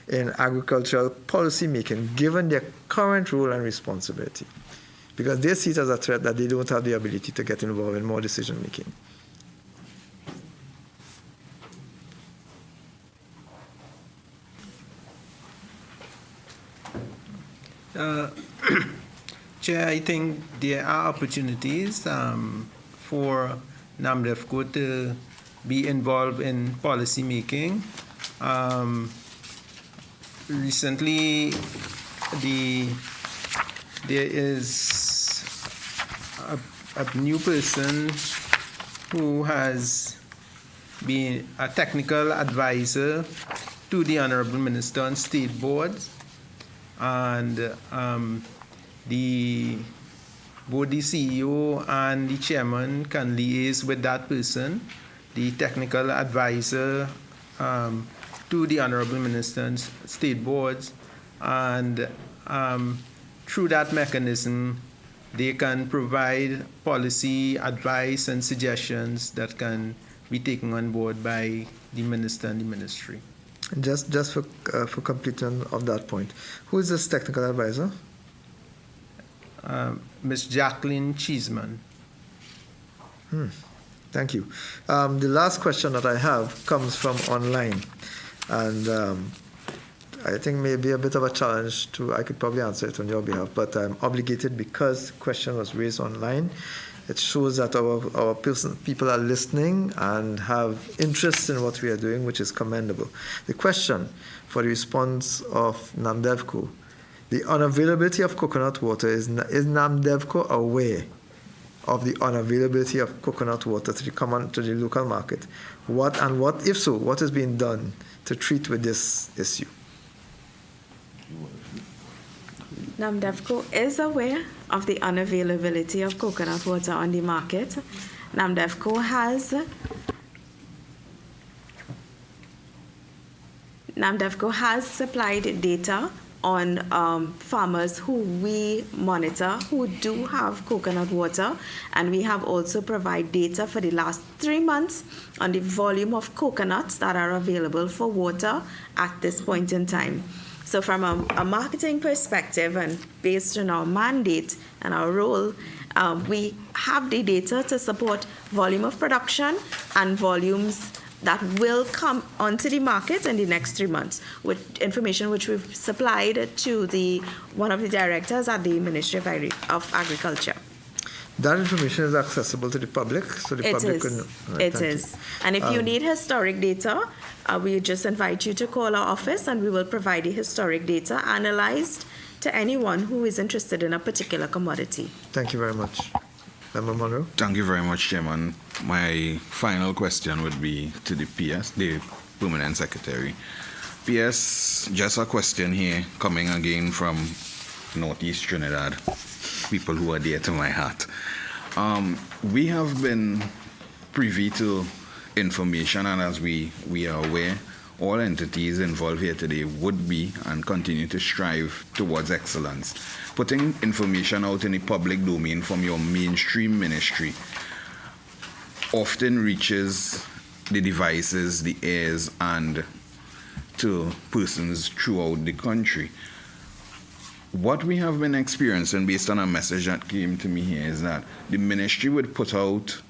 in agricultural policy making, given their current role and responsibility? Because they see it as a threat that they don't have the ability to get involved in more decision making. Chair, I think there are opportunities for Namdevco to be involved in policy making. Recently, there is a new person who has been a technical advisor to the Honorable Minister on state boards, and both the CEO and the chairman can liaise with that person, the technical advisor to the Honorable Minister on state boards, and through that mechanism, they can provide policy advice and suggestions that can be taken on board by the minister and the ministry. And just for completion of that point, who is this technical advisor? Ms. Jacqueline Cheeseman. Thank you. The last question that I have comes from online, and I think maybe a bit of a challenge I could probably answer it on your behalf, but I'm obligated because the question was raised online. It shows that our people are listening and have interest in what we are doing, which is commendable. The question for the response of Namdevco: the unavailability of coconut water, is Namdevco aware of the unavailability of coconut water to the local market? What, if so, what is being done to treat with this issue? Namdevco is aware of the unavailability of coconut water on the market. Namdevco has supplied data on farmers who we monitor who do have coconut water, and we have also provided data for the last 3 months on the volume of coconuts that are available for water at this point in time. So from a marketing perspective, and based on our mandate and our role, we have the data to support volume of production and volumes that will come onto the market in the next 3 months, with information which we've supplied to one of the directors at the Ministry of Agriculture. That information is accessible to the public, so the public can... It is. And if you need historic data, we just invite you to call our office, and we will provide the historic data analyzed to anyone who is interested in a particular commodity. Thank you very much. Member Monroe? Thank you very much, Chairman. My final question would be to the PS, the Permanent Secretary. PS, just a question here, coming again from Northeast Trinidad, people who are dear to my heart. We have been privy to information, and as we are aware, all entities involved here today would be and continue to strive towards excellence. Putting information out in the public domain from your mainstream ministry often reaches the devices, the ears, and to persons throughout the country. What we have been experiencing, based on a message that came to me here, is that the ministry would put out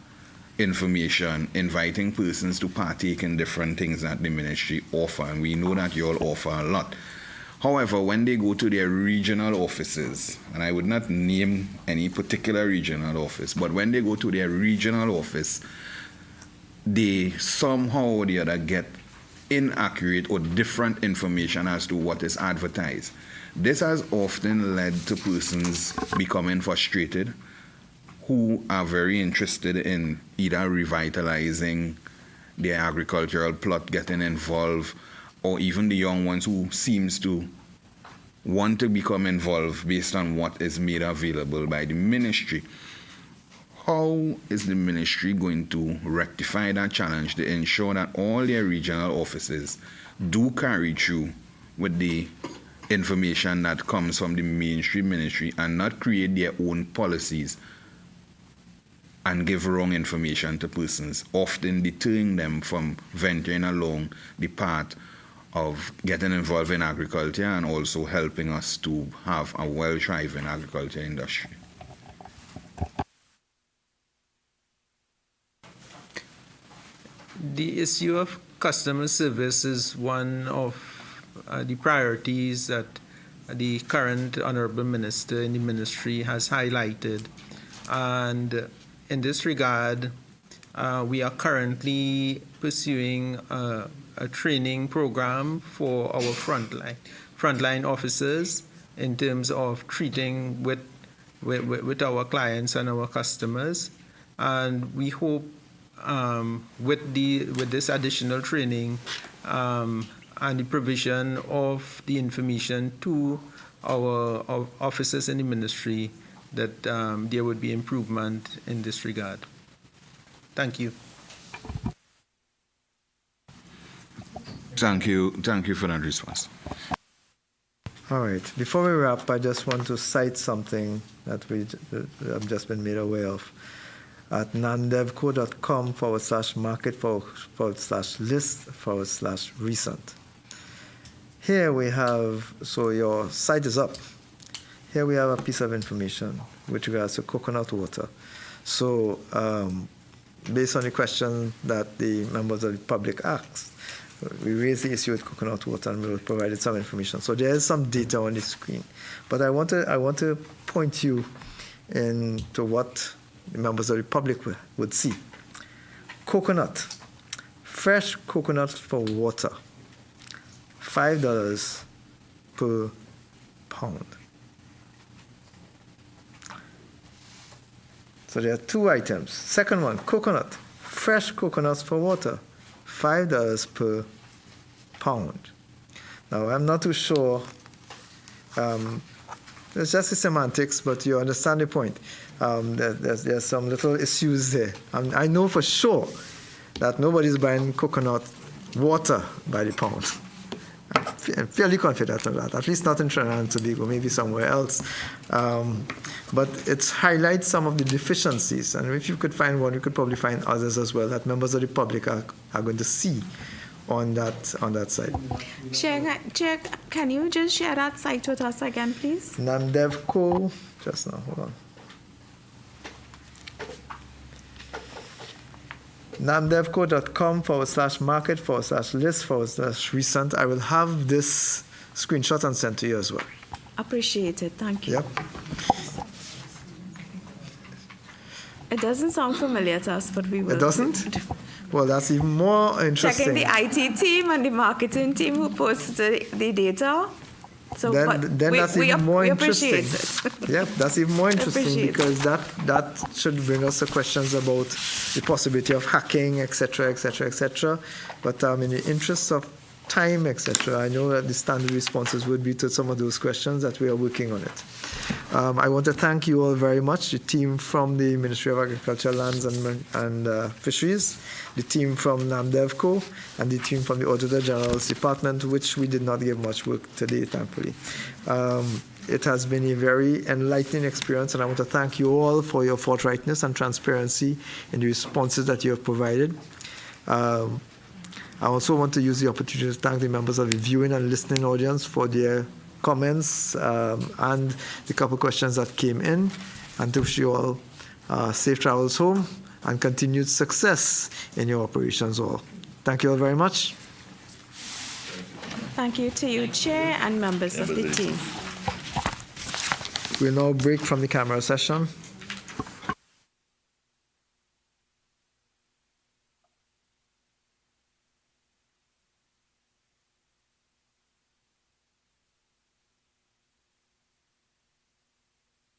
information inviting persons to partake in different things that the ministry offer, and we know that you all offer a lot. However, when they go to their regional offices, and I would not name any particular regional office, but when they go to their regional office, they somehow or the other get inaccurate or different information as to what is advertised. This has often led to persons becoming frustrated, who are very interested in either revitalizing their agricultural plot, getting involved, or even the young ones who seems to want to become involved based on what is made available by the ministry. How is the ministry going to rectify that challenge to ensure that all their regional offices do carry through with the information that comes from the mainstream ministry and not create their own policies and give wrong information to persons, often deterring them from venturing along the path of getting involved in agriculture and also helping us to have a well-thriving agriculture industry? The issue of customer service is one of the priorities that the current Honorable Minister in the ministry has highlighted. And in this regard, we are currently pursuing a training program for our frontline officers in terms of treating with our clients and our customers. And we hope with this additional training and the provision of the information to our officers in the ministry, that there would be improvement in this regard. Thank you. Thank you for that response. All right. Before we wrap, I just want to cite something that we have just been made aware of. At namdevco.com/market/list/recent. Here we have, so your site is up. Here we have a piece of information with regards to coconut water. So based on the question that the members of the public asked, we raised the issue with coconut water and we provided some information. So there is some data on the screen. But I want to point you into what the members of the public would see. Coconut, fresh coconut for water, $5 per pound. So there are two items. Second one, coconut, fresh coconuts for water, $5 per pound. Now, I'm not too sure. It's just the semantics, but you understand the point. There's some little issues there. I know for sure that nobody's buying coconut water by the pound. I'm fairly confident of that, at least not in Trinidad and Tobago, maybe somewhere else. But it highlights some of the deficiencies, and if you could find one, you could probably find others as well that members of the public are going to see on that site. Chair, can you just share that site with us again, please? Namdevco, just now, hold on. namdevco.com/market/list/recent. I will have this screenshot and send to you as well. Appreciate it. Thank you. Yep. It doesn't sound familiar to us, but we will. It doesn't? Well, that's even more interesting. Checking the IT team and the marketing team who posts the data. So then that's even more interesting. Appreciate it. Yeah, that's even more interesting Appreciate because that should bring us to questions about the possibility of hacking, etc., etc., etc. But in the interest of time, etc., I know that the standard responses would be to some of those questions that we are working on it. I want to thank you all very much, the team from the Ministry of Agriculture, Lands and Fisheries, the team from Namdevco, and the team from the Auditor General's Department, which we did not give much work today, thankfully. It has been a very enlightening experience, and I want to thank you all for your forthrightness and transparency in the responses that you have provided. I also want to use the opportunity to thank the members of the viewing and listening audience for their comments and the couple questions that came in, and to wish you all safe travels home and continued success in your operations all. Thank you all very much. Thank you to you, Chair, and members of the team. We'll now break from the camera session.